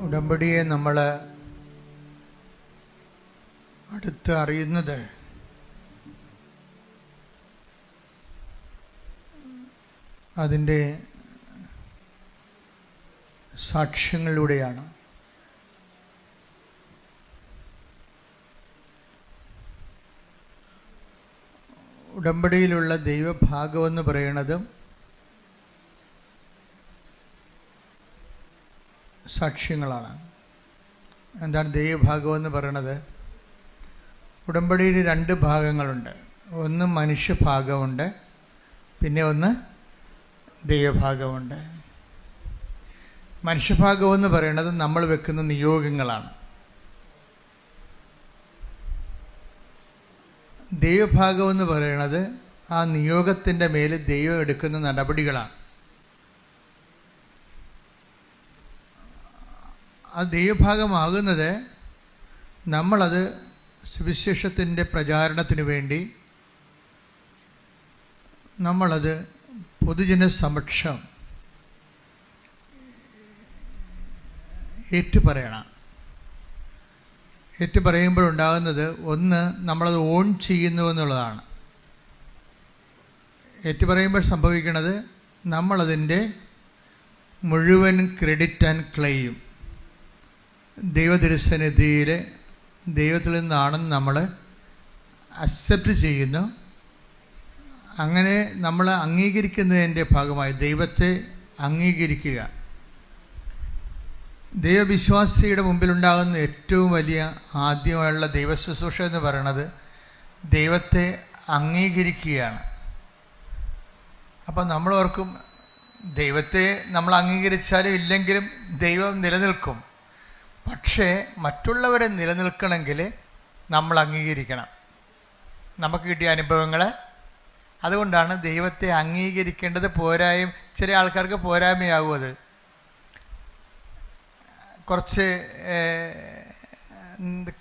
ഉടമ്പടിയെ നമ്മൾ അടുത്ത് അറിയുന്നത് അതിൻ്റെ സാക്ഷ്യങ്ങളിലൂടെയാണ്. ഉടമ്പടിയിലുള്ള ദൈവഭാഗമെന്ന് പറയുന്നതും സാക്ഷ്യങ്ങളാണ്. എന്താണ് ദൈവഭാഗമെന്ന് പറയണത്? ഉടമ്പടിയിൽ രണ്ട് ഭാഗങ്ങളുണ്ട്. ഒന്ന് മനുഷ്യഭാഗമുണ്ട്, പിന്നെ ഒന്ന് ദൈവഭാഗമുണ്ട്. മനുഷ്യഭാഗമെന്ന് പറയുന്നത് നമ്മൾ വെക്കുന്ന നിയോഗങ്ങളാണ്. ദൈവഭാഗമെന്ന് പറയുന്നത് ആ നിയോഗത്തിൻ്റെ മേൽ ദൈവം എടുക്കുന്ന നടപടികളാണ്. ആ ദൈവഭാഗമാകുന്നത് നമ്മളത് സുവിശേഷത്തിൻ്റെ പ്രചാരണത്തിന് വേണ്ടി നമ്മളത് പൊതുജന സമക്ഷം ഏറ്റുപറയണം. ഏറ്റുപറയുമ്പോഴുണ്ടാകുന്നത് ഒന്ന്, നമ്മളത് ഓൺ ചെയ്യുന്നു എന്നുള്ളതാണ്. ഏറ്റുപറയുമ്പോൾ സംഭവിക്കുന്നത് നമ്മളതിൻ്റെ മുഴുവൻ ക്രെഡിറ്റ് ആൻഡ് ക്ലെയിം ദൈവതിരുസന്നിധിയിൽ ദൈവത്തിൽ നിന്നാണെന്ന് നമ്മൾ അക്സെപ്റ്റ് ചെയ്യുന്നു. അങ്ങനെ നമ്മൾ അംഗീകരിക്കുന്നതിൻ്റെ ഭാഗമായി ദൈവത്തെ അംഗീകരിക്കുക. ദൈവവിശ്വാസിയുടെ മുമ്പിലുണ്ടാകുന്ന ഏറ്റവും വലിയ ആദ്യമായുള്ള ദൈവശുശ്രൂഷ എന്ന് പറയുന്നത് ദൈവത്തെ അംഗീകരിക്കുകയാണ്. അപ്പം നമ്മളോർക്കും ദൈവത്തെ നമ്മൾ അംഗീകരിച്ചാലും ഇല്ലെങ്കിലും ദൈവം നിലനിൽക്കും. പക്ഷേ മറ്റുള്ളവരെ നിലനിൽക്കണമെങ്കിൽ നമ്മൾ അംഗീകരിക്കണം. നമുക്ക് കിട്ടിയ അനുഭവങ്ങൾ അതുകൊണ്ടാണ് ദൈവത്തെ അംഗീകരിക്കേണ്ടത്. പോരായ്മ ചില ആൾക്കാർക്ക് പോരായ്മയാകും. അത് കുറച്ച്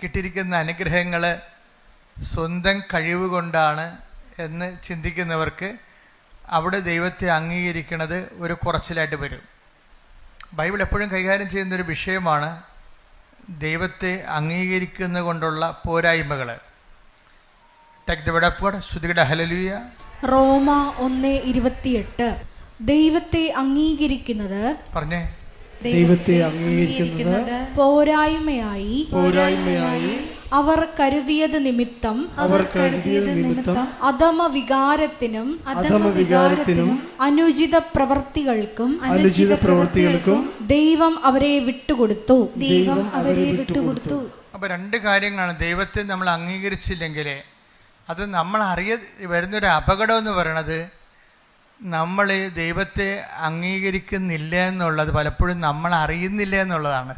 കിട്ടിയിരിക്കുന്ന അനുഗ്രഹങ്ങൾ സ്വന്തം കഴിവ് കൊണ്ടാണ് എന്ന് ചിന്തിക്കുന്നവർക്ക് അവിടെ ദൈവത്തെ അംഗീകരിക്കുന്നത് ഒരു കുറച്ചിലായിട്ട് വരും. ബൈബിൾ എപ്പോഴും കൈകാര്യം ചെയ്യുന്നൊരു വിഷയമാണ് ദൈവത്തെ അംഗീകരിക്കുന്നത് കൊണ്ടുള്ള പോരായ്മകൾ. റോമ 1:28 ദൈവത്തെ അംഗീകരിക്കുന്നത് പറഞ്ഞേ ദൈവത്തെ അംഗീകരിക്കുന്നത് പോരായ്മയായി അവർ കരുതിയത് നിമിത്തം അധമ വികാരത്തിനും അനുചിത പ്രവൃത്തികൾക്കും ദൈവം അവരെ വിട്ടുകൊടുത്തു. അപ്പോൾ രണ്ട് കാര്യങ്ങളാണ്. ദൈവത്തെ നമ്മൾ അംഗീകരിച്ചില്ലെങ്കിൽ അത് നമ്മൾ വരുന്നൊരു അപകടം എന്ന് പറയണത് നമ്മൾ ദൈവത്തെ അംഗീകരിക്കുന്നില്ല എന്നുള്ളത് പലപ്പോഴും നമ്മൾ അറിയുന്നില്ല എന്നുള്ളതാണ്.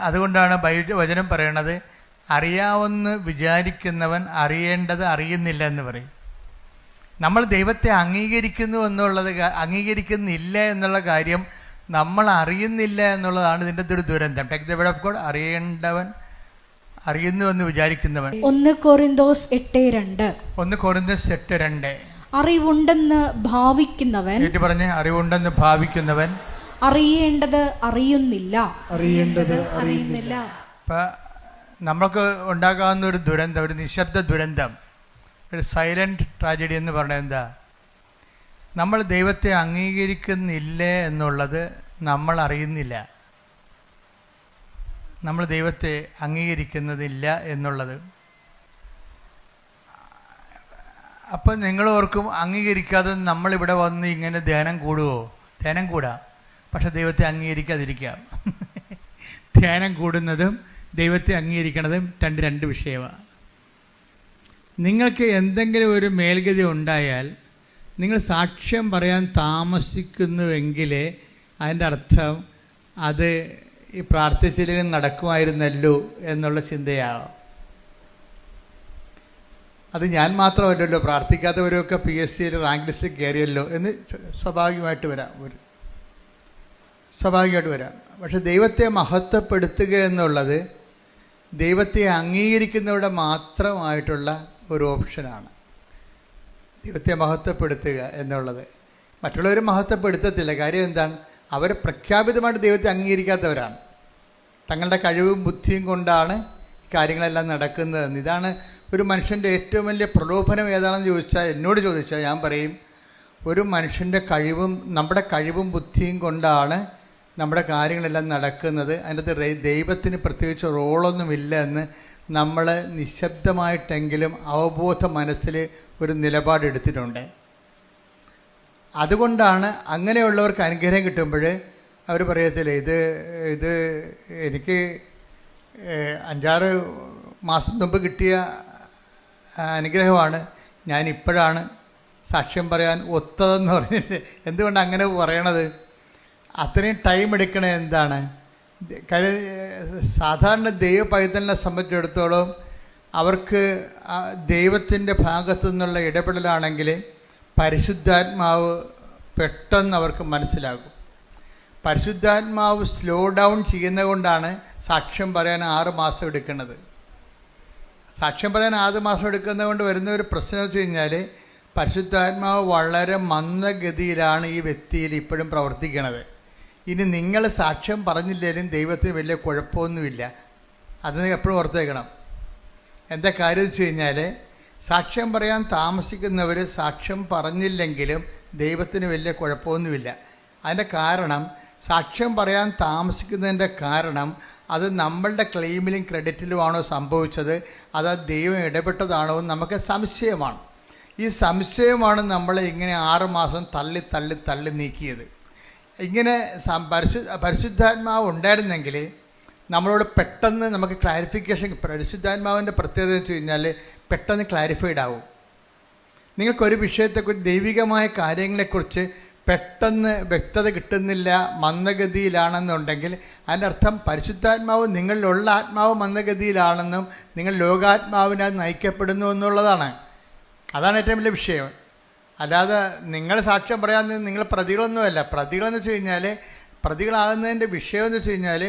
അതുകൊണ്ടാണ് വചനം പറയണത് അറിയാവുന്ന വിചാരിക്കുന്നവൻ അറിയേണ്ടത് അറിയുന്നില്ല എന്ന് പറയും. നമ്മൾ ദൈവത്തെ അംഗീകരിക്കുന്നില്ല എന്നുള്ള കാര്യം നമ്മൾ അറിയുന്നില്ല എന്നുള്ളതാണ് ഇതിൻ്റെ ഒരു ദുരന്തം. അറിയേണ്ടവൻ അറിയുന്നുവെന്ന് വിചാരിക്കുന്നവൻ. 1 കൊരിന്തോസ് 8:2 അറിവുണ്ടെന്ന് ഭാവിക്കുന്നവൻ അറിവുണ്ടെന്ന് ഭാവിക്കുന്നവൻ അറിയേണ്ടത് അറിയുന്നില്ല. ഇപ്പം നമുക്ക് ഉണ്ടാകാവുന്ന ഒരു ദുരന്തം, ഒരു നിശബ്ദ ദുരന്തം, ഒരു സൈലന്റ് ട്രാജഡി എന്ന് പറഞ്ഞാൽ എന്താ? നമ്മൾ ദൈവത്തെ അംഗീകരിക്കുന്നില്ല എന്നുള്ളത് നമ്മൾ അറിയുന്നില്ല. നമ്മൾ ദൈവത്തെ അംഗീകരിക്കുന്നതില്ല എന്നുള്ളത്. അപ്പം നിങ്ങൾ ഓർക്കും അംഗീകരിക്കാതെ നമ്മളിവിടെ വന്ന് ഇങ്ങനെ ധ്യാനം കൂടുമോ? ധ്യാനം കൂടാം, പക്ഷെ ദൈവത്തെ അംഗീകരിക്കാതിരിക്കാം. ധ്യാനം കൂടുന്നതും ദൈവത്തെ അംഗീകരിക്കുന്നതും രണ്ട് വിഷയമാണ്. നിങ്ങൾക്ക് എന്തെങ്കിലും ഒരു മേൽഗതി ഉണ്ടായാൽ നിങ്ങൾ സാക്ഷ്യം പറയാൻ താമസിക്കുന്നുവെങ്കിൽ അതിൻ്റെ അർത്ഥം അത് ഈ പ്രാർത്ഥിച്ചില്ലെങ്കിലും നടക്കുമായിരുന്നല്ലോ എന്നുള്ള ചിന്തയാവാം. അത് ഞാൻ മാത്രമല്ലല്ലോ, പ്രാർത്ഥിക്കാത്തവരൊക്കെ PSC റാങ്ക് ലിസ്റ്റിൽ കയറിയല്ലോ എന്ന് സ്വാഭാവികമായിട്ട് വരാം. പക്ഷെ ദൈവത്തെ മഹത്വപ്പെടുത്തുക എന്നുള്ളത് ദൈവത്തെ അംഗീകരിക്കുന്നവരുടെ മാത്രമായിട്ടുള്ള ഒരു ഓപ്ഷനാണ്. ദൈവത്തെ മഹത്വപ്പെടുത്തുക എന്നുള്ളത് മറ്റുള്ളവർ മഹത്വപ്പെടുത്തത്തില്ല. കാര്യം എന്താണ്? അവർ പ്രഖ്യാപിതമായിട്ട് ദൈവത്തെ അംഗീകരിക്കാത്തവരാണ്. തങ്ങളുടെ കഴിവും ബുദ്ധിയും കൊണ്ടാണ് കാര്യങ്ങളെല്ലാം നടക്കുന്നതെന്ന്. ഇതാണ് ഒരു മനുഷ്യൻ്റെ ഏറ്റവും വലിയ പ്രലോഭനം ഏതാണെന്ന് ചോദിച്ചാൽ, എന്നോട് ചോദിച്ചാൽ ഞാൻ പറയും, ഒരു മനുഷ്യൻ്റെ കഴിവും നമ്മുടെ കഴിവും ബുദ്ധിയും കൊണ്ടാണ് നമ്മുടെ കാര്യങ്ങളെല്ലാം നടക്കുന്നത്. അതിൻ്റെ അകത്ത് ദൈവത്തിന് പ്രത്യേകിച്ച് റോളൊന്നുമില്ല എന്ന് നമ്മൾ നിശബ്ദമായിട്ടെങ്കിലും അവബോധ മനസ്സിൽ ഒരു നിലപാടെടുത്തിട്ടുണ്ട്. അതുകൊണ്ടാണ് അങ്ങനെയുള്ളവർക്ക് അനുഗ്രഹം കിട്ടുമ്പോൾ അവർ പറയത്തില്ല, ഇത് എനിക്ക് 5-6 മാസം മുമ്പ് കിട്ടിയ അനുഗ്രഹമാണ്, ഞാനിപ്പോഴാണ് സാക്ഷ്യം പറയാൻ ഒത്തതെന്ന് പറഞ്ഞിട്ട്. എന്തുകൊണ്ട് അങ്ങനെ പറയണത്? അത്രയും ടൈം എടുക്കണത് എന്താണ്? കാര്യം സാധാരണ ദൈവ പൈതലിനെ സംബന്ധിച്ചിടത്തോളം അവർക്ക് ദൈവത്തിൻ്റെ ഭാഗത്തു നിന്നുള്ള ഇടപെടലാണെങ്കിൽ പരിശുദ്ധാത്മാവ് പെട്ടെന്ന് അവർക്ക് മനസ്സിലാകും. പരിശുദ്ധാത്മാവ് സ്ലോ ഡൗൺ ചെയ്യുന്നത് കൊണ്ടാണ് സാക്ഷ്യം പറയാൻ 6 മാസം എടുക്കുന്നത്. സാക്ഷ്യം പറയാൻ 6 മാസം എടുക്കുന്നത് കൊണ്ട് വരുന്ന ഒരു പ്രശ്നം വെച്ച് കഴിഞ്ഞാൽ, പരിശുദ്ധാത്മാവ് വളരെ മന്ദഗതിയിലാണ് ഈ വ്യക്തിയിൽ ഇപ്പോഴും പ്രവർത്തിക്കുന്നത്. ഇനി നിങ്ങൾ സാക്ഷ്യം പറഞ്ഞില്ലെങ്കിലും ദൈവത്തിന് വലിയ കുഴപ്പമൊന്നുമില്ല. അത് എപ്പോഴും ഓർത്തേക്കണം. എന്താ കാര്യം വെച്ച് കഴിഞ്ഞാൽ, സാക്ഷ്യം പറയാൻ താമസിക്കുന്നവർ സാക്ഷ്യം പറഞ്ഞില്ലെങ്കിലും ദൈവത്തിന് വലിയ കുഴപ്പമൊന്നുമില്ല. അതിൻ്റെ കാരണം, സാക്ഷ്യം പറയാൻ താമസിക്കുന്നതിൻ്റെ കാരണം അത് നമ്മളുടെ ക്ലെയിമിലും ക്രെഡിറ്റിലുമാണോ സംഭവിച്ചത്, അത് ദൈവം ഇടപെട്ടതാണോ എന്ന് നമുക്ക് സംശയമാണ്. ഈ സംശയമാണ് നമ്മളെ ഇങ്ങനെ 6 മാസം തള്ളി തള്ളി തള്ളി നീക്കിയത്. ഇങ്ങനെ പരിശുദ്ധാത്മാവ് ഉണ്ടായിരുന്നെങ്കിൽ നമ്മളോട് പെട്ടെന്ന് നമുക്ക് ക്ലാരിഫിക്കേഷൻ. പരിശുദ്ധാത്മാവിൻ്റെ പ്രത്യേകത വെച്ച് കഴിഞ്ഞാൽ പെട്ടെന്ന് ക്ലാരിഫൈഡ് ആവും. നിങ്ങൾക്കൊരു വിഷയത്തെക്കുറിച്ച്, ദൈവികമായ കാര്യങ്ങളെക്കുറിച്ച് പെട്ടെന്ന് വ്യക്തത കിട്ടുന്നില്ല, മന്ദഗതിയിലാണെന്നുണ്ടെങ്കിൽ അതിൻ്റെ അർത്ഥം പരിശുദ്ധാത്മാവ് നിങ്ങളിലുള്ള ആത്മാവ് മന്ദഗതിയിലാണെന്നും നിങ്ങൾ ലോകാത്മാവിനാൽ നയിക്കപ്പെടുന്നു എന്നുള്ളതാണ്. അതാണ് ഏറ്റവും വലിയ വിഷയം. അല്ലാതെ നിങ്ങൾ സാക്ഷ്യം പറയാൻ നിങ്ങൾ പ്രതികളൊന്നുമല്ല. പ്രതികളെന്ന് വെച്ച് കഴിഞ്ഞാൽ, പ്രതികളാകുന്നതിൻ്റെ വിഷയമെന്ന് വെച്ച് കഴിഞ്ഞാൽ,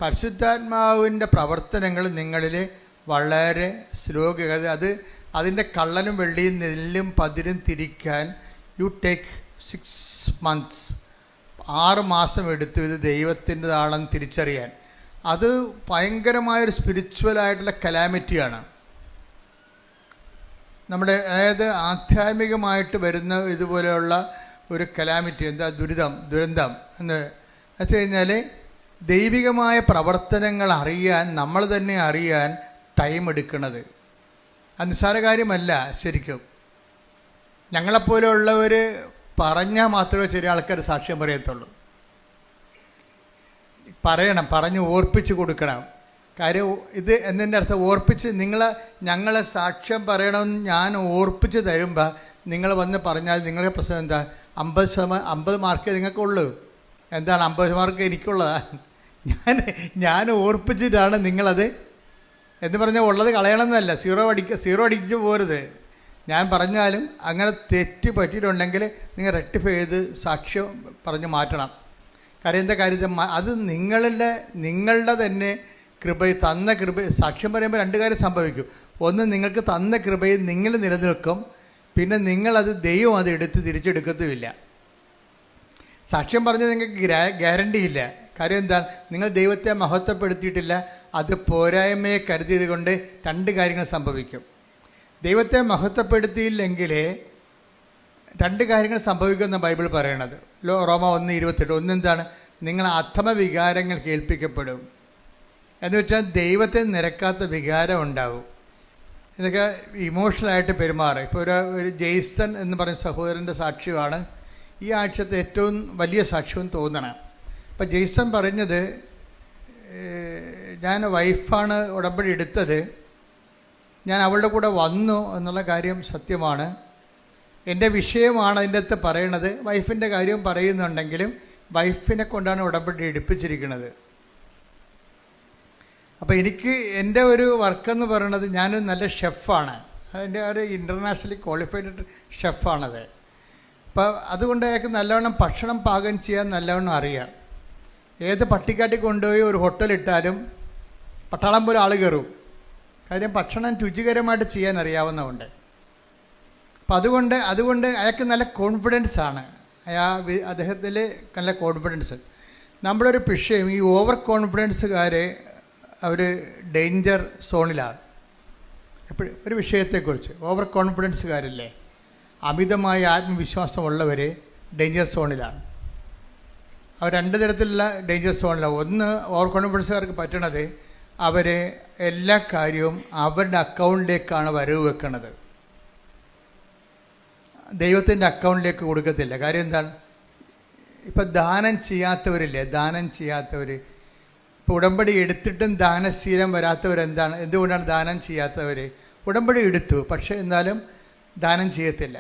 പരിശുദ്ധാത്മാവിൻ്റെ പ്രവർത്തനങ്ങൾ നിങ്ങളിൽ വളരെ സ്ലോഗതി. അതിൻ്റെ കള്ളനും വെള്ളിയും നെല്ലും പതിരും തിരിക്കാൻ യു ടേക്ക് 6 months, 6 മാസം എടുത്തു ഇത് ദൈവത്തിൻ്റെതാണെന്ന് തിരിച്ചറിയാൻ. അത് ഭയങ്കരമായൊരു സ്പിരിച്വലായിട്ടുള്ള കലാമിറ്റിയാണ്. നമ്മുടെ അതായത് ആധ്യാത്മികമായിട്ട് വരുന്ന ഇതുപോലെയുള്ള ഒരു കലാമിറ്റി, എന്താ ദുരന്തം എന്ന് വെച്ച് കഴിഞ്ഞാൽ, ദൈവികമായ പ്രവർത്തനങ്ങൾ അറിയാൻ, നമ്മൾ തന്നെ അറിയാൻ ടൈം എടുക്കുന്നത് അത് നിസ്സാര കാര്യമല്ല. ശരിക്കും ഞങ്ങളെപ്പോലെയുള്ളവർ പറഞ്ഞാൽ മാത്രമേ ചെറിയ ആൾക്കാർ സാക്ഷ്യം പറയത്തുള്ളൂ. പറഞ്ഞ് ഓർപ്പിച്ച് കൊടുക്കണം. കാര്യം ഇത് എന്നതിൻ്റെ അർത്ഥം ഓർപ്പിച്ച് ഞങ്ങളെ സാക്ഷ്യം പറയണമെന്ന് ഞാൻ ഓർപ്പിച്ച് തരുമ്പോൾ നിങ്ങൾ വന്ന് പറഞ്ഞാൽ നിങ്ങളുടെ പ്രശ്നം എന്താ? 50 മാർക്കേ നിങ്ങൾക്കുള്ളൂ. എന്താണ് 50 മാർക്ക് എനിക്കുള്ളതാണ്? ഞാൻ ഓർപ്പിച്ചിട്ടാണ് നിങ്ങളത് എന്ന് പറഞ്ഞാൽ ഉള്ളത് കളയണമെന്നല്ല, സീറോ അടിച്ചു പോരുത്. ഞാൻ പറഞ്ഞാലും അങ്ങനെ തെറ്റ് പറ്റിയിട്ടുണ്ടെങ്കിൽ നിങ്ങൾ റെക്ടിഫൈ ചെയ്ത് സാക്ഷ്യം പറഞ്ഞ് മാറ്റണം. കാര്യം എന്താ കാര്യത്തിൽ അത് നിങ്ങളുടെ തന്നെ തന്ന കൃപ. സാക്ഷ്യം പറയുമ്പോൾ 2 കാര്യം സംഭവിക്കും. ഒന്ന്, നിങ്ങൾക്ക് തന്ന കൃപയിൽ നിങ്ങൾ നിലനിൽക്കും. പിന്നെ നിങ്ങളത് ദൈവം അത് തിരിച്ചെടുക്കത്തുമില്ല. സാക്ഷ്യം പറഞ്ഞത് നിങ്ങൾക്ക് ഗ്യാരണ്ടി ഇല്ല. കാര്യം എന്താ? നിങ്ങൾ ദൈവത്തെ മഹത്വപ്പെടുത്തിയിട്ടില്ല. അത് പോരായ്മയെ കരുതിയത് കൊണ്ട് 2 കാര്യങ്ങൾ സംഭവിക്കും. ദൈവത്തെ മഹത്വപ്പെടുത്തിയില്ലെങ്കിൽ 2 കാര്യങ്ങൾ സംഭവിക്കുമെന്ന് ബൈബിൾ പറയണത്. റോമ 1:28. ഒന്നെന്താണ്? നിങ്ങൾ അധമ വികാരങ്ങൾ കേൾപ്പിക്കപ്പെടും. എന്ന് വെച്ചാൽ ദൈവത്തെ നിരക്കാത്ത വികാരം ഉണ്ടാവും. ഇതൊക്കെ ഇമോഷണലായിട്ട് പെരുമാറും. ഇപ്പോൾ ഒരു ജെയ്സൺ എന്ന് പറയുന്ന സഹോദരൻ്റെ സാക്ഷ്യമാണ് ഈ ആഴ്ചത്തെ ഏറ്റവും വലിയ സാക്ഷ്യവും തോന്നണം. അപ്പോൾ ജെയ്സൺ പറഞ്ഞത്, ഞാൻ വൈഫാണ് ഉടമ്പടി എടുത്തത്, ഞാൻ അവളുടെ കൂടെ വന്നു എന്നുള്ള കാര്യം സത്യമാണ്. എൻ്റെ വിഷയമാണ് അതിൻ്റെ അകത്ത് പറയണത്. വൈഫിൻ്റെ കാര്യം പറയുന്നുണ്ടെങ്കിലും വൈഫിനെ കൊണ്ടാണ് ഉടമ്പടി എടുപ്പിച്ചിരിക്കുന്നത്. അപ്പോൾ എനിക്ക് എൻ്റെ ഒരു വർക്കെന്ന് പറയണത്, ഞാനൊരു നല്ല ഷെഫാണ്. അതിൻ്റെ ഒരു ഇൻ്റർനാഷണലി ക്വാളിഫൈഡ് ഷെഫാണത്. അപ്പോൾ അതുകൊണ്ട് അയാൾക്ക് നല്ലവണ്ണം ഭക്ഷണം പാകം ചെയ്യാൻ നല്ലവണ്ണം അറിയാം. ഏത് പട്ടിക്കാട്ടി കൊണ്ടുപോയി ഒരു ഹോട്ടലിട്ടാലും പട്ടാളം പോലെ ആൾ കയറും. കാര്യം ഭക്ഷണം രുചികരമായിട്ട് ചെയ്യാൻ അറിയാവുന്നതുകൊണ്ട്. അപ്പം അതുകൊണ്ട് അയാൾക്ക് നല്ല കോൺഫിഡൻസ് ആണ്. അദ്ദേഹത്തിൽ നല്ല കോൺഫിഡൻസ്. നമ്മുടെ ഒരു വിഷയം, ഈ ഓവർ കോൺഫിഡൻസുകാരെ അവർ ഡേഞ്ചർ സോണിലാണ്. എപ്പോഴും ഒരു വിഷയത്തെക്കുറിച്ച് ഓവർ കോൺഫിഡൻസുകാരില്ലേ, അമിതമായ ആത്മവിശ്വാസമുള്ളവർ ഡേഞ്ചർ സോണിലാണ്. അവർ രണ്ട് തരത്തിലുള്ള ഡേഞ്ചർ സോണിലാണ്. ഒന്ന്, ഓവർ കോൺഫിഡൻസുകാർക്ക് പറ്റണത് അവർ എല്ലാ കാര്യവും അവരുടെ അക്കൗണ്ടിലേക്കാണ് വരവ് വെക്കണത്, ദൈവത്തിൻ്റെ അക്കൗണ്ടിലേക്ക് കൊടുക്കത്തില്ല. കാര്യം എന്താണ്? ഇപ്പം ദാനം ചെയ്യാത്തവരില്ലേ, ദാനം ചെയ്യാത്തവർ, ഇപ്പോൾ ഉടമ്പടി എടുത്തിട്ടും ദാനശീലം വരാത്തവരെന്താണ്? എന്തുകൊണ്ടാണ് ദാനം ചെയ്യാത്തവർ? ഉടമ്പടി എടുത്തു, പക്ഷേ എന്നാലും ദാനം ചെയ്യത്തില്ല.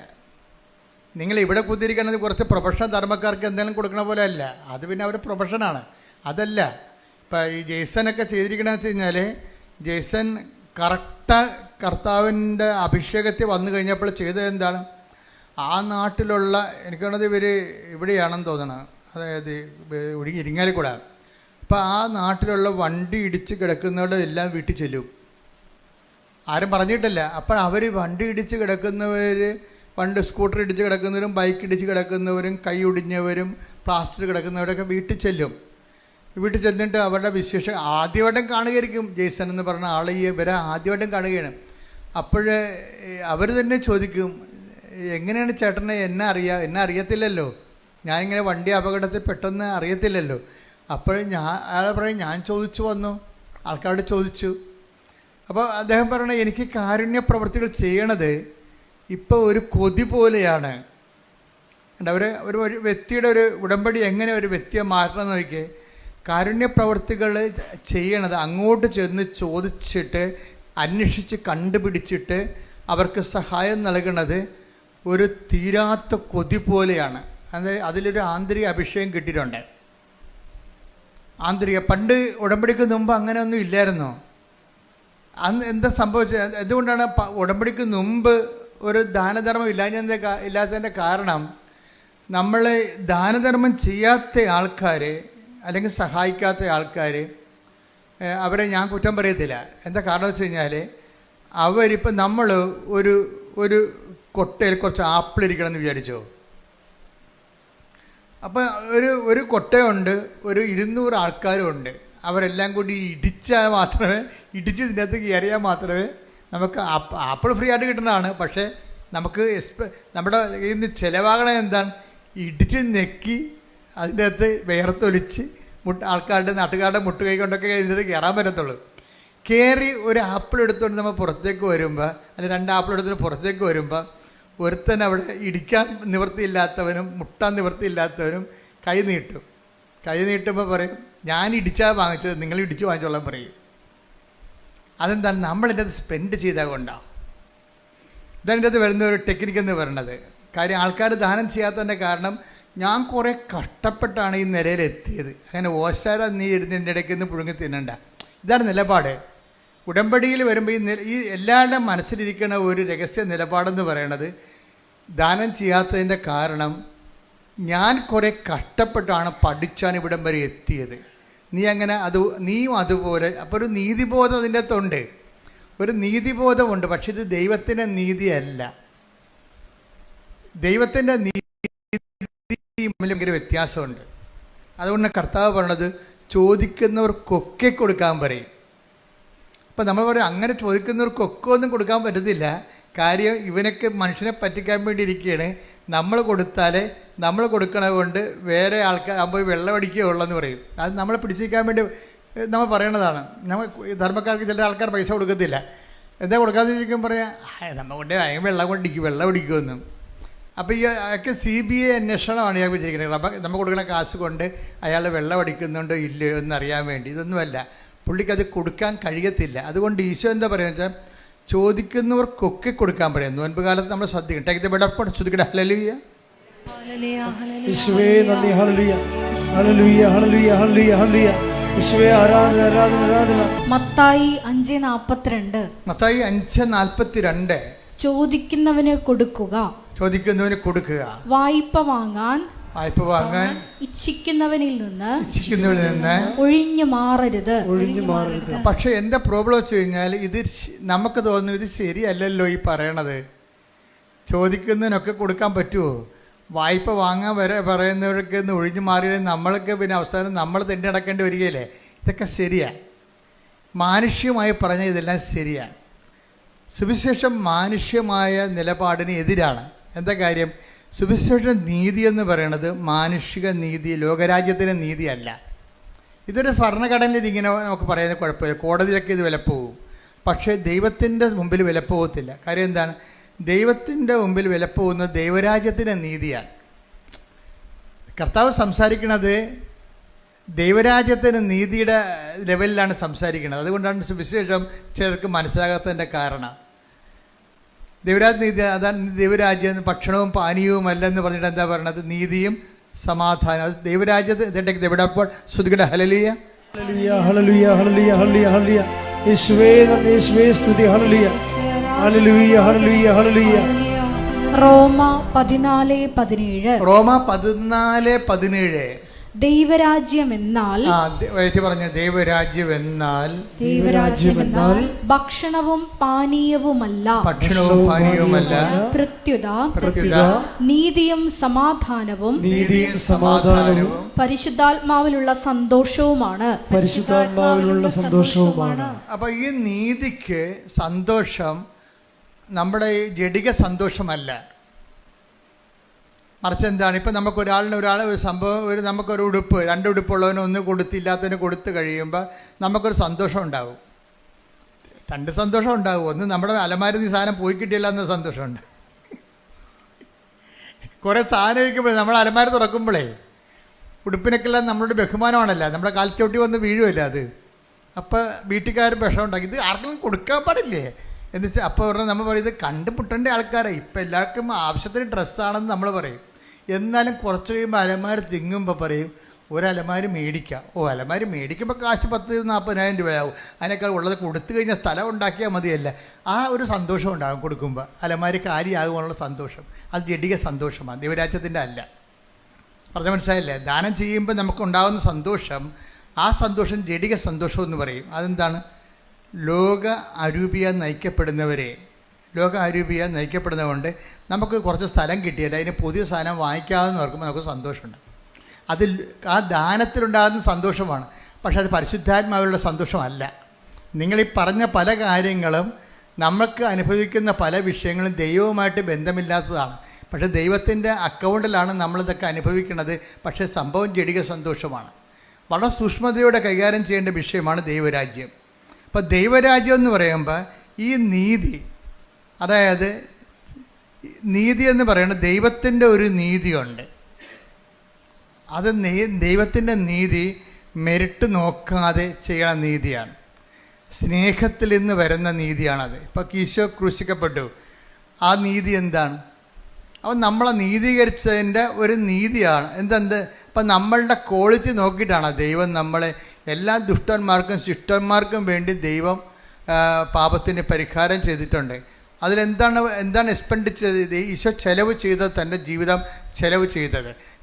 നിങ്ങൾ ഇവിടെ കുത്തിരിക്കുന്നത് കുറച്ച് പ്രൊഫഷണൽ ധർമ്മക്കാർക്ക് എന്തെങ്കിലും കൊടുക്കണ പോലെ അല്ല, അത് പിന്നെ അവർ പ്രൊഫഷനാണ്. അതല്ല ഇപ്പം ഈ ജെയ്സനൊക്കെ ചെയ്തിരിക്കണമെന്ന് വെച്ച് കഴിഞ്ഞാൽ, ജെയ്സൺ കർത്താവിൻ്റെ അഭിഷേകത്തിൽ വന്നു കഴിഞ്ഞപ്പോൾ ചെയ്തത് എന്താണ്? ആ നാട്ടിലുള്ള, എനിക്ക് തോന്നുന്നത് ഇവർ ഇവിടെയാണെന്ന് തോന്നണം, അതായത് ഇരിങ്ങാലിക്കൂടെ. അപ്പോൾ ആ നാട്ടിലുള്ള വണ്ടി ഇടിച്ച് കിടക്കുന്നവരുടെ എല്ലാം വീട്ടിൽ ചെല്ലും, ആരും പറഞ്ഞിട്ടില്ല. അപ്പോൾ അവർ വണ്ടി ഇടിച്ച് കിടക്കുന്നവർ, പണ്ട് സ്കൂട്ടർ ഇടിച്ച് കിടക്കുന്നവരും ബൈക്ക് ഇടിച്ച് കിടക്കുന്നവരും കൈ ഒടിഞ്ഞവരും പ്ലാസ്റ്റർ കിടക്കുന്നവരൊക്കെ വീട്ടിൽ ചെല്ലും. വീട്ടിൽ ചെന്നിട്ട് അവരുടെ വിശേഷം ആദ്യമായിട്ടും കാണുകയായിരിക്കും. ജെയ്സൺ എന്ന് പറഞ്ഞ ആൾ ഇവരെ ആദ്യമായിട്ടും കാണുകയാണ്. അപ്പോൾ അവർ തന്നെ ചോദിക്കും, എങ്ങനെയാണ് ചേട്ടനെ എന്നെ അറിയത്തില്ലല്ലോ, ഞാനിങ്ങനെ വണ്ടി അപകടത്തിൽ പെട്ടെന്ന് അറിയത്തില്ലല്ലോ. അപ്പോൾ അയാൾ പറയും, ഞാൻ ചോദിച്ചു വന്നു, ആൾക്കാരോട് ചോദിച്ചു. അപ്പോൾ അദ്ദേഹം പറയണത്, എനിക്ക് കാരുണ്യ പ്രവൃത്തികൾ ചെയ്യണത് ഇപ്പോൾ ഒരു കൊതി പോലെയാണ്. ഒരു വ്യക്തിയുടെ ഒരു ഉടമ്പടി എങ്ങനെ ഒരു വ്യക്തിയെ മാറ്റണം നോക്കിയേ. കാരുണ്യ പ്രവൃത്തികൾ ചെയ്യണത് അങ്ങോട്ട് ചെന്ന് ചോദിച്ചിട്ട് അന്വേഷിച്ച് കണ്ടുപിടിച്ചിട്ട് അവർക്ക് സഹായം നൽകണത് ഒരു തീരാത്ത കൊതി പോലെയാണ്. അതിലൊരു ആന്തരിക അഭിഷേകം കിട്ടിയിട്ടുണ്ട്. പണ്ട് ഉടമ്പടിക്ക് മുമ്പ് അങ്ങനെ ഒന്നും ഇല്ലായിരുന്നോ? അന്ന് എന്താ സംഭവിച്ചത്? എന്തുകൊണ്ടാണ് ഉടമ്പടിക്ക് മുമ്പ് ഒരു ദാനധർമ്മം ഇല്ലാത്തതിൻ്റെ കാരണം, നമ്മൾ ദാനധർമ്മം ചെയ്യാത്ത ആൾക്കാർ അല്ലെങ്കിൽ സഹായിക്കാത്ത ആൾക്കാർ, അവരെ ഞാൻ കുറ്റം പറയത്തില്ല. എന്താ കാരണം വെച്ച് കഴിഞ്ഞാൽ, അവരിപ്പോൾ നമ്മൾ ഒരു കൊട്ടയിൽ കുറച്ച് ആപ്പിൾ ഇരിക്കണമെന്ന് വിചാരിച്ചോ. അപ്പോൾ ഒരു കൊട്ടയുണ്ട്, ഒരു 200 ആൾക്കാരും ഉണ്ട്. അവരെല്ലാം കൂടി ഇടിച്ച് ഇതിനകത്ത് കയറിയാൽ മാത്രമേ നമുക്ക് ആപ്പിൾ ഫ്രീ ആയിട്ട് കിട്ടുന്നതാണ്. പക്ഷേ നമുക്ക് നമ്മുടെ കയ്യിൽ നിന്ന് ചിലവാകണ എന്താണ്? ഇടിച്ച് നെക്കി അതിൻ്റെ അകത്ത് വേർത്തൊലിച്ച് നാട്ടുകാരുടെ മുട്ടുകൈ കൊണ്ടൊക്കെ ഇതിനകത്ത് കയറാൻ പറ്റത്തുള്ളൂ. കയറി ഒരു ആപ്പിൾ എടുത്തുകൊണ്ട് നമ്മൾ പുറത്തേക്ക് വരുമ്പോൾ, അല്ലെങ്കിൽ 2 ആപ്പിൾ എടുത്തുകൊണ്ട് പുറത്തേക്ക് വരുമ്പോൾ, ഒരുത്തൻ അവിടെ ഇടിക്കാൻ നിവൃത്തിയില്ലാത്തവനും മുട്ടാൻ നിവൃത്തിയില്ലാത്തവനും കൈ നീട്ടുമ്പോൾ പറയും, ഞാൻ ഇടിച്ചാൽ വാങ്ങിച്ചത്, നിങ്ങൾ ഇടിച്ച് വാങ്ങിച്ചോളാൻ പറയും. അതെന്താണ്? നമ്മളതിൻ്റെ അത് സ്പെൻഡ് ചെയ്താൽ കൊണ്ടാണ്. ഇതതിൻ്റെ അത് വരുന്ന ഒരു ടെക്നിക്കെന്ന് പറയണത്. കാര്യം ആൾക്കാർ ദാനം ചെയ്യാത്തതിൻ്റെ കാരണം, ഞാൻ കുറേ കഷ്ടപ്പെട്ടാണ് ഈ നിലയിലെത്തിയത്, അങ്ങനെ ഓശാര നീ ഇരുന്നതിൻ്റെ ഇടയ്ക്ക് നിന്ന് പുഴുങ്ങി തിന്നണ്ട. ഇതാണ് നിലപാട്. ഉടമ്പടിയിൽ വരുമ്പോൾ ഈ എല്ലാവരുടെയും മനസ്സിലിരിക്കുന്ന ഒരു രഹസ്യ നിലപാടെന്ന് പറയണത്, ദാനം ചെയ്യാത്തതിൻ്റെ കാരണം, ഞാൻ കുറേ കഷ്ടപ്പെട്ടാണ് പഠിച്ചാണ് ഇവിടം വരെ എത്തിയത്, നീയും അതുപോലെ. അപ്പോൾ ഒരു നീതിബോധം അതിൻ്റെ അകത്തുണ്ട്, ഒരു നീതിബോധമുണ്ട്. പക്ഷെ ഇത് ദൈവത്തിൻ്റെ നീതിയല്ല. ദൈവത്തിൻ്റെ നീതി ഭയങ്കര വ്യത്യാസമുണ്ട്. അതുകൊണ്ട് കർത്താവ് പറയണത്, ചോദിക്കുന്നവർക്കൊക്കെ കൊടുക്കാൻ പറയും. അപ്പം നമ്മൾ പറയും, അങ്ങനെ ചോദിക്കുന്നവർക്കൊക്കെ ഒന്നും കൊടുക്കാൻ പറ്റത്തില്ല. കാര്യം ഇവനൊക്കെ മനുഷ്യനെ പറ്റിക്കാൻ വേണ്ടി ഇരിക്കുകയാണ്. നമ്മൾ കൊടുത്താലേ, നമ്മൾ കൊടുക്കണത് കൊണ്ട് വേറെ ആൾക്കാർ പോയി വെള്ളമടിക്കുകയുള്ളൂ എന്ന് പറയും. അത് നമ്മളെ പിടിച്ചിരിക്കാൻ വേണ്ടി നമ്മൾ പറയണതാണ്. നമ്മൾ ധർമ്മക്കാർക്ക് ചില ആൾക്കാർ പൈസ കൊടുക്കത്തില്ല. എന്താ കൊടുക്കാതെ ചോദിക്കാൻ പറയാം, നമ്മൾ കൊണ്ട് അയാൾ വെള്ളം അടിക്കുമെന്നും. അപ്പോൾ ഈ ഒക്കെ CBI അന്വേഷണമാണ് ഞാൻ വിചാരിക്കുന്നത്. അപ്പം നമ്മൾ കൊടുക്കുന്ന കാശ് കൊണ്ട് അയാൾ വെള്ളം അടിക്കുന്നുണ്ടോ ഇല്ലയോ എന്നറിയാൻ വേണ്ടി. ഇതൊന്നുമല്ല, പുള്ളിക്കത് കൊടുക്കാൻ കഴിയത്തില്ല. അതുകൊണ്ട് ഈശോ എന്താ പറയുക വെച്ചാൽ, ചോദിക്കുന്നവർക്കൊക്കെ കൊടുക്കാൻ പറയും. നോൻപ് കാലത്ത് നമ്മൾ ശ്രദ്ധിക്കണം. ടേക്ക് ദി ബെഡ് ഓഫ് ശ്രദ്ധിക്കട്ടെ. ഹല്ലേലൂയ, യേശുവേ നന്ദി, ഹല്ലേലൂയ, ഹല്ലേലൂയ, ഹല്ലേലൂയ, ഹല്ലേലൂയ, ഹല്ലേലൂയ. യേശുവേ ആരാധന, ആരാധന, ആരാധന. മത്തായി 5:42. മത്തായി 5:42. ചോദിക്കുന്നവന് കൊടുക്കുക, വായ്പ വാങ്ങാൻ ഇച്ഛിക്കുന്നവനിൽ നിന്ന് ഒഴിഞ്ഞു മാറരുത്. പക്ഷെ എന്താ പ്രോബ്ലം വെച്ച് കഴിഞ്ഞാൽ, ഇത് നമുക്ക് തോന്നുന്നു ഇത് ശരിയല്ലല്ലോ ഈ പറയണത്. ചോദിക്കുന്നതിനൊക്കെ കൊടുക്കാൻ പറ്റുമോ? വായ്പ വാങ്ങാൻ വരെ പറയുന്നവർക്ക് ഒഴിഞ്ഞു മാറിയാൽ നമ്മൾക്ക് പിന്നെ അവസാനം നമ്മൾ തന്നെ അടക്കേണ്ടി വരികയില്ലേ? ഇതൊക്കെ ശരിയാണ്. മാനുഷ്യമായി പറഞ്ഞാൽ ഇതെല്ലാം ശരിയാണ്. സുവിശേഷം മാനുഷ്യമായ നിലപാടിന് എതിരാണ്. എന്താ കാര്യം? സുവിശേഷ നീതി എന്ന് പറയുന്നത് മാനുഷിക നീതി, ലോകരാജ്യത്തിൻ്റെ നീതിയല്ല. ഇതൊരു ഭരണഘടനയിൽ ഇങ്ങനെ നമുക്ക് പറയുന്നത് കുഴപ്പമില്ല, കോടതിയിലൊക്കെ ഇത് വിലപ്പോവും. പക്ഷേ ദൈവത്തിൻ്റെ മുമ്പിൽ വിലപ്പോകത്തില്ല. കാര്യം എന്താണ്? ദൈവത്തിൻ്റെ മുമ്പിൽ വിലപ്പോകുന്നത് ദൈവരാജ്യത്തിൻ്റെ നീതിയാണ്. കർത്താവ് സംസാരിക്കുന്നത് ദൈവരാജ്യത്തിൻ്റെ നീതിയുടെ ലെവലിലാണ് സംസാരിക്കുന്നത്. അതുകൊണ്ടാണ് സുവിശേഷം ചിലർക്ക് മനസ്സിലാകാത്തതിൻ്റെ കാരണം. ദൈവരാജ്യ നീതി, അതാണ് ദൈവരാജ്യം ഭക്ഷണവും പാനീയവും അല്ലെന്ന് പറഞ്ഞിട്ട് എന്താ പറയണത്? നീതിയും സമാധാനം. അത് ദൈവരാജ്യത്ത് എവിടെപ്പോൾ ശ്രുതികട ഹല്ലേലൂയ ഹല്ലേലൂയ ഹല്ലേലൂയ ഹല്ലേലൂയ ഹല്ലേലൂയ യേശുവേ നന്ദി, യേശുവേ സ്തുതി. ഹല്ലേലൂയ ഹല്ലേലൂയ ഹല്ലേലൂയ ഹല്ലേലൂയ. റോമ 14:17. റോമ 14:17. ദൈവരാജ്യം എന്നാൽ പറഞ്ഞ ദൈവരാജ്യം എന്നാൽ ഭക്ഷണവും പാനീയവുമല്ല, പ്രത്യുത നീതിയും സമാധാനവും പരിശുദ്ധാത്മാവിലുള്ള സന്തോഷവുമാണ്. അപ്പൊ ഈ നീതിക്ക് സന്തോഷം നമ്മുടെ ജഡിക സന്തോഷമല്ല, മറിച്ച് എന്താണ്? ഇപ്പം ഒരാൾ ഒരു സംഭവം, നമുക്കൊരു ഉടുപ്പ്, 2 ഉടുപ്പുള്ളവന് ഒന്ന് കൊടുത്തില്ലാത്തതിന് കൊടുത്തു കഴിയുമ്പോൾ നമുക്കൊരു സന്തോഷം ഉണ്ടാവും. 2 സന്തോഷം ഉണ്ടാവും. ഒന്ന് നമ്മുടെ അലമാരിൽ നിന്ന് സാധനം പോയി കിട്ടിയില്ല എന്ന സന്തോഷമുണ്ട്. കുറേ സാധനം ഇരിക്കുമ്പോഴേ നമ്മൾ അലമാര തുറക്കുമ്പോഴേ ഉടുപ്പിനൊക്കെല്ലാം നമ്മളോട് ബഹുമാനമാണല്ല, നമ്മുടെ കാൽച്ചോട്ടി വന്ന് വീഴുമല്ല അത്. അപ്പോൾ വീട്ടുകാർ വിഷം ഉണ്ടാക്കി, ഇത് ആർക്കും കൊടുക്കാൻ പാടില്ലേ എന്ന് വെച്ചാൽ അപ്പോൾ പറഞ്ഞാൽ നമ്മൾ പറയും ഇത് കണ്ടുമുട്ടേണ്ട ആൾക്കാരെ. ഇപ്പം എല്ലാവർക്കും ആവശ്യത്തിന് ഡ്രസ്സാണെന്ന് നമ്മൾ പറയും. എന്നാലും കുറച്ച് കഴിയുമ്പോൾ അലമാര തിങ്ങുമ്പോൾ പറയും ഒരലമാരി മേടിക്കാം. അലമാരി മേടിക്കുമ്പോൾ കാശ് 30,000-40,000 രൂപയാവും. അതിനേക്കാൾ ഉള്ളത് കൊടുത്തു കഴിഞ്ഞാൽ സ്ഥലം ഉണ്ടാക്കിയാൽ മതിയല്ല. ആ ഒരു സന്തോഷം ഉണ്ടാകും കൊടുക്കുമ്പോൾ. അലമാരി കാലിയാകുവാനുള്ള സന്തോഷം, അത് ജഡിക സന്തോഷമാണ്, ദൈവരാജ്യത്തിൻ്റെ അല്ല. പറഞ്ഞ മനസ്സിലായില്ലേ? ദാനം ചെയ്യുമ്പോൾ നമുക്കുണ്ടാകുന്ന സന്തോഷം, ആ സന്തോഷം ജഡിക സന്തോഷം എന്ന് പറയും. അതെന്താണ്? ലോക അരൂപിയാൽ നയിക്കപ്പെടുന്നതുകൊണ്ട് നമുക്ക് കുറച്ച് സ്ഥലം കിട്ടിയല്ല, അതിന് പുതിയ സാധനം വാങ്ങിക്കാമെന്ന് ഓർക്കുമ്പോൾ നമുക്ക് സന്തോഷമുണ്ട്. അതിൽ ആ ദാനത്തിലുണ്ടാകുന്ന സന്തോഷമാണ്. പക്ഷെ അത് പരിശുദ്ധാത്മാവിലുള്ള സന്തോഷമല്ല. നിങ്ങളീ പറഞ്ഞ പല കാര്യങ്ങളും നമുക്ക് അനുഭവിക്കുന്ന പല വിഷയങ്ങളും ദൈവവുമായിട്ട് ബന്ധമില്ലാത്തതാണ്. പക്ഷേ ദൈവത്തിൻ്റെ അക്കൗണ്ടിലാണ് നമ്മളിതൊക്കെ അനുഭവിക്കുന്നത്. പക്ഷേ സംഭവം ജഡിക സന്തോഷമാണ്. വളരെ സൂക്ഷ്മതയോടെ കൈകാര്യം ചെയ്യേണ്ട വിഷയമാണ് ദൈവരാജ്യം. അപ്പോൾ ദൈവരാജ്യം എന്ന് പറയുമ്പോൾ ഈ നീതി, അതായത് നീതി എന്ന് പറയുന്നത് ദൈവത്തിൻ്റെ ഒരു നീതിയുണ്ട്. അത് ദൈവത്തിൻ്റെ നീതി മെരിട്ട് നോക്കാതെ ചെയ്യണ നീതിയാണ്. സ്നേഹത്തിൽ നിന്ന് വരുന്ന നീതിയാണത്. ഇപ്പോൾ ഈശോ ക്രൂശിക്കപ്പെട്ടു, ആ നീതി എന്താണ്? അപ്പം നമ്മളെ നീതീകരിച്ചതിൻ്റെ ഒരു നീതിയാണ്. എന്തെന്ത്? അപ്പം നമ്മളുടെ ക്വാളിറ്റി നോക്കിയിട്ടാണ് ദൈവം നമ്മളെ, എല്ലാ ദുഷ്ടന്മാർക്കും ശിഷ്ടന്മാർക്കും വേണ്ടി ദൈവം പാപത്തിന് പരിഹാരം ചെയ്തിട്ടുണ്ട്. എന്താണ് എക്സ്പെൻഡിച്ചർ? ഈശോ ചെലവ് ചെയ്ത തൻ്റെ ജീവിതം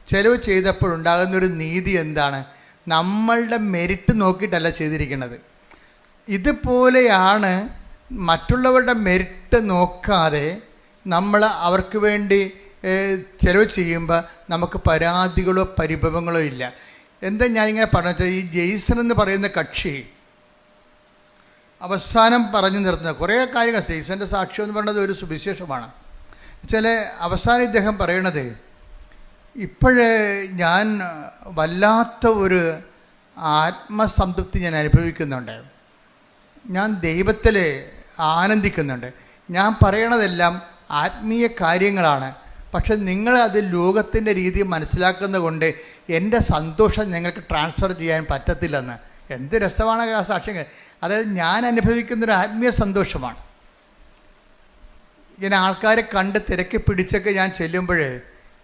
ചെലവ് ചെയ്തപ്പോഴുണ്ടാകുന്നൊരു നീതി എന്താണ്? നമ്മളുടെ മെരിറ്റ് നോക്കിയിട്ടല്ല ചെയ്തിരിക്കുന്നത്. ഇതുപോലെയാണ് മറ്റുള്ളവരുടെ മെരിറ്റ് നോക്കാതെ നമ്മൾ അവർക്ക് വേണ്ടി ചെലവ് ചെയ്യുമ്പോൾ നമുക്ക് പരാതികളോ പരിഭവങ്ങളോ ഇല്ല. എന്താ ഞാനിങ്ങനെ പറഞ്ഞാൽ, ഈ ജെയ്സൺ എന്ന് പറയുന്ന കക്ഷി അവസാനം പറഞ്ഞു നിർത്തുന്ന കുറേ കാര്യങ്ങൾ, ജെയ്സൻ്റെ സാക്ഷ്യം എന്ന് പറയുന്നത് ഒരു സുവിശേഷമാണ്. അവസാനം ഇദ്ദേഹം പറയണത്, ഇപ്പോഴേ ഞാൻ വല്ലാത്ത ഒരു ആത്മസംതൃപ്തി ഞാൻ അനുഭവിക്കുന്നുണ്ട്, ഞാൻ ദൈവത്തിൽ ആനന്ദിക്കുന്നുണ്ട്, ഞാൻ പറയണതെല്ലാം ആത്മീയ കാര്യങ്ങളാണ്, പക്ഷെ നിങ്ങൾ അത് ലോകത്തിൻ്റെ രീതി മനസ്സിലാക്കുന്നത് കൊണ്ട് എൻ്റെ സന്തോഷം ഞങ്ങൾക്ക് ട്രാൻസ്ഫർ ചെയ്യാൻ പറ്റത്തില്ലെന്ന്. എന്ത് രസമാണ് ആ സാക്ഷ്യങ്ങൾ. അതായത് ഞാൻ അനുഭവിക്കുന്നൊരു ആത്മീയ സന്തോഷമാണ്. ഇങ്ങനെ ആൾക്കാരെ കണ്ട് തിരക്കി പിടിച്ചൊക്കെ ഞാൻ ചെല്ലുമ്പോഴേ,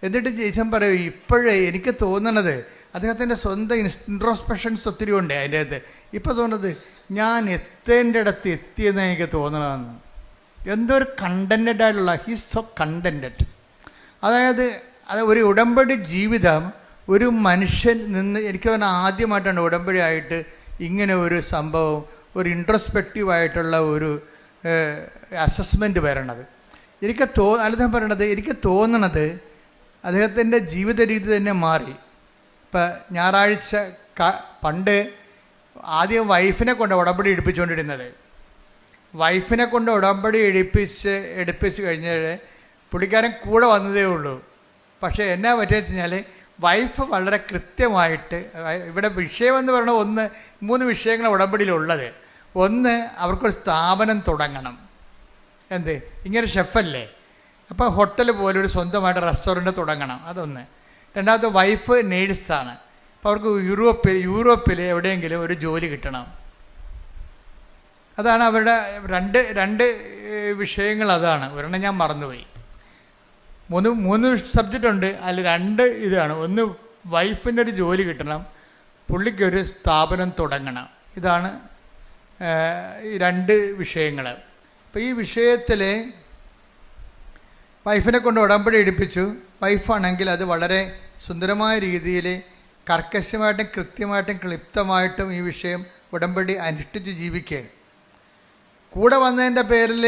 എന്നിട്ട് ജെയ്സൺ പറയും, ഇപ്പോഴേ എനിക്ക് തോന്നണത്, അദ്ദേഹത്തിൻ്റെ സ്വന്തം ഇൻട്രോസ്പെക്ഷൻസ് ഒത്തിരി ഉണ്ട് അതിൻ്റെ അകത്ത്. ഇപ്പോൾ തോന്നുന്നത് ഞാൻ എത്തേണ്ടിടത്ത് എത്തിയെന്ന് എനിക്ക് തോന്നണമെന്ന്. എന്തോ ഒരു കണ്ടൻറ്റഡ് ആയിട്ടുള്ള, ഹീസ് സോ കണ്ടൻറ്റഡ്. അതായത് ഒരു ഉടമ്പടി ജീവിതം ഒരു മനുഷ്യൻ നിന്ന്, എനിക്ക് പറഞ്ഞാൽ ആദ്യമായിട്ടാണ് ഉടമ്പടി ആയിട്ട് ഇങ്ങനെ ഒരു സംഭവം, ഒരു ഇൻട്രോസ്പെക്റ്റീവായിട്ടുള്ള ഒരു അസസ്മെൻറ്റ് വരണത്. അദ്ദേഹം പറയണത്, എനിക്ക് തോന്നണത് അദ്ദേഹത്തിൻ്റെ ജീവിത രീതി തന്നെ മാറി. ഇപ്പം ഞായറാഴ്ച പണ്ട് ആദ്യം വൈഫിനെ കൊണ്ട് ഉടമ്പടി എടുപ്പിച്ചുകൊണ്ടിരുന്നത്. വൈഫിനെ കൊണ്ട് ഉടമ്പടി എടുപ്പിച്ച് കഴിഞ്ഞാൽ പുള്ളിക്കാരൻ കൂടെ വന്നതേ ഉള്ളൂ. പക്ഷേ എന്നാ പറ്റിയെന്ന് വെച്ച് കഴിഞ്ഞാൽ വൈഫ് വളരെ കൃത്യമായിട്ട്, ഇവിടെ വിഷയമെന്ന് പറയുന്നത് 3 വിഷയങ്ങൾ ഉടമ്പടിയിലുള്ളത്. ഒന്ന്, അവർക്കൊരു സ്ഥാപനം തുടങ്ങണം. എന്ത്, ഇങ്ങനെ ഷെഫല്ലേ, അപ്പോൾ ഹോട്ടൽ പോലെ ഒരു സ്വന്തമായിട്ട് റെസ്റ്റോറൻറ്റ് തുടങ്ങണം, അതൊന്ന്. രണ്ടാമത്തെ, വൈഫ് നേഴ്സാണ്, അപ്പോൾ അവർക്ക് യൂറോപ്പിൽ എവിടെയെങ്കിലും ഒരു ജോലി കിട്ടണം. അതാണ് അവരുടെ രണ്ട് വിഷയങ്ങൾ. അതാണ് ഒരെണ്ണം ഞാൻ മറന്നുപോയി. 3 സബ്ജക്റ്റ് ഉണ്ട്, അതിൽ 2 ഇതാണ്. ഒന്ന്, വൈഫിൻ്റെ ഒരു ജോലി കിട്ടണം, പുള്ളിക്കൊരു സ്ഥാപനം തുടങ്ങണം. ഇതാണ് ഈ 2 വിഷയങ്ങൾ. അപ്പോൾ ഈ വിഷയത്തിൽ വൈഫിനെ കൊണ്ട് ഉടമ്പടി എടുപ്പിച്ചു. വൈഫാണെങ്കിൽ അത് വളരെ സുന്ദരമായ രീതിയിൽ കർക്കശമായിട്ടും കൃത്യമായിട്ടും ക്ലിപ്തമായിട്ടും ഈ വിഷയം ഉടമ്പടി അനുഷ്ഠിച്ച് ജീവിക്കുകയാണ്. കൂടെ വന്നതിൻ്റെ പേരിൽ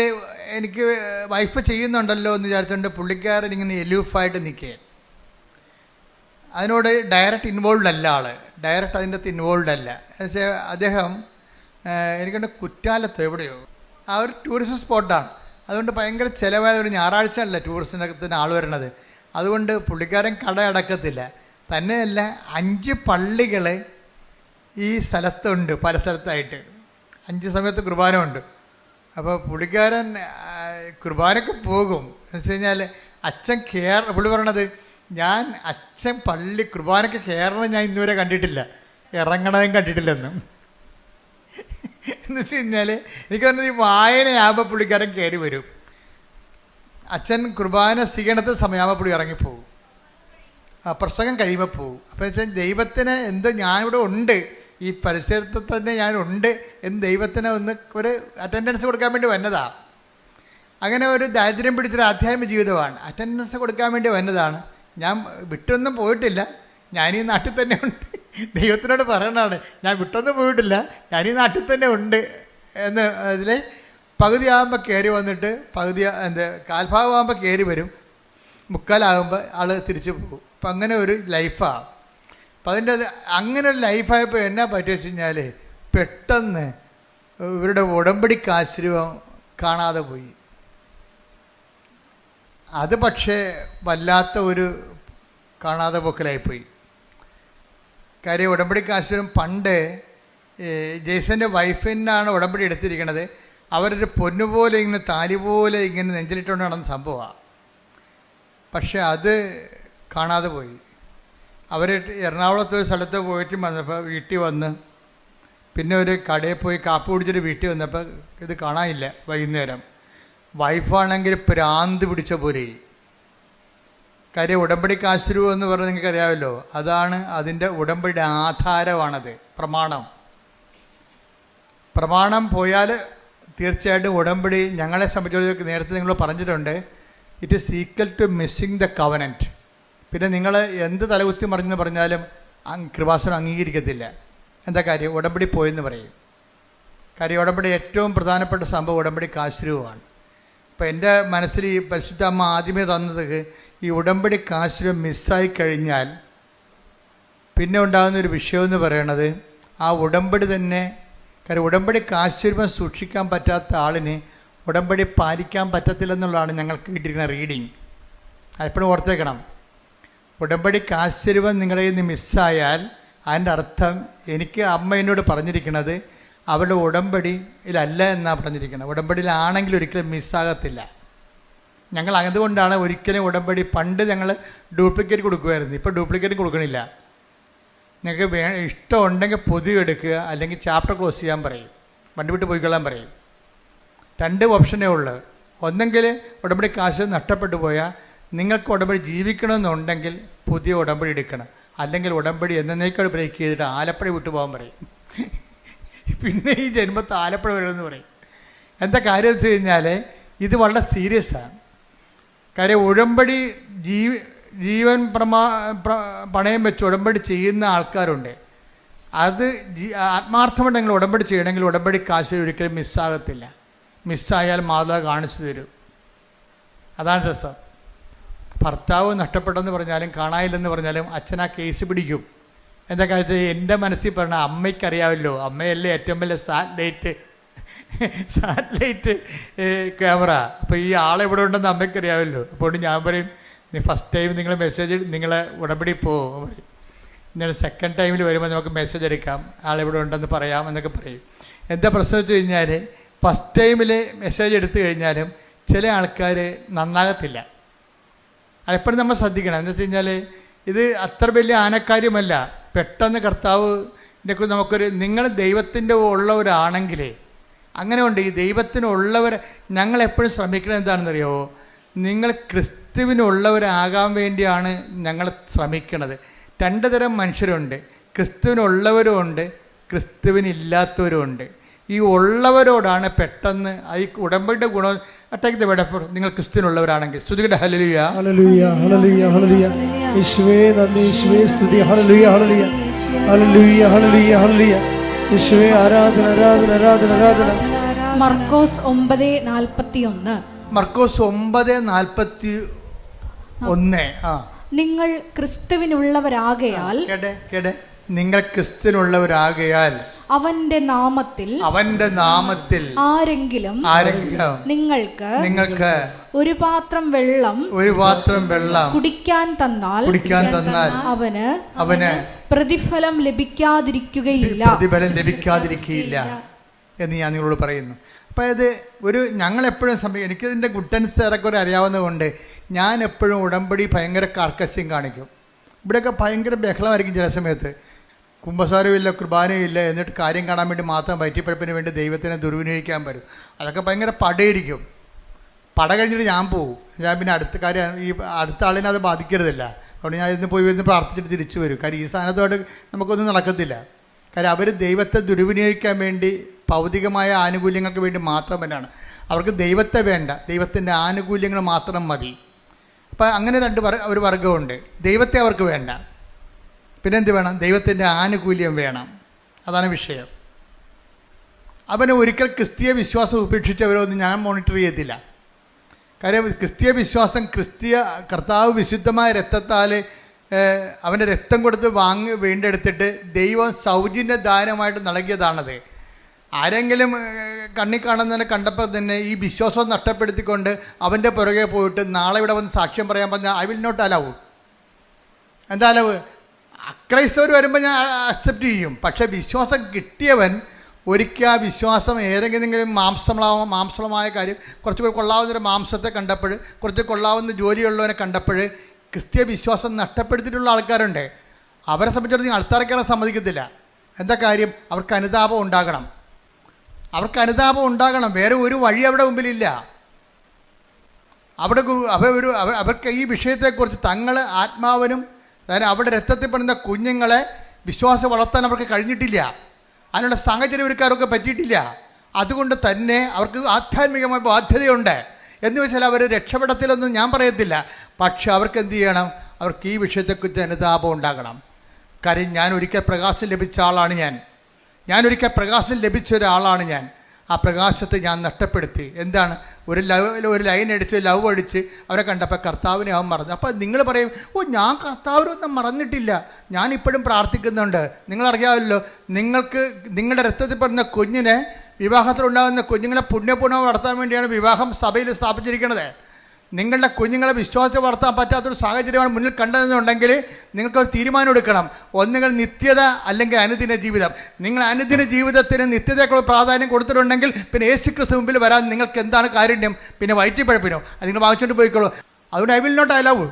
എനിക്ക് വൈഫ് ചെയ്യുന്നുണ്ടല്ലോ എന്ന് വിചാരിച്ചുകൊണ്ട് പുള്ളിക്കാരൻ ഇങ്ങനെ എലൂഫായിട്ട് നിൽക്കുകയാണ്. അതിനോട് ഡയറക്റ്റ് ഇൻവോൾവ് അല്ല ആൾ, ഡയറക്റ്റ് അതിൻ്റെ അകത്ത് ഇൻവോൾവ് അല്ല. പക്ഷേ അദ്ദേഹം എനിക്കുണ്ട് കുറ്റാലത്ത് എവിടെയോ ആ ഒരു ടൂറിസ്റ്റ് സ്പോട്ടാണ്. അതുകൊണ്ട് ഭയങ്കര ചിലവായ ഒരു ഞായറാഴ്ച അല്ല ടൂറിസ്റ്റിനകത്തിന് ആൾ വരണത്. അതുകൊണ്ട് പുള്ളിക്കാരൻ കട അടക്കത്തില്ല. തന്നെയല്ല, 5 പള്ളികൾ ഈ സ്ഥലത്തുണ്ട്, പല സ്ഥലത്തായിട്ട് 5 സമയത്ത് കുർബാന ഉണ്ട്. അപ്പോൾ പുള്ളിക്കാരൻ കുർബാനയ്ക്ക് പോകും. എന്ന് വെച്ച് കഴിഞ്ഞാൽ അച്ഛൻ പുള്ളി പറയണത്, ഞാൻ അച്ഛൻ പള്ളി കുർബാനയ്ക്ക് കയറണം ഞാൻ ഇന്നുവരെ കണ്ടിട്ടില്ല, ഇറങ്ങണതും കണ്ടിട്ടില്ലെന്നും. എന്ന് വെച്ച് കഴിഞ്ഞാൽ എനിക്ക് പറഞ്ഞത് ഈ വായനയാകുമ്പോൾ പുള്ളിക്കാരൻ കയറി വരും. അച്ഛൻ കുർബാന സ്വീകരണത്തെ സമയമാകുമ്പോൾ പുള്ളി ഇറങ്ങിപ്പോവും, പ്രസംഗം കഴിയുമ്പോൾ പോവും. അപ്പോൾ വെച്ചാൽ ദൈവത്തിന് എന്തോ ഞാനിവിടെ ഉണ്ട്, ഈ പരിസരത്ത് തന്നെ ഞാനുണ്ട് എന്ന് ദൈവത്തിന് ഒരു അറ്റൻഡൻസ് കൊടുക്കാൻ വേണ്ടി വന്നതാണ്. അങ്ങനെ ഒരു ദാരിദ്ര്യം പിടിച്ചൊരു ആധ്യാത്മിക ജീവിതമാണ്. അറ്റൻഡൻസ് കൊടുക്കാൻ വേണ്ടി വന്നതാണ്. ഞാൻ വിട്ടൊന്നും പോയിട്ടില്ല, ഞാനീ നാട്ടിൽ തന്നെ ഉണ്ട്. ദൈവത്തിനോട് പറയണതാണ്, ഞാൻ വിട്ടൊന്നും പോയിട്ടില്ല, ഞാനീ നാട്ടിൽ തന്നെ ഉണ്ട് എന്ന്. അതിൽ പകുതിയാകുമ്പോൾ കയറി വന്നിട്ട് കാൽഭാഗമാകുമ്പോൾ കയറി വരും, മുക്കാലാകുമ്പോൾ ആൾ തിരിച്ചു പോകും. അപ്പം അങ്ങനെ ഒരു ലൈഫാണ്. അപ്പം അങ്ങനെ ഒരു ലൈഫായപ്പോൾ എന്നാ പറ്റുക വെച്ച് കഴിഞ്ഞാൽ പെട്ടെന്ന് ഇവരുടെ ഉടമ്പടിക്ക് ആശ്രയം കാണാതെ പോയി. അത് പക്ഷേ വല്ലാത്ത ഒരു കാണാതെ പോക്കലായിപ്പോയി. കാര്യം ഉടമ്പടിക്ക് ആശ്രയം പണ്ട് ജെയ്സൻ്റെ വൈഫിനാണ് ഉടമ്പടി എടുത്തിരിക്കണത്. അവരൊരു പൊന്നുപോലെ ഇങ്ങനെ താലി പോലെ ഇങ്ങനെ നെഞ്ചിലിട്ടുകൊണ്ട് നടന്ന സംഭവമാണ്. പക്ഷെ അത് കാണാതെ പോയി. അവർ എറണാകുളത്ത് ഒരു സ്ഥലത്ത് പോയിട്ട് വന്നപ്പോൾ വീട്ടിൽ വന്ന് പിന്നെ ഒരു കടയിൽ പോയി കാപ്പി കുടിച്ചിട്ട് വീട്ടിൽ വന്നപ്പോൾ ഇത് കാണാനില്ല. വൈകുന്നേരം വൈഫാണെങ്കിൽ ഭ്രാന്ത് പിടിച്ച പോലെ. കാര്യം ഉടമ്പടിക്ക് ആശ്രയം എന്ന് പറഞ്ഞാൽ നിങ്ങൾക്ക് അറിയാമല്ലോ, അതാണ് അതിൻ്റെ ഉടമ്പടിയുടെ ആധാരമാണത്. പ്രമാണം പോയാൽ തീർച്ചയായിട്ടും ഉടമ്പടി ഞങ്ങളെ സംബന്ധിച്ച് നേരത്തെ നിങ്ങൾ പറഞ്ഞിട്ടുണ്ട്, it is equal to missing the covenant. പിന്നെ നിങ്ങൾ എന്ത് തലകുത്തി മറിഞ്ഞെന്ന് പറഞ്ഞാലും കൃപാസനം അംഗീകരിക്കത്തില്ല. എന്താ കാര്യം? ഉടമ്പടി പോയെന്ന് പറയും. കാര്യം ഉടമ്പടി ഏറ്റവും പ്രധാനപ്പെട്ട സംഭവം ഉടമ്പടിക്ക് ആശ്രയമാണ്. അപ്പോൾ എൻ്റെ മനസ്സിൽ ഈ പരിശുദ്ധ അമ്മ ആദ്യമേ തന്നത്, ഈ ഉടമ്പടിക്ക് ആശ്രയം മിസ്സായി കഴിഞ്ഞാൽ പിന്നെ ഉണ്ടാകുന്നൊരു വിഷയമെന്ന് പറയണത് ആ ഉടമ്പടി തന്നെ. കാര്യം ഉടമ്പടിക്ക് ആശ്രയം സൂക്ഷിക്കാൻ പറ്റാത്ത ആളിന് ഉടമ്പടി പാലിക്കാൻ പറ്റത്തില്ലെന്നുള്ളതാണ് ഞങ്ങൾക്ക് കിട്ടിയിരിക്കുന്ന റീഡിങ്. എപ്പോഴും ഓർത്തേക്കണം, ഉടമ്പടിക്ക് ആശ്രയം നിങ്ങളിൽ നിന്ന് മിസ്സായാൽ അതിൻ്റെ അർത്ഥം, എനിക്ക് അമ്മ എന്നോട് പറഞ്ഞിരിക്കുന്നത് അവളുടെ ഉടമ്പടിയിലല്ല എന്നാണ് പറഞ്ഞിരിക്കുന്നത്. ഉടമ്പടിയിലാണെങ്കിൽ ഒരിക്കലും മിസ്സാകത്തില്ല. ഞങ്ങൾ അതുകൊണ്ടാണ് ഒരിക്കലും ഉടമ്പടി പണ്ട് ഞങ്ങൾ ഡ്യൂപ്ലിക്കേറ്റ് കൊടുക്കുമായിരുന്നു, ഇപ്പോൾ ഡ്യൂപ്ലിക്കേറ്റ് കൊടുക്കണില്ല. നിങ്ങൾക്ക് ഇഷ്ടമുണ്ടെങ്കിൽ പൊതി എടുക്കുക, അല്ലെങ്കിൽ ചാപ്റ്റർ ക്ലോസ് ചെയ്യാൻ പറയും, വണ്ടി വിട്ട് പോയിക്കൊള്ളാൻ പറയും. 2 ഓപ്ഷനേ ഉള്ളൂ. ഒന്നെങ്കിൽ ഉടമ്പടി കാശ് നഷ്ടപ്പെട്ടു പോയാൽ നിങ്ങൾക്ക് ഉടമ്പടി ജീവിക്കണമെന്നുണ്ടെങ്കിൽ പുതിയ ഉടമ്പടി എടുക്കണം, അല്ലെങ്കിൽ ഉടമ്പടി എന്നേക്കാൾ ബ്രേക്ക് ചെയ്തിട്ട് ആലപ്പുഴ വിട്ടു പോകാൻ പറയും. പിന്നെ ഈ ജന്മത്ത് ആലപ്പുഴ വരുമെന്ന് പറയും. എന്താ കാര്യം വെച്ച് കഴിഞ്ഞാൽ ഇത് വളരെ സീരിയസ് ആണ്. കാര്യം ഉടമ്പടി ജീവൻ പണയം വെച്ച് ഉടമ്പടി ചെയ്യുന്ന ആൾക്കാരുണ്ട്. അത് ആത്മാർത്ഥമുണ്ടെങ്കിൽ ഉടമ്പടി ചെയ്യണമെങ്കിൽ ഉടമ്പടി കാശ് ഒരിക്കലും മിസ്സാകത്തില്ല. മിസ്സായാൽ മാതാവ് കാണിച്ചു തരും. അതാണ് രസം. ഭർത്താവ് നഷ്ടപ്പെട്ടെന്ന് പറഞ്ഞാലും കാണാനില്ലെന്ന് പറഞ്ഞാലും അച്ഛൻ ആ കേസ് പിടിക്കും. എന്താ കാര്യത്തിൽ എൻ്റെ മനസ്സിൽ പറഞ്ഞ അമ്മയ്ക്കറിയാമല്ലോ, അമ്മയല്ലേ ഏറ്റവും വലിയ സാറ്റലൈറ്റ് ക്യാമറ. അപ്പോൾ ഈ ആളെവിടെ ഉണ്ടെന്ന് അമ്മയ്ക്കറിയാമല്ലോ. അപ്പോൾ ഞാൻ പറയും, നീ ഫസ്റ്റ് ടൈം നിങ്ങൾ മെസ്സേജ് നിങ്ങളെ ഉടമ്പടി പോകും, നിങ്ങൾ സെക്കൻഡ് ടൈമിൽ വരുമ്പോൾ നമുക്ക് മെസ്സേജ് എടുക്കാം, ആളെവിടെ ഉണ്ടെന്ന് പറയാം എന്നൊക്കെ പറയും. എന്താ പ്രശ്നം വെച്ച് കഴിഞ്ഞാൽ ഫസ്റ്റ് ടൈമിൽ മെസ്സേജ് എടുത്തു കഴിഞ്ഞാലും ചില ആൾക്കാർ നന്നാകത്തില്ല. അതെപ്പോഴും നമ്മൾ ശ്രദ്ധിക്കണം. എന്ന് വെച്ച് കഴിഞ്ഞാൽ ഇത് അത്ര വലിയ ആനക്കാര്യമല്ല. പെട്ടെന്ന് കർത്താവിനെ കുറിച്ച് നമുക്കൊരു, നിങ്ങൾ ദൈവത്തിൻ്റെ ഉള്ളവരാണെങ്കിലേ അങ്ങനെ ഉണ്ട്. ഈ ദൈവത്തിനുള്ളവർ ഞങ്ങളെപ്പോഴും ശ്രമിക്കുന്നത് എന്താണെന്നറിയാമോ? നിങ്ങൾ ക്രിസ്തുവിനുള്ളവരാകാൻ വേണ്ടിയാണ് ഞങ്ങൾ ശ്രമിക്കുന്നത്. രണ്ട് തരം മനുഷ്യരുണ്ട്, ക്രിസ്തുവിനുള്ളവരും ഉണ്ട്, ക്രിസ്തുവിനില്ലാത്തവരും ഉണ്ട്. ഈ ഉള്ളവരോടാണ് പെട്ടെന്ന് ഈ ഉടമ്പടിയുടെ ഗുണം. Attack the word of God. നിങ്ങൾ ക്രിസ്തുവിനുള്ളവരാണെങ്കിൽ സ്തുതിക്കട്ടെ. ഹല്ലേലൂയ ഹല്ലേലൂയ ഹല്ലേലൂയ ഹല്ലേലൂയ. യേശുവേ നന്ദി, യേശുവേ സ്തുതി. ഹല്ലേലൂയ ഹല്ലേലൂയ ഹല്ലേലൂയ ഹല്ലേലൂയ ഹല്ലേലൂയ. യേശുവേ ആരാധന ആരാധന ആരാധന ആരാധന. മർക്കോസ് 9:41. മർക്കോസ് 9:41. നിങ്ങൾ ക്രിസ്തുവിനുള്ളവരാകയാൽ കേട്ടെ, നിങ്ങൾ ക്രിസ്തുവിനുള്ളവരാകയാൽ അവന്റെ നാമത്തിൽ ആരെങ്കിലും നിങ്ങൾക്ക് ഒരു പാത്രം വെള്ളം കുടിക്കാൻ തന്നാൽ അവന് പ്രതിഫലം ലഭിക്കാതിരിക്കുകയില്ല എന്ന് ഞാൻ നിങ്ങളോട് പറയുന്നു. അപ്പോൾ ഇത് ഞങ്ങളെപ്പോഴും എനിക്കിതിൻ്റെ ഗുട്ടൻസ് ഏറെക്കുറെ അറിയാവുന്നതുകൊണ്ട് ഞാൻ എപ്പോഴും ഉടമ്പടി ഭയങ്കര കാർക്കശ്യം കാണിക്കും. ഇവിടെയൊക്കെ ഭയങ്കര ബഹളമായിരിക്കും ചില സമയത്ത്. കുമ്പസാരമില്ല, കുർബാനയില്ല, എന്നിട്ട് കാര്യം കാണാൻ വേണ്ടി മാത്രം വയറ്റിപ്പഴപ്പിന് വേണ്ടി ദൈവത്തിനെ ദുർവിനിയോഗിക്കാൻ വരും. അതൊക്കെ ഭയങ്കര പടയിരിക്കും. പട കഴിഞ്ഞിട്ട് ഞാൻ പോകും. ഞാൻ പിന്നെ അടുത്ത കാര്യം ഈ അടുത്ത ആളിനെ അത് ബാധിക്കരുതല്ല. അതുകൊണ്ട് ഞാൻ ഇന്ന് പോയി വരുന്ന പ്രാർത്ഥിച്ചിട്ട് തിരിച്ചു വരും. കാര്യം ഈ സ്ഥാനത്തോട് നമുക്കൊന്നും നടക്കത്തില്ല. കാര്യം അവർ ദൈവത്തെ ദുർവിനിയോഗിക്കാൻ വേണ്ടി ഭൗതികമായ ആനുകൂല്യങ്ങൾക്ക് വേണ്ടി മാത്രം തന്നെയാണ്. അവർക്ക് ദൈവത്തെ വേണ്ട, ദൈവത്തിൻ്റെ ആനുകൂല്യങ്ങൾ മാത്രം മതി. അപ്പം അങ്ങനെ ഒരു വർഗമുണ്ട്. ദൈവത്തെ അവർക്ക് വേണ്ട, പിന്നെ എന്ത് വേണം? ദൈവത്തിൻ്റെ ആനുകൂല്യം വേണം. അതാണ് വിഷയം. അവന് ഒരിക്കൽ ക്രിസ്തീയ വിശ്വാസം ഉപേക്ഷിച്ചവരൊന്നും ഞാൻ മോണിറ്റർ ചെയ്യത്തില്ല. കാര്യം ക്രിസ്തീയ വിശ്വാസം കർത്താവ് വിശുദ്ധമായ രക്തത്താൽ അവൻ്റെ രക്തം കൊടുത്ത് വീണ്ടെടുത്തിട്ട് ദൈവം സൗജന്യ ദാനമായിട്ട് നൽകിയതാണത്. ആരെങ്കിലും കണ്ണി കാണുന്നതിനെ കണ്ടപ്പോൾ തന്നെ ഈ വിശ്വാസം നഷ്ടപ്പെടുത്തിക്കൊണ്ട് അവൻ്റെ പുറകെ പോയിട്ട് നാളെ ഇവിടെ വന്ന് സാക്ഷ്യം പറയാൻ പറഞ്ഞാൽ ഐ വിൽ നോട്ട് അലവ്. എന്താ അലവ്? അക്രൈസ്തവർ വരുമ്പോൾ ഞാൻ അക്സെപ്റ്റ് ചെയ്യും. പക്ഷേ വിശ്വാസം കിട്ടിയവൻ ഒരിക്കൽ ആ വിശ്വാസം ഏതെങ്കിലും മാംസളമായ കാര്യം കുറച്ചുകൂടി കൊള്ളാവുന്നൊരു മാംസത്തെ കണ്ടപ്പോൾ, കുറച്ച് കൊള്ളാവുന്ന ജോലിയുള്ളവനെ കണ്ടപ്പോൾ ക്രിസ്തീയ വിശ്വാസം നഷ്ടപ്പെടുത്തിയിട്ടുള്ള ആൾക്കാരുണ്ട്. അവരെ സംബന്ധിച്ചിടത്തോളം ആൾക്കാർക്കാരെ സമ്മതിക്കത്തില്ല. എന്താ കാര്യം? അവർക്ക് അനുതാപം ഉണ്ടാകണം. വേറെ ഒരു വഴി അവിടെ മുമ്പിലില്ല. അവർക്ക് ഈ വിഷയത്തെക്കുറിച്ച് തങ്ങൾ ആത്മാവിനും അതായത് അവിടെ രക്തത്തിൽ പെടുന്ന കുഞ്ഞുങ്ങളെ വിശ്വാസം വളർത്താൻ അവർക്ക് കഴിഞ്ഞിട്ടില്ല. അതിനുള്ള സാഹചര്യം ഒരുക്കാരൊക്കെ പറ്റിയിട്ടില്ല. അതുകൊണ്ട് തന്നെ അവർക്ക് ആധ്യാത്മികമായ ബാധ്യതയുണ്ട്. എന്ന് വെച്ചാൽ അവർ രക്ഷപ്പെടത്തില്ലെന്ന് ഞാൻ പറയത്തില്ല. പക്ഷെ അവർക്ക് എന്ത് ചെയ്യണം? അവർക്ക് ഈ വിഷയത്തെക്കുറിച്ച് അനുതാപം ഉണ്ടാകണം. കാര്യം ഞാൻ ഒരിക്കൽ പ്രകാശം ലഭിച്ച ആളാണ് ഞാൻ. ആ പ്രകാശത്തെ ഞാൻ നഷ്ടപ്പെടുത്തി. എന്താണ്? ഒരു ലൈൻ അടിച്ച് ലവ് അടിച്ച് അവരെ കണ്ടപ്പോൾ കർത്താവിനെ അവൻ മറന്നു. അപ്പോൾ നിങ്ങൾ പറയും, ഞാൻ കർത്താവിനൊന്നും മറന്നിട്ടില്ല, ഞാനിപ്പോഴും പ്രാർത്ഥിക്കുന്നുണ്ട്. നിങ്ങളറിയാമല്ലോ, നിങ്ങളുടെ രക്തത്തിൽ പെടുന്ന കുഞ്ഞിനെ, വിവാഹത്തിലുണ്ടാകുന്ന കുഞ്ഞുങ്ങളെ പുണ്യപൂർണ്ണം വളർത്താൻ വേണ്ടിയാണ് വിവാഹം സഭയിൽ സ്ഥാപിച്ചിരിക്കുന്നത്. നിങ്ങളുടെ കുഞ്ഞുങ്ങളെ വിശ്വാസത്തെ വളർത്താൻ പറ്റാത്തൊരു സാഹചര്യമാണ് മുന്നിൽ കണ്ടതെന്നുണ്ടെങ്കിൽ നിങ്ങൾക്കൊരു തീരുമാനം എടുക്കണം. ഒന്നുകിൽ നിത്യത അല്ലെങ്കിൽ അനുദിന ജീവിതം. നിങ്ങൾ അനുദിന ജീവിതത്തിന് നിത്യതയ്ക്കുള്ള പ്രാധാന്യം കൊടുത്തിട്ടുണ്ടെങ്കിൽ പിന്നെ യേശുക്രിസ്തു മുമ്പിൽ വരാൻ നിങ്ങൾക്ക് എന്താണ് കാരുണ്യം? പിന്നെ വയറ്റിപ്പഴപ്പിനോ? അത് നിങ്ങൾ വാങ്ങിച്ചുകൊണ്ട് പോയിക്കോളൂ. അതുകൊണ്ട് ഐ വിൽ നോട്ട് അലവ്.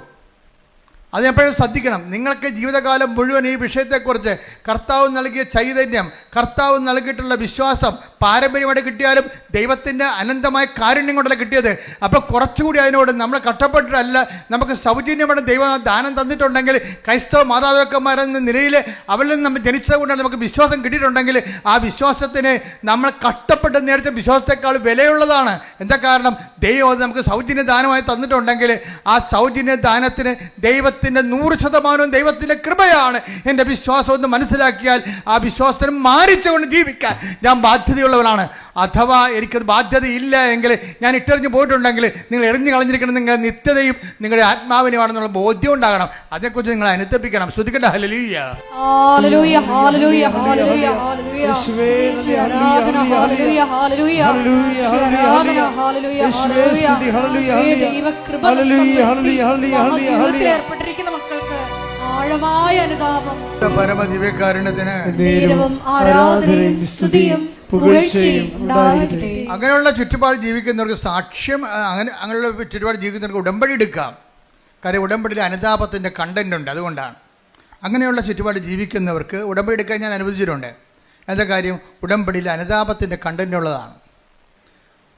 അത് എപ്പോഴും ശ്രദ്ധിക്കണം. നിങ്ങൾക്ക് ജീവിതകാലം മുഴുവൻ ഈ വിഷയത്തെക്കുറിച്ച് കർത്താവ് നൽകിയ ചൈതന്യം, കർത്താവ് നൽകിയിട്ടുള്ള വിശ്വാസം പാരമ്പര്യമായിട്ട് കിട്ടിയാലും ദൈവത്തിൻ്റെ അനന്തമായ കാരുണ്യം കൊണ്ടല്ല കിട്ടിയത്. അപ്പോൾ കുറച്ചുകൂടി അതിനോട് നമ്മൾ കഷ്ടപ്പെട്ടിട്ടല്ല, നമുക്ക് സൗജന്യമായിട്ട് ദൈവം ദാനം തന്നിട്ടുണ്ടെങ്കിൽ, ക്രൈസ്തവ മാതാപിതാക്കന്മാരെന്ന നിലയിൽ അവരിൽ നിന്ന് നമ്മൾ ജനിച്ചത് കൊണ്ടാണ് നമുക്ക് വിശ്വാസം കിട്ടിയിട്ടുണ്ടെങ്കിൽ ആ വിശ്വാസത്തിന് നമ്മൾ കഷ്ടപ്പെട്ട് നേടിച്ച വിശ്വാസത്തെക്കാൾ വിലയുള്ളതാണ്. എന്താ കാരണം? ദൈവം അത് നമുക്ക് സൗജന്യ ദാനമായി തന്നിട്ടുണ്ടെങ്കിൽ ആ സൗജന്യ ദാനത്തിന് ദൈവത്തിൻ്റെ 100% ദൈവത്തിൻ്റെ കൃപയാണ്. എൻ്റെ വിശ്വാസം ഒന്ന് മനസ്സിലാക്കിയാൽ ആ വിശ്വാസത്തിന് മാനിച്ചുകൊണ്ട് ജീവിക്കാൻ ഞാൻ ബാധ്യതയുള്ള ബാധ്യതയുള്ളവരാണ്. അഥവാ എനിക്കത് ബാധ്യതയില്ല എങ്കിൽ, ഞാൻ ഇട്ടെറിഞ്ഞ് പോയിട്ടുണ്ടെങ്കിൽ, നിങ്ങൾ എറിഞ്ഞു കളഞ്ഞിരിക്കണം നിങ്ങളുടെ നിത്യതയും നിങ്ങളുടെ ആത്മാവിനുമാണെന്നുള്ള ബോധ്യം ഉണ്ടാകണം. അതേക്കുറിച്ച് നിങ്ങൾ അനുതപിക്കണം. ശ്രുതിക്കട്ടെ. ഹല്ലേലൂയ, ഹല്ലേലൂയ, ഹല്ലേലൂയ, ഹല്ലേലൂയ, ഹല്ലേലൂയ. ആരാധന, ഹല്ലേലൂയ, ഹല്ലേലൂയ, ആരാധന, ഹല്ലേലൂയ, ഹല്ലേലൂയ. ദൈവകൃപ ഏർപ്പെട്ടിരിക്കുന്ന മക്കൾക്ക് ആഴമായ അനുതാപം, പരമദിവ്യകാരുണ്യത്തിന് ആരാധനയും സ്തുതിയും പുകഴ്ചയും ഉണ്ടാകട്ടെ. അങ്ങനെയുള്ള ചുറ്റുപാട് ജീവിക്കുന്നവർക്ക് സാക്ഷ്യം, അങ്ങനെയുള്ള ചുറ്റുപാട് ജീവിക്കുന്നവർക്ക് ഉടമ്പടി എടുക്കാം. കാര്യം ഉടമ്പടിയിൽ അനുതാപത്തിൻ്റെ കണ്ടന്റ് ഉണ്ട്. അതുകൊണ്ടാണ് അങ്ങനെയുള്ള ചുറ്റുപാട് ജീവിക്കുന്നവർക്ക് ഉടമ്പടി എടുക്കാൻ ഞാൻ അനുവദിച്ചിട്ടുണ്ട്. എന്താ കാര്യം? ഉടമ്പടിയിൽ അനുതാപത്തിൻ്റെ കണ്ടന്റ് ഉള്ളതാണ്.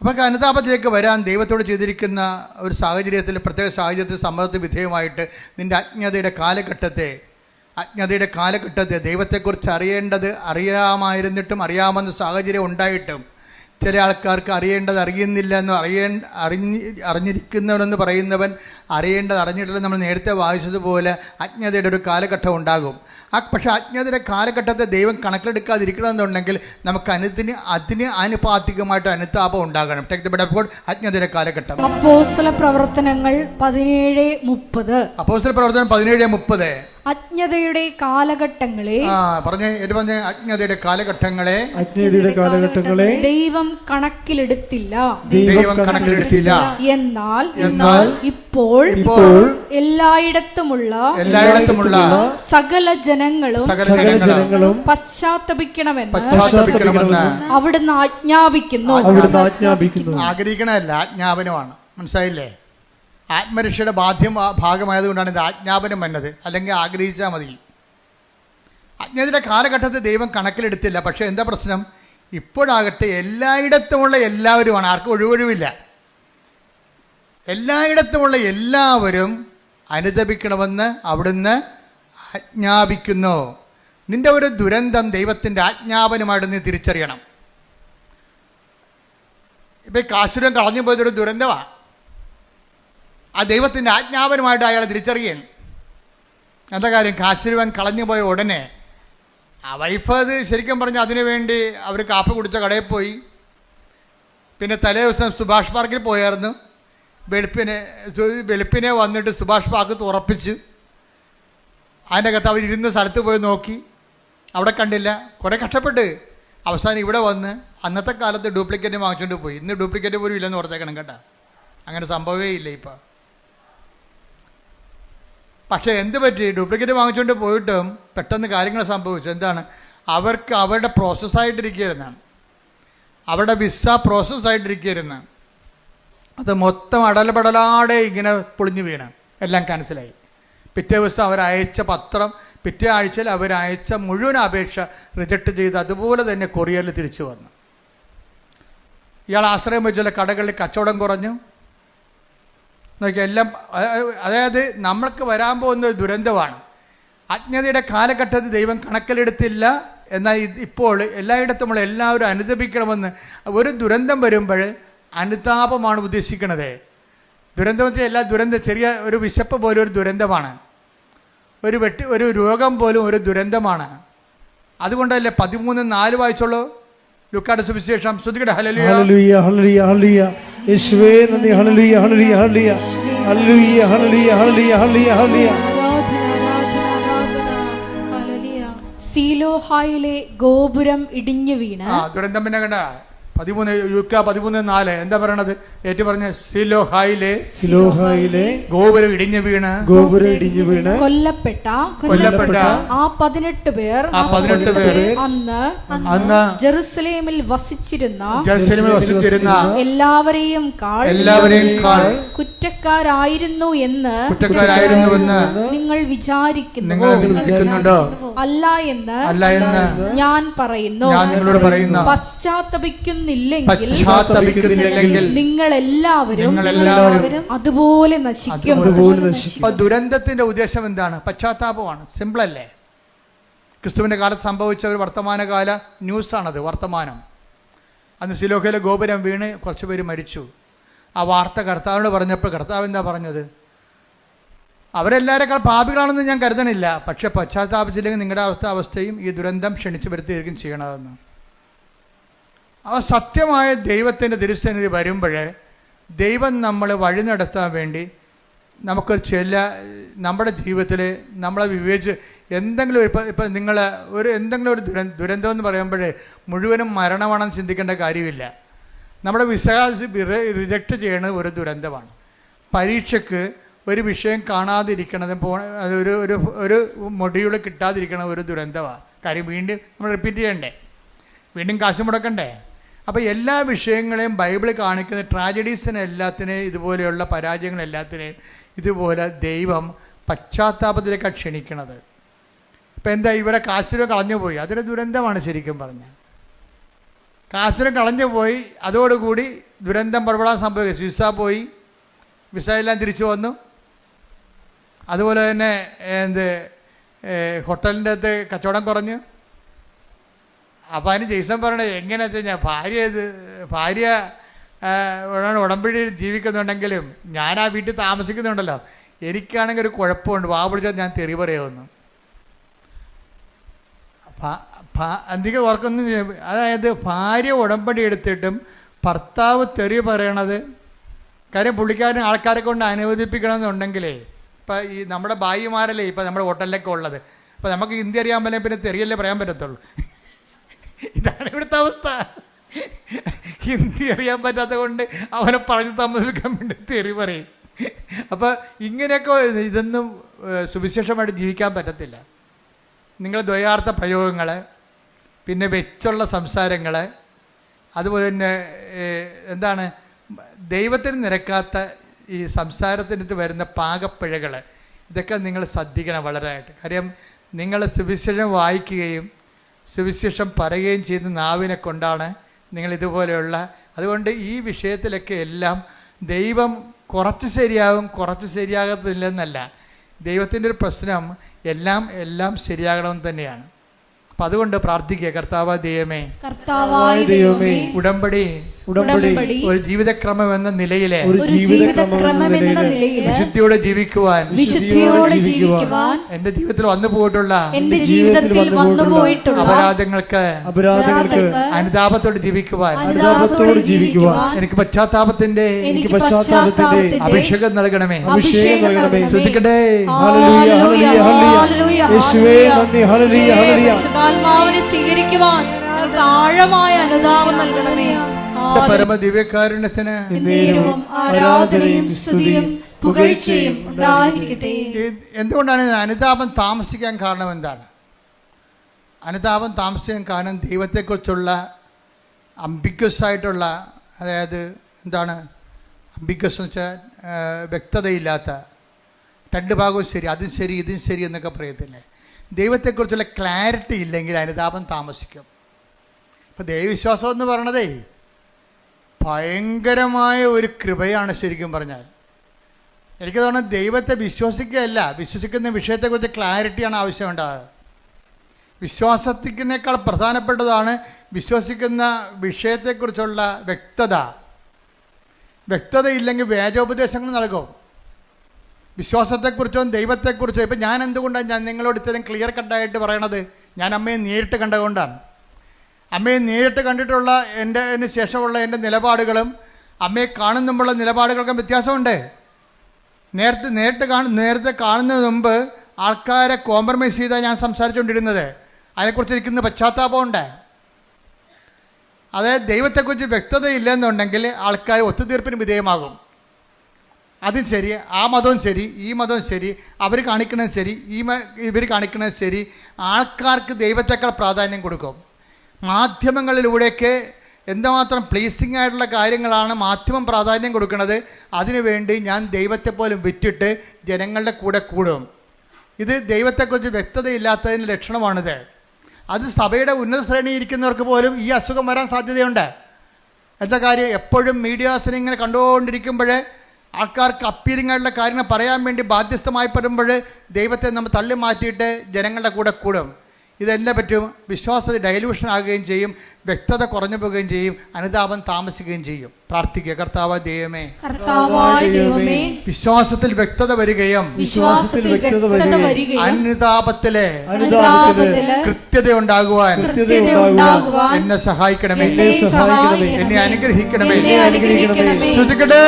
അപ്പോൾ അനുതാപത്തിലേക്ക് വരാൻ ദൈവത്തോട് ചെയ്തിരിക്കുന്ന ഒരു സാഹചര്യത്തിൽ, പ്രത്യേക സാഹചര്യത്തിൽ സമ്മതത്തിന് വിധേയമായിട്ട് നിൻ്റെ അജ്ഞതയുടെ കാലഘട്ടത്തെ ദൈവത്തെക്കുറിച്ച് അറിയാമായിരുന്നിട്ടും അറിയാമെന്ന സാഹചര്യം ഉണ്ടായിട്ടും ചില ആൾക്കാർക്ക് അറിയേണ്ടത് അറിയുന്നില്ല എന്ന് അറിഞ്ഞിരിക്കുന്നവനെന്ന് പറയുന്നവൻ അറിയേണ്ടത് അറിഞ്ഞിട്ടില്ല. നമ്മൾ നേരത്തെ വായിച്ചതുപോലെ അജ്ഞതയുടെ ഒരു കാലഘട്ടം ഉണ്ടാകും. പക്ഷേ അജ്ഞതയുടെ കാലഘട്ടത്തെ ദൈവം കണക്കിലെടുക്കാതിരിക്കണമെന്നുണ്ടെങ്കിൽ നമുക്ക് അതിന് ആനുപാതികമായിട്ട് അനുതാപം ഉണ്ടാകണം. അജ്ഞതയുടെ കാലഘട്ടം. അപ്പോസ്തല പ്രവർത്തനങ്ങൾ 17:30. അപ്പോസ്തല പ്രവർത്തനം 17:30. അജ്ഞതയുടെ കാലഘട്ടങ്ങളെ അജ്ഞതയുടെ കാലഘട്ടങ്ങളെ ദൈവം കണക്കിലെടുത്തില്ല. എന്നാൽ ഇപ്പോൾ എല്ലായിടത്തുമുള്ള സകല ജനങ്ങളും പശ്ചാത്തപിക്കണമെന്ന് അവിടുന്ന് ആജ്ഞാപിക്കുന്നു. ആഗ്രഹിക്കണമല്ല, ആജ്ഞാപനമാണ്. മനസ്സിലായില്ലേ? ആത്മരക്ഷയുടെ ഭാഗമായതുകൊണ്ടാണ് ഇത് ആജ്ഞാപനം വന്നത്. അല്ലെങ്കിൽ ആഗ്രഹിച്ചാൽ മതി. അജ്ഞതയുടെ കാലഘട്ടത്തിൽ ദൈവം കണക്കിലെടുത്തില്ല. പക്ഷേ എന്താ പ്രശ്നം? ഇപ്പോഴാകട്ടെ എല്ലായിടത്തുമുള്ള എല്ലാവരുമാണ്. ആർക്കും ഒഴിവൊഴിവില്ല. എല്ലായിടത്തുമുള്ള എല്ലാവരും അനുതപിക്കണമെന്ന് അവിടുന്ന് ആജ്ഞാപിക്കുന്നു. നിന്റെ ഒരു ദുരന്തം ദൈവത്തിൻ്റെ ആജ്ഞാപനമായിട്ട് നീ തിരിച്ചറിയണം. ഇപ്പം കാശുരം കളഞ്ഞു പോയതൊരു ദുരന്തമാണ്. ആ ദൈവത്തിൻ്റെ ആജ്ഞാപനമായിട്ട് അയാൾ തിരിച്ചറിയണം. എന്താ കാര്യം? കാശുരുവൻ കളഞ്ഞു പോയ ഉടനെ ആ വൈഫ് അത് ശരിക്കും പറഞ്ഞാൽ അതിനു വേണ്ടി അവർ കാപ്പി കുടിച്ച കടയിൽ പോയി. പിന്നെ തലേ ദിവസം സുഭാഷ് പാർക്കിൽ പോയായിരുന്നു. വെളുപ്പിനെ വന്നിട്ട് സുഭാഷ് പാർക്ക് തുറപ്പിച്ച് അതിൻ്റെ അകത്ത് അവരിരുന്ന സ്ഥലത്ത് പോയി നോക്കി. അവിടെ കണ്ടില്ല. കുറേ കഷ്ടപ്പെട്ട് അവസാനം ഇവിടെ വന്ന് അന്നത്തെ കാലത്ത് ഡ്യൂപ്ലിക്കേറ്റ് വാങ്ങിച്ചുകൊണ്ട് പോയി. ഇന്ന് ഡ്യൂപ്ലിക്കേറ്റ് പോലും ഇല്ലെന്ന് ഓർത്തേക്കണം കേട്ടോ. അങ്ങനെ സംഭവമേ ഇല്ല ഇപ്പം. പക്ഷേ എന്ത് പറ്റി? ഡ്യൂപ്ലിക്കേറ്റ് വാങ്ങിച്ചുകൊണ്ട് പോയിട്ടും പെട്ടെന്ന് കാര്യങ്ങൾ സംഭവിച്ചു. എന്താണ്? അവർക്ക് അവരുടെ പ്രോസസ്സായിട്ടിരിക്കുകയായിരുന്നാണ്. അവരുടെ വിസ പ്രോസസ്സായിട്ടിരിക്കുകയായിരുന്നു. അത് മൊത്തം അടലപടലാടെ ഇങ്ങനെ പൊളിഞ്ഞു വീണ് എല്ലാം ക്യാൻസലായി. പിറ്റേ ദിവസം അവരയച്ച പത്രം, പിറ്റേ ആഴ്ചയിൽ അവരയച്ച മുഴുവൻ അപേക്ഷ റിജക്റ്റ് ചെയ്ത് അതുപോലെ തന്നെ കൊറിയറിൽ തിരിച്ചു വന്നു. ഇയാൾ ആശ്രയം വെച്ചുള്ള കടകളിൽ കച്ചവടം കുറഞ്ഞു. നോക്കിയാൽ എല്ലാം, അതായത് നമ്മൾക്ക് വരാൻ പോകുന്ന ഒരു ദുരന്തമാണ്. അജ്ഞതയുടെ കാലഘട്ടത്തിൽ ദൈവം കണക്കിലെടുത്തില്ല. എന്നാൽ ഇപ്പോൾ എല്ലായിടത്തുമുള്ള എല്ലാവരും അനുതപിക്കണമെന്ന്. ഒരു ദുരന്തം വരുമ്പോൾ അനുതാപമാണ് ഉദ്ദേശിക്കുന്നത്. ദുരന്തം വെച്ചാൽ എല്ലാ ചെറിയ ഒരു വിശപ്പ് പോലും ഒരു ദുരന്തമാണ്. ഒരു രോഗം പോലും ഒരു ദുരന്തമാണ്. അതുകൊണ്ടല്ലേ 13:4 വായിച്ചോളൂ ലൂക്കായുടെ സുവിശേഷം. ശ്രുതികടെ ഹല്ലേലൂയ, ഹല്ലേലൂയ, ഹല്ലേലൂയ, ഹല്ലേലൂയ. യേശുവേ നന്ദി. ഹല്ലേലൂയ, ഹല്ലേലൂയ, ഹല്ലേലൂയ, ഹല്ലേലൂയ, ഹല്ലേലൂയ, ഹല്ലേലൂയ, ഹല്ലേലൂയ, ഹല്ലേലൂയ. സീലോഹായിലെ ഗോപുരം ഇടിഞ്ഞു വീണ്. ദുരന്തം പിന്നെ കണ്ട 13:4 എന്താ പറയണത്? ഏറ്റു പറഞ്ഞ സിലോഹായിലെ ഗോപുരം ഇടിഞ്ഞു വീണ് കൊല്ലപ്പെട്ട ആ 18 പേർ അന്ന് ജെറുസലേമിൽ വസിച്ചിരുന്ന എല്ലാവരെയും കുറ്റക്കാരായിരുന്നു എന്ന് നിങ്ങൾ വിചാരിക്കുന്നുണ്ടോ? അല്ല എന്ന് ഞാൻ പറയുന്നു. പശ്ചാത്തപിക്കുന്നില്ലെങ്കിൽ നിങ്ങൾ എല്ലാവരും അതുപോലെ നശിക്കും. ദുരന്തത്തിന്റെ ഉദ്ദേശം എന്താണ്? പശ്ചാത്താപമാണ്. സിമ്പിൾ അല്ലേ? ക്രിസ്തുവിന്റെ കാലത്ത് സംഭവിച്ച ഒരു വർത്തമാനകാല ന്യൂസാണത്. വർത്തമാനം. അന്ന് സിലോഹയിലെ ഗോപുരം വീണ് കുറച്ച് പേര് മരിച്ചു. ആ വാർത്ത കർത്താവിനോട് പറഞ്ഞപ്പോൾ കർത്താവ് എന്താ പറഞ്ഞത്? അവരെല്ലാവരെക്കാൾ പാപികളാണെന്ന് ഞാൻ കരുതണില്ല, പക്ഷെ പശ്ചാത്താപിച്ചില്ലെങ്കിൽ നിങ്ങളുടെ അവസ്ഥയും ഈ ദുരന്തം ക്ഷണിച്ചു വരുത്തിയിരിക്കും ചെയ്യണതെന്ന്. ആ സത്യമായ ദൈവത്തിൻ്റെ തിരുസന്നിധി വരുമ്പോൾ ദൈവം നമ്മളെ വഴി നടത്താൻ വേണ്ടി നമുക്ക് നമ്മുടെ ജീവിതത്തിൽ നമ്മളെ വിവേചിച്ച് എന്തെങ്കിലും ഇപ്പം നിങ്ങൾ എന്തെങ്കിലും ഒരു ദുരന്തം എന്ന് പറയുമ്പോൾ മുഴുവനും മരണമാണെന്ന് ചിന്തിക്കേണ്ട കാര്യമില്ല. നമ്മുടെ വിശ്വാസം റിജക്റ്റ് ചെയ്യുന്നത് ഒരു ദുരന്തമാണ്. പരീക്ഷയ്ക്ക് ഒരു വിഷയം കാണാതിരിക്കണതും ഒരു മൊഡ്യൂൾ കിട്ടാതിരിക്കണത് ഒരു ദുരന്തമാണ്. കാര്യം വീണ്ടും നമ്മൾ റിപ്പീറ്റ് ചെയ്യണ്ടേ, വീണ്ടും കാശ് മുടക്കണ്ടേ. അപ്പോൾ എല്ലാ വിഷയങ്ങളെയും ബൈബിൾ കാണിക്കുന്ന ട്രാജഡീസിനെ എല്ലാത്തിനെയും ഇതുപോലെയുള്ള പരാജയങ്ങളെല്ലാത്തിനെയും ഇതുപോലെ ദൈവം പശ്ചാത്താപത്തിലേക്കാണ് ക്ഷണിക്കണത്. ഇപ്പം എന്താ, ഇവിടെ കാശിനെ കളഞ്ഞു പോയി, അതൊരു ദുരന്തമാണ് ശരിക്കും പറഞ്ഞാൽ. കാശിനെ കളഞ്ഞു പോയി, അതോടുകൂടി ദുരന്തം പുറപ്പെടാൻ സംഭവിക്കും. വിസ പോയി, വിസ എല്ലാം തിരിച്ചു വന്നു. അതുപോലെ തന്നെ ഹോട്ടലിൻ്റെ അകത്ത് കച്ചവടം കുറഞ്ഞു. അപ്പം അതിന് ജെയ്സൺ പറയണത് എങ്ങനെയാ വെച്ച് കഴിഞ്ഞാൽ ഭാര്യ ഉടമ്പടിയിൽ ജീവിക്കുന്നുണ്ടെങ്കിലും ഞാൻ ആ വീട്ടിൽ താമസിക്കുന്നുണ്ടല്ലോ, എനിക്കാണെങ്കിൽ ഒരു കുഴപ്പമുണ്ട്, വാ പിടിച്ചാൽ ഞാൻ തെറി പറയുമെന്ന്. അധികം ഓർക്കൊന്നും, അതായത് ഭാര്യ ഉടമ്പടി എടുത്തിട്ടും ഭർത്താവ് തെറി പറയണത്, കാര്യം പുള്ളിക്കാരൻ ആൾക്കാരെ കൊണ്ട് അനുവദിപ്പിക്കണമെന്നുണ്ടെങ്കിലേ, ഇപ്പം ഈ നമ്മുടെ ഭായിമാരല്ലേ ഇപ്പം നമ്മുടെ ഹോട്ടലിലൊക്കെ ഉള്ളത്, അപ്പം നമുക്ക് ഹിന്ദി അറിയാൻ പറ്റില്ല, പിന്നെ തെറിയല്ലേ പറയാൻ പറ്റത്തുള്ളൂ. ഇതാണ് ഇവിടുത്തെ അവസ്ഥ. ഹിന്ദി അറിയാൻ പറ്റാത്തത് കൊണ്ട് അവനെ പറഞ്ഞ് താമസിക്കാൻ വേണ്ടി തെറി പറയും. അപ്പം ഇങ്ങനെയൊക്കെ ഇതൊന്നും സുവിശേഷമായിട്ട് ജീവിക്കാൻ പറ്റത്തില്ല. നിങ്ങൾ ദ്വയാർത്ഥ പ്രയോഗങ്ങൾ, പിന്നെ വെച്ചുള്ള സംസാരങ്ങൾ, അതുപോലെ തന്നെ എന്താണ് ദൈവത്തിന് നിരക്കാത്ത ഈ സംസാരത്തിനകത്ത് വരുന്ന പാകപ്പിഴകൾ, ഇതൊക്കെ നിങ്ങൾ ശ്രദ്ധിക്കണം വളരെയായിട്ട്. കാര്യം നിങ്ങൾ സുവിശേഷം വായിക്കുകയും സുവിശേഷം പറയുകയും ചെയ്യുന്ന നാവിനെ കൊണ്ടാണ് നിങ്ങൾ ഇതുപോലെയുള്ള. അതുകൊണ്ട് ഈ വിഷയത്തിലൊക്കെ എല്ലാം ദൈവം കുറച്ച് ശരിയാകും, കുറച്ച് ശരിയാകത്തില്ലെന്നല്ല. ദൈവത്തിൻ്റെ ഒരു പ്രശ്നം എല്ലാം ശരിയാകണമെന്ന് തന്നെയാണ്. അപ്പം അതുകൊണ്ട് പ്രാർത്ഥിക്കുക, കർത്താവായ ദൈവമേ, ഉടമ്പടി ഒരു ജീവിതക്രമം എന്ന നിലയിലെ വിശുദ്ധിയോടെ ജീവിക്കുവാൻ എന്റെ ജീവിതത്തിൽ വന്നു പോയിട്ടുള്ള അപരാധങ്ങൾക്ക് അനുതാപത്തോടെ ജീവിക്കുവാൻ എനിക്ക് പശ്ചാത്താപത്തിന്റെ അഭിഷേകം നൽകണമേ. ശ്രദ്ധിക്കട്ടെ. ആഴമായ അനുതാപം നൽകണമേ. പരമദിവ്യകാരുണ്യത്തിന് ആരാധനയും സ്തുതിയും പുകഴ്ചയും ഉണ്ടായിരിക്കട്ടെ. എന്തുകൊണ്ടാണ് അനുതാപം താമസിക്കാൻ കാരണം? എന്താണ് അനുതാപം താമസിക്കാൻ കാരണം? ദൈവത്തെക്കുറിച്ചുള്ള അംബിഗ്വസ് ആയിട്ടുള്ള, അതായത് എന്താണ് അംബിഗ്വസ് എന്ന് വെച്ചാൽ വ്യക്തതയില്ലാത്ത, രണ്ട് ഭാഗവും ശരി, അതും ശരി ഇതും ശരി എന്നൊക്കെ പറയത്തില്ലേ. ദൈവത്തെക്കുറിച്ചുള്ള ക്ലാരിറ്റി ഇല്ലെങ്കിൽ അനുതാപം താമസിക്കും. ഇപ്പം ദൈവവിശ്വാസം എന്ന് പറയണതേ ഭയങ്കരമായ ഒരു കൃപയാണ് ശരിക്കും പറഞ്ഞാൽ. എനിക്ക് തോന്നുന്നത് ദൈവത്തെ വിശ്വസിക്കുകയല്ല, വിശ്വസിക്കുന്ന വിഷയത്തെക്കുറിച്ച് ക്ലാരിറ്റിയാണ് ആവശ്യമുണ്ടാകുക. വിശ്വാസത്തിനേക്കാൾ പ്രധാനപ്പെട്ടതാണ് വിശ്വസിക്കുന്ന വിഷയത്തെക്കുറിച്ചുള്ള വ്യക്തത. വ്യക്തതയില്ലെങ്കിൽ വേദോപദേശങ്ങൾ നൽകും. വിശ്വാസത്തെക്കുറിച്ചോ ദൈവത്തെക്കുറിച്ചോ ഇപ്പം ഞാൻ എന്തുകൊണ്ടാണ് നിങ്ങളോട് ഇത്രയും ക്ലിയർ കട്ടായിട്ട് പറയണത്? ഞാൻ അമ്മയെ നേരിട്ട് കണ്ടതുകൊണ്ടാണ്. അമ്മയെ നേരിട്ട് കണ്ടിട്ടുള്ള അതിന് ശേഷമുള്ള എൻ്റെ നിലപാടുകളും അമ്മയെ കാണുന്നുമുള്ള നിലപാടുകൾക്കും വ്യത്യാസമുണ്ട്. നേരത്തെ കാണുന്നതിന് മുമ്പ് ആൾക്കാരെ കോംപ്രമൈസ് ചെയ്താണ് ഞാൻ സംസാരിച്ചുകൊണ്ടിരുന്നത്. അതിനെക്കുറിച്ച് ഇരിക്കുന്ന പശ്ചാത്താപമുണ്ട്. അതായത് ദൈവത്തെക്കുറിച്ച് വ്യക്തതയില്ലെന്നുണ്ടെങ്കിൽ ആൾക്കാർ ഒത്തുതീർപ്പിന് വിധേയമാകും. അതും ശരി, ആ മതവും ശരി, ഈ മതവും ശരി, അവർ കാണിക്കണത് ശരി, ഇവർ കാണിക്കണത് ശരി. ആൾക്കാർക്ക് ദൈവത്തെക്കാൾ പ്രാധാന്യം കൊടുക്കും. മാധ്യമങ്ങളിലൂടെയൊക്കെ എന്തുമാത്രം പ്ലീസിങ് ആയിട്ടുള്ള കാര്യങ്ങളാണ് മാധ്യമം പ്രാധാന്യം കൊടുക്കുന്നത്. അതിനുവേണ്ടി ഞാൻ ദൈവത്തെ പോലും വിറ്റിട്ട് ജനങ്ങളുടെ കൂടെ കൂടും. ഇത് ദൈവത്തെക്കുറിച്ച് വ്യക്തതയില്ലാത്തതിൻ്റെ ലക്ഷണമാണിത്. അത് സഭയുടെ ഉന്നത ശ്രേണിയിൽ ഇരിക്കുന്നവർക്ക് പോലും ഈ അസുഖം വരാൻ സാധ്യതയുണ്ട്. എന്താ കാര്യം? എപ്പോഴും മീഡിയാസിനെ ഇങ്ങനെ കണ്ടുകൊണ്ടിരിക്കുമ്പോൾ ആൾക്കാർക്ക് അപ്പീലിംഗ് ആയിട്ടുള്ള കാര്യങ്ങൾ പറയാൻ വേണ്ടി ബാധ്യസ്ഥമായി വരുമ്പോൾ ദൈവത്തെ നമ്മൾ തള്ളി മാറ്റിയിട്ട് ജനങ്ങളുടെ കൂടെ കൂടും. ഇതെല്ലാം പറ്റും. വിശ്വാസത്തിൽ ഡൈലൂഷൻ ആകുകയും ചെയ്യും, വ്യക്തത കുറഞ്ഞു പോവുകയും ചെയ്യും, അനുതാപം താമസിക്കുകയും ചെയ്യും. പ്രാർത്ഥിക്കുക. കർത്താവായ ദൈവമേ, വിശ്വാസത്തിൽ വ്യക്തത വരികയും അനുതാപത്തിലെ കൃത്യത ഉണ്ടാകുവാൻ എന്നെ സഹായിക്കണമേ, എന്നെ അനുഗ്രഹിക്കണമേ. ശ്രുതിക്കട്ടെ.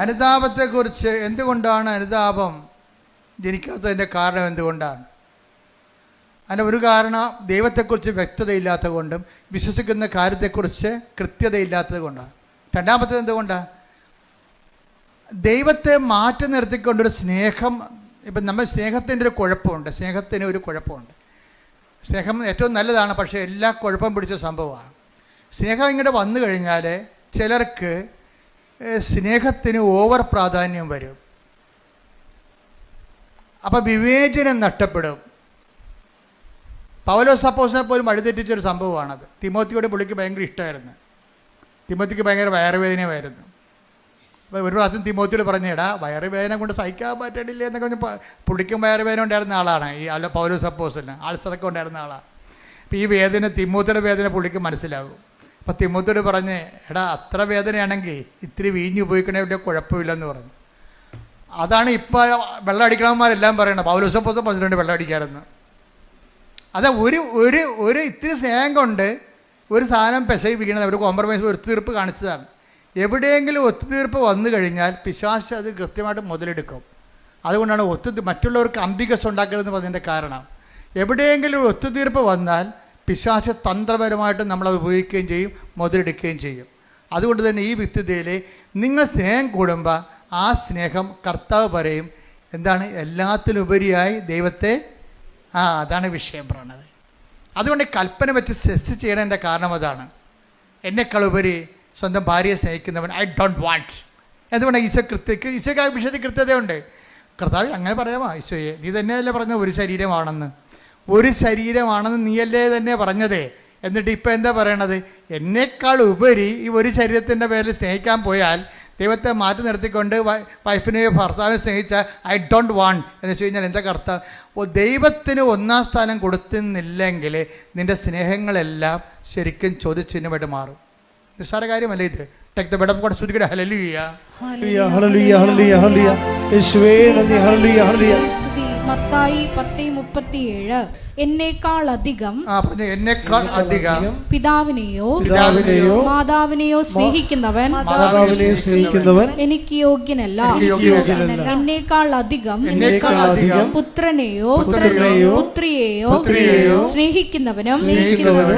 അനുതാപത്തെക്കുറിച്ച് എന്തുകൊണ്ടാണ് അനുതാപം ജനിക്കാത്തതിൻ്റെ കാരണം എന്തുകൊണ്ടാണ്? അതിൻ്റെ ഒരു കാരണം ദൈവത്തെക്കുറിച്ച് വ്യക്തതയില്ലാത്തത് കൊണ്ടും വിശ്വസിക്കുന്ന കാര്യത്തെക്കുറിച്ച് കൃത്യതയില്ലാത്തത് കൊണ്ടാണ്. രണ്ടാമത്തേത് എന്തുകൊണ്ടാണ്? ദൈവത്തെ മാറ്റി നിർത്തിക്കൊണ്ടൊരു സ്നേഹം. ഇപ്പം നമ്മൾ സ്നേഹത്തിൻ്റെ ഒരു കുഴപ്പമുണ്ട്, സ്നേഹത്തിന് ഒരു കുഴപ്പമുണ്ട്. സ്നേഹം ഏറ്റവും നല്ലതാണ്, പക്ഷേ എല്ലാ കുഴപ്പം പിടിച്ച സംഭവമാണ്. സ്നേഹം ഇങ്ങോട്ട് വന്നു കഴിഞ്ഞാൽ ചിലർക്ക് സ്നേഹത്തിന് ഓവർ പ്രാധാന്യം വരും. അപ്പം വിവേചനം നഷ്ടപ്പെടും. പൗലോസ് അപ്പോസ്തലനെ പോലും വഴിതെറ്റിച്ചൊരു സംഭവമാണത്. തിമോത്തിയോട് പുള്ളിക്ക് ഭയങ്കര ഇഷ്ടമായിരുന്നു. തിമോത്തിക്ക് ഭയങ്കര വയറുവേദനയായിരുന്നു. അപ്പോൾ ഒരു പ്രാവശ്യം തിമോത്തിയോട് പറഞ്ഞേടാ, വയറുവേദന കൊണ്ട് സഹിക്കാൻ പറ്റണില്ല എന്നൊക്കെ പറഞ്ഞ് പുള്ളിക്കും വയറുവേദന ഉണ്ടായിരുന്ന ആളാണ് ഈ പൗലോസ് അപ്പോസ്തലന്. ആൾസറൊക്കെ ഉണ്ടായിരുന്ന ആളാണ്. അപ്പോൾ ഈ വേദന, തിമോത്തിയുടെ വേദന പുള്ളിക്ക് മനസ്സിലാകും. അപ്പോൾ തിമോത്തിയോട് പറഞ്ഞ്, എടാ അത്ര വേദനയാണെങ്കിൽ ഇത്തിരി വീഞ്ഞ് ഉപയോഗിക്കണേ, വലിയ കുഴപ്പമില്ലെന്ന് പറഞ്ഞു. അതാണ് ഇപ്പോൾ വെള്ളം അടിക്കണവന്മാരെല്ലാം പറയണം. പൗലോസ് അപ്പോസ്തലൻ പറഞ്ഞിട്ടുണ്ട് വെള്ളം അടിക്കാമെന്ന്. അത് ഒരു ഇത്തിരി സ്നേഹം കൊണ്ട് ഒരു സാധനം പെശകിപ്പിക്കണത്, ഒരു കോംപ്രമൈസ്, ഒത്തുതീർപ്പ് കാണിച്ചതാണ്. എവിടെയെങ്കിലും ഒത്തുതീർപ്പ് വന്നു കഴിഞ്ഞാൽ പിശാച് അത് കൃത്യമായിട്ട് മുതലെടുക്കും. അതുകൊണ്ടാണ് മറ്റുള്ളവർക്ക് അംബികസ് ഉണ്ടാക്കരുതെന്ന് പറഞ്ഞതിൻ്റെ കാരണം. എവിടെയെങ്കിലും ഒരു ഒത്തുതീർപ്പ് വന്നാൽ പിശാച് തന്ത്രപരമായിട്ട് നമ്മളത് ഉപയോഗിക്കുകയും ചെയ്യും, മുതലെടുക്കുകയും ചെയ്യും. അതുകൊണ്ട് തന്നെ ഈ വ്യക്തിതയിൽ നിങ്ങൾ സ്നേഹം കൂടുമ്പോൾ ആ സ്നേഹം കർത്താവ് പറയും എന്താണ്, എല്ലാത്തിനുപരിയായി ദൈവത്തെ. അതാണ് വിഷയം പറയണത്. അതുകൊണ്ട് കൽപ്പന വെച്ച് സെസ് ചെയ്യണതിൻ്റെ കാരണം അതാണ്. എന്നെക്കാളുപരി സ്വന്തം ഭാര്യയെ സ്നേഹിക്കുന്നവൻ ഐ ഡോണ്ട് വാണ്ട്. എന്തുകൊണ്ടാണ്? ഈശോയ്ക്ക് ആ വിഷയത്തിൽ കൃത്യതയുണ്ട്. കർത്താവ് അങ്ങനെ പറയാമോ? ഈശോയെ, നീ തന്നെയല്ലേ പറഞ്ഞത് ഒരു ശരീരമാണെന്ന്. ഒരു ശരീരമാണെന്ന് നീയല്ലേ തന്നെ പറഞ്ഞത്. എന്നിട്ട് ഇപ്പം എന്താ പറയണത്? എന്നേക്കാൾ ഉപരി ഈ ഒരു ശരീരത്തിൻ്റെ പേരിൽ സ്നേഹിക്കാൻ പോയാൽ ദൈവത്തെ മാറ്റി നിർത്തിക്കൊണ്ട് വൈഫിനെയോ ഭർത്താവിനെ സ്നേഹിച്ചാൽ ഐ ഡോണ്ട് വാണ്ട് എന്ന് വെച്ച് കഴിഞ്ഞാൽ എന്താ അർത്ഥം? ദൈവത്തിന് ഒന്നാം സ്ഥാനം കൊടുക്കുന്നില്ലെങ്കിൽ നിൻ്റെ സ്നേഹങ്ങളെല്ലാം ശരിക്കും ചോദ്യചിഹ്നമായിട്ട് മാറും. നിസ്സാര കാര്യമല്ല ഇത്. Take the bed of God, Sudhikada, hallelujah. Hallelujah, hallelujah, hallelujah, hallelujah. യേശുവേ നന്ദി, hallelujah, hallelujah. മത്തായി 10:37 എന്നേക്കാൾ അധികം പിതാവിനെയോ മാതാവിനെയോ സ്നേഹിക്കുന്നവൻ എനിക്ക് യോഗ്യനല്ല. എന്നേക്കാൾ അധികം പുത്രനെയോ പുത്രിയെയോ സ്നേഹിക്കുന്നവനും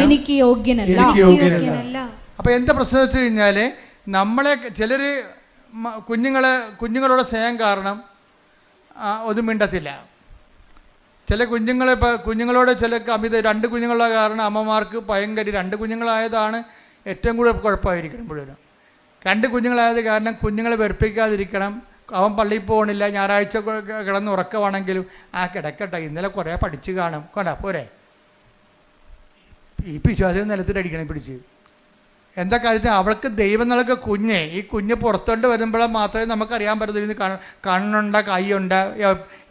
എനിക്ക് യോഗ്യനല്ല. അപ്പോൾ എന്താ പ്രശ്നം വെച്ച് കഴിഞ്ഞാൽ, നമ്മളെ ചിലർ കുഞ്ഞുങ്ങളോട് സ്നേഹം കാരണം ഒന്നും മിണ്ടത്തില്ല. ചില കുഞ്ഞുങ്ങളോട് ചില രണ്ട് കുഞ്ഞുങ്ങളുടെ കാരണം അമ്മമാർക്ക് ഭയങ്കര, രണ്ട് കുഞ്ഞുങ്ങളായതാണ് ഏറ്റവും കൂടുതൽ കുഴപ്പമായിരിക്കണം. മുഴുവനും രണ്ട് കുഞ്ഞുങ്ങളായത് കാരണം കുഞ്ഞുങ്ങളെ വെറുപ്പിക്കാതിരിക്കണം. അവൻ പള്ളിയിൽ പോകണില്ല, ഞായറാഴ്ച കിടന്ന് ഉറക്കമാണെങ്കിലും കിടക്കട്ടെ, ഇന്നലെ കുറേ പഠിച്ച് കാണും, കൊണ്ടാ പോരെ. ഈ വിശ്വാസം നിലത്തിലടിക്കണം പിടിച്ച്. എന്താ കാര്യം? അവൾക്ക് ദൈവം നൽകിയ കുഞ്ഞ്, ഈ കുഞ്ഞ് പുറത്തോട്ട് വരുമ്പോഴേ മാത്രമേ നമുക്കറിയാൻ പറ്റത്തില്ല കണ്ണുണ്ട, കൈയുണ്ട്,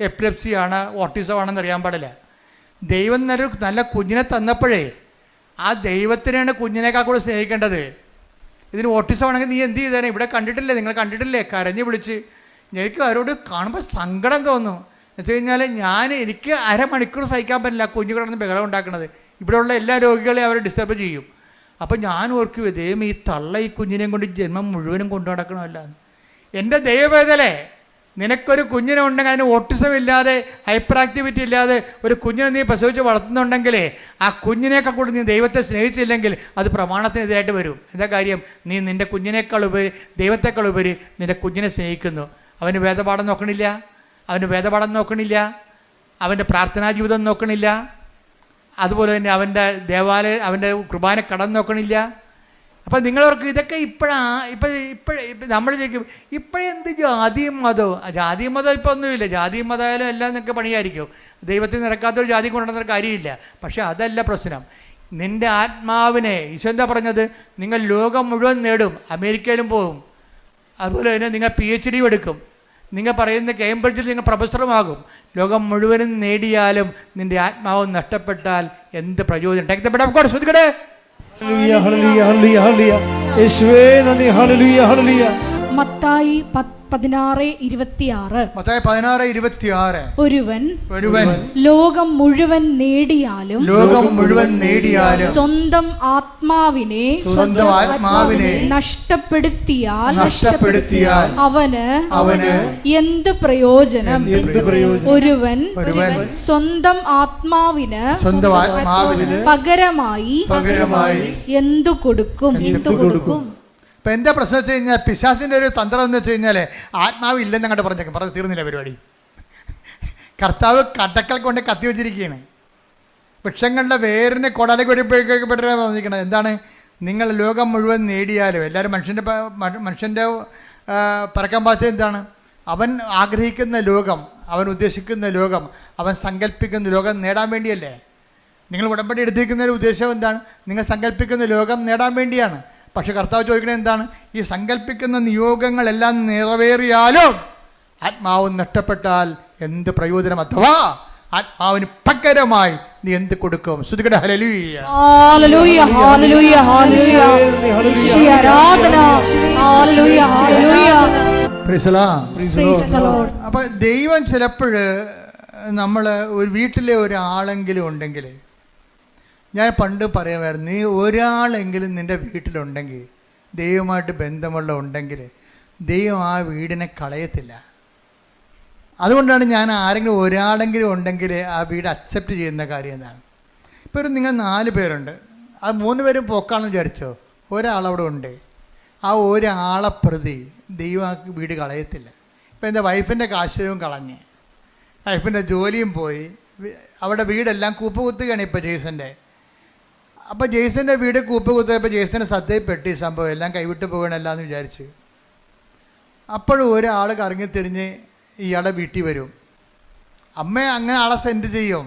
എപ്പിലെപ്സിയാണ്, ഓട്ടിസം ആണെന്ന് അറിയാൻ പാടില്ല. ദൈവം നല്ല കുഞ്ഞിനെ തന്നപ്പോഴേ ആ ദൈവത്തിനാണ് കുഞ്ഞിനേക്കാൾ കൂടെ സ്നേഹിക്കേണ്ടത്. ഇതിന് ഓട്ടിസം ആണെങ്കിൽ നീ എന്ത് ചെയ്തേനെ? ഇവിടെ കണ്ടിട്ടില്ലേ, നിങ്ങൾ കണ്ടിട്ടില്ലേ, കരഞ്ഞ് വിളിച്ച്. എനിക്ക് അവരോട് കാണുമ്പോൾ സങ്കടം തോന്നും. എന്ന് വെച്ച് കഴിഞ്ഞാൽ എനിക്ക് അരമണിക്കൂർ സഹിക്കാൻ പറ്റില്ല കുഞ്ഞുങ്ങളൊന്നും ബഹളം ഉണ്ടാക്കുന്നത്. ഇവിടെയുള്ള എല്ലാ രോഗികളെയും അവർ ഡിസ്റ്റർബ് ചെയ്യും. അപ്പം ഞാൻ ഓർക്കും, ദൈവം ഈ തള്ള ഈ കുഞ്ഞിനെയും കൊണ്ട് ജന്മം മുഴുവനും കൊണ്ടു നടക്കണമല്ല. എൻ്റെ ദൈവവേദലേ, നിനക്കൊരു കുഞ്ഞിനെ ഉണ്ടെങ്കിൽ അതിന് ഓട്ടിസം ഇല്ലാതെ, ഹൈപ്പർ ആക്ടിവിറ്റി ഇല്ലാതെ ഒരു കുഞ്ഞിനെ നീ പ്രസവിച്ച് വളർത്തുന്നുണ്ടെങ്കിലേ ആ കുഞ്ഞിനേക്കാൾ കൂടി നീ ദൈവത്തെ സ്നേഹിച്ചില്ലെങ്കിൽ അത് പ്രമാണത്തിനെതിരായിട്ട് വരും. എന്താ കാര്യം? നീ നിൻ്റെ കുഞ്ഞിനേക്കാൾ ഉപരി, ദൈവത്തെക്കാൾ ഉപരി നിൻ്റെ കുഞ്ഞിനെ സ്നേഹിക്കുന്നു. അവന് വേദപാഠം നോക്കണില്ല, അവൻ്റെ പ്രാർത്ഥനാ ജീവിതം നോക്കണില്ല, അതുപോലെ തന്നെ അവൻ്റെ അവൻ്റെ കുർബാന കടം നോക്കണില്ല. അപ്പം നിങ്ങളവർക്ക് ഇതൊക്കെ ഇപ്പം നമ്മൾ ചോദിക്കും, ഇപ്പോഴെന്ത് ജാതിയും മതവും? ജാതിയും മതം ഇപ്പം ഒന്നുമില്ല. ജാതിയും മതമായാലും എല്ലാം നിങ്ങൾക്ക് പണിയായിരിക്കും. ദൈവത്തിൽ നിരക്കാത്തൊരു ജാതി കൊണ്ടുവന്ന കാര്യമില്ല. പക്ഷെ അതല്ല പ്രശ്നം. നിൻ്റെ ആത്മാവിനെ, ഈശോ എന്താ പറഞ്ഞത്? നിങ്ങൾ ലോകം മുഴുവൻ നേടും, അമേരിക്കയിലും പോകും, അതുപോലെ തന്നെ നിങ്ങൾ PhD എടുക്കും, നിങ്ങൾ പറയുന്ന കേംബ്രിഡ്ജിൽ നിങ്ങൾ പ്രൊഫസറുമാകും. ലോകം മുഴുവനും നേടിയാലും നിന്റെ ആത്മാവ് നഷ്ടപ്പെട്ടാൽ എന്ത് പ്രയോജനം? Take the bread of God. ശ്രദ്ധിക്കട്ടെ. ഹല്ലേലൂയ ഹല്ലേലൂയ ഹല്ലേലൂയ ഹല്ലേലൂയ. യേശുവേ നന്ദി. ഹല്ലേലൂയ ഹല്ലേലൂയ. മത്തായി 16:26. മത്തായി 16:26. ഒരുവൻ ലോകം മുഴുവൻ നേടിയാലും സ്വന്തം ആത്മാവിനെ നഷ്ടപ്പെടുത്തിയാൽ അവന് എന്ത് പ്രയോജനം? ഒരുവൻ സ്വന്തം ആത്മാവിന് പകരമായി എന്തു കൊടുക്കും? ഇപ്പം എന്താ പ്രശ്നം വെച്ച് കഴിഞ്ഞാൽ, പിശാസിൻ്റെ ഒരു തന്ത്രം എന്ന് വെച്ച് കഴിഞ്ഞാൽ ആത്മാവ് ഇല്ലെന്ന് അങ്ങോട്ട് പറഞ്ഞേക്കും. പറഞ്ഞ് തീർന്നില്ല പരിപാടി. കർത്താവ് കടക്കൽ കൊണ്ട് കത്തി വെച്ചിരിക്കുകയാണ്. വൃക്ഷങ്ങളുടെ വേരിനെ കൊടലേക്ക് വെടിപ്പിക്കപ്പെട്ടാണ് പറഞ്ഞിരിക്കുന്നത്. എന്താണ്? നിങ്ങൾ ലോകം മുഴുവൻ നേടിയാലും, എല്ലാവരും മനുഷ്യൻ്റെ പറക്കാൻ പാച്ച എന്താണ്? അവൻ ആഗ്രഹിക്കുന്ന ലോകം, അവൻ ഉദ്ദേശിക്കുന്ന ലോകം, അവൻ സങ്കല്പിക്കുന്ന ലോകം നേടാൻ വേണ്ടിയല്ലേ? നിങ്ങൾ ഉടമ്പടി എടുത്തിരിക്കുന്ന ഒരു ഉദ്ദേശം എന്താണ്? നിങ്ങൾ സങ്കല്പിക്കുന്ന ലോകം നേടാൻ വേണ്ടിയാണ്. പക്ഷെ കർത്താവ് ചോദിക്കുന്നത് എന്താണ്? ഈ സങ്കല്പിക്കുന്ന നിയോഗങ്ങളെല്ലാം നിറവേറിയാലും ആത്മാവ് നഷ്ടപ്പെട്ടാൽ എന്ത് പ്രയോജനം? അഥവാ ആത്മാവിന് പകരമായി നീ എന്ത് കൊടുക്കും? ശ്രുതികട ഹല്ലേലൂയ ഹല്ലേലൂയ ഹല്ലേലൂയ ഹല്ലേലൂയ. അപ്പൊ ദൈവം ചിലപ്പോഴ് നമ്മൾ ഒരു വീട്ടിലെ ഒരാളെങ്കിലും ഉണ്ടെങ്കിൽ, ഞാൻ പണ്ട് പറയുമായിരുന്നു, നീ ഒരാളെങ്കിലും നിൻ്റെ വീട്ടിലുണ്ടെങ്കിൽ, ദൈവമായിട്ട് ബന്ധമുള്ള ഉണ്ടെങ്കിൽ ദൈവം ആ വീടിനെ കളയത്തില്ല. അതുകൊണ്ടാണ് ഞാൻ ആരെങ്കിലും ഒരാളെങ്കിലും ഉണ്ടെങ്കിൽ ആ വീട് അക്സെപ്റ്റ് ചെയ്യുന്ന കാര്യം എന്താണ്. ഇപ്പോൾ ഒരു നിങ്ങൾ 4 പേരുണ്ട്, ആ 3 പേരും പോക്കാണെന്ന് വിചാരിച്ചോ, ഒരാളവിടെ ഉണ്ട്. ആ ഒരാളെ പ്രതി ദൈവം ആ വീട് കളയത്തില്ല. ഇപ്പം എൻ്റെ വൈഫിൻ്റെ കാശവും കളഞ്ഞ്, വൈഫിൻ്റെ ജോലിയും പോയി, അവിടെ വീടെല്ലാം കൂപ്പുകുത്തുകയാണ് ഇപ്പോൾ ജെയ്സൻ്റെ. അപ്പോൾ ജെയ്സൻ്റെ വീട് കൂപ്പുകുത്തിയപ്പോൾ ജെയ്സൻ്റെ ശ്രദ്ധയിൽപ്പെട്ട് ഈ സംഭവം എല്ലാം കൈവിട്ട് പോകണമല്ല എന്ന് വിചാരിച്ച്. അപ്പോഴും ഒരാൾ കറങ്ങിത്തിരിഞ്ഞ് ഇയാളെ വീട്ടിൽ വരും. അമ്മ അങ്ങനെ ആളെ സെൻഡ് ചെയ്യും,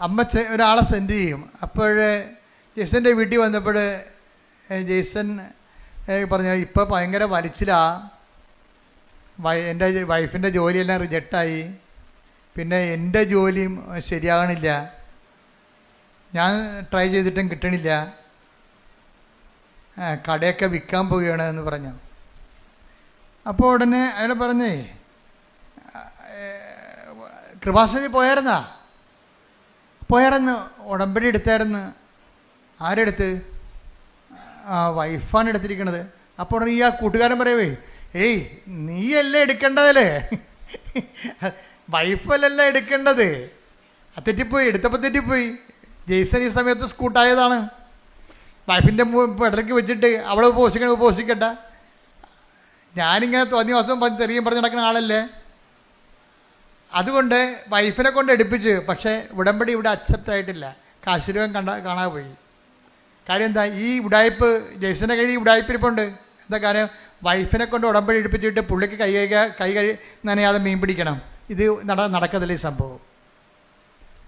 അമ്മ ഒരാളെ സെൻഡ് ചെയ്യും. അപ്പോൾ ജെയ്സൻ്റെ വീട്ടിൽ വന്നപ്പോൾ ജെയ്സൺ പറഞ്ഞു, ഇപ്പോൾ ഭയങ്കര വലിച്ചിലാ, എൻ്റെ വൈഫിൻ്റെ ജോലിയെല്ലാം റിജക്റ്റായി, പിന്നെ എൻ്റെ ജോലിയും ശരിയാകണില്ല, ഞാൻ ട്രൈ ചെയ്തിട്ടും കിട്ടണില്ല, കടയൊക്കെ വിൽക്കാൻ പോവുകയാണ് എന്ന് പറഞ്ഞു. അപ്പോൾ ഉടനെ അയാൾ പറഞ്ഞേ, കൃപാസനത്തിൽ പോയായിരുന്നു, ഉടമ്പടി എടുത്തായിരുന്നു. ആരെടുത്ത്? വൈഫാണ് എടുത്തിരിക്കണത്. അപ്പോൾ ഉടനെ ഈ ആ കൂട്ടുകാരൻ പറയവേ, ഏയ് നീയല്ലേ എടുക്കേണ്ടതല്ലേ, വൈഫല്ലല്ല എടുക്കേണ്ടത്. തെറ്റിപ്പോയി, എടുത്തപ്പോൾ തെറ്റിപ്പോയി. ജെയ്സൺ ഈ സമയത്ത് സ്കൂട്ടായതാണ്. വൈഫിൻ്റെ പെടലേക്ക് വെച്ചിട്ട് അവളെ ഉപസിക്കട്ടെ, ഞാനിങ്ങനെ തോന്നിയ ദിവസം തെറിയും പറഞ്ഞ് നടക്കുന്ന ആളല്ലേ. അതുകൊണ്ട് വൈഫിനെ കൊണ്ട് എടുപ്പിച്ച്, പക്ഷേ ഉടമ്പടി ഇവിടെ അക്സെപ്റ്റ് ആയിട്ടില്ല. കാശുരൂപം കാണാതെ പോയി. കാര്യം എന്താ? ഈ ഉടായ്പ് ജെയ്സൻ്റെ കയ്യിൽ ഈ ഉടായ്പിരിപ്പുണ്ട്. എന്താ കാര്യം? വൈഫിനെ കൊണ്ട് ഉടമ്പടി എടുപ്പിച്ചിട്ട് പുള്ളിക്ക് കൈ നനയാതെ മീൻ പിടിക്കണം. ഇത് നടക്കത്തില്ല, ഈ സംഭവം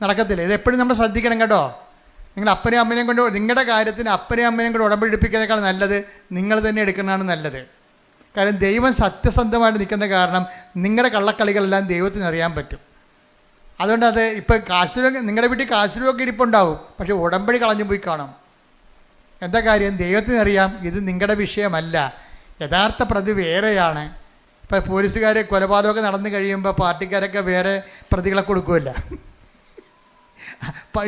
നടക്കത്തില്ല. ഇത് എപ്പോഴും നമ്മൾ ശ്രദ്ധിക്കണം കേട്ടോ. നിങ്ങൾ അപ്പനെയും അമ്മനെയും കൊണ്ട്, നിങ്ങളുടെ കാര്യത്തിന് അപ്പനെയും അമ്മനെയും കൊണ്ട് ഉടമ്പടി എടുപ്പിക്കുന്നതിനേക്കാൾ നല്ലത് നിങ്ങൾ തന്നെ എടുക്കുന്നതാണ് നല്ലത്. കാരണം ദൈവം സത്യസന്ധമായിട്ട് നിൽക്കുന്ന കാരണം നിങ്ങളുടെ കള്ളക്കളികളെല്ലാം ദൈവത്തിന് അറിയാൻ പറ്റും. അതുകൊണ്ട് അത് ഇപ്പം നിങ്ങളുടെ വീട്ടിൽ കാശുരൂപൊക്കെ ഇരിപ്പുണ്ടാവും, പക്ഷെ ഉടമ്പടി കളഞ്ഞു പോയി കാണും. എന്താ കാര്യം? ദൈവത്തിനറിയാം ഇത് നിങ്ങളുടെ വിഷയമല്ല, യഥാർത്ഥ പ്രതി വേറെയാണ്. ഇപ്പം പോലീസുകാർ കൊലപാതകമൊക്കെ നടന്നു കഴിയുമ്പോൾ പാർട്ടിക്കാരൊക്കെ വേറെ പ്രതികളെ കൊടുക്കുമല്ല.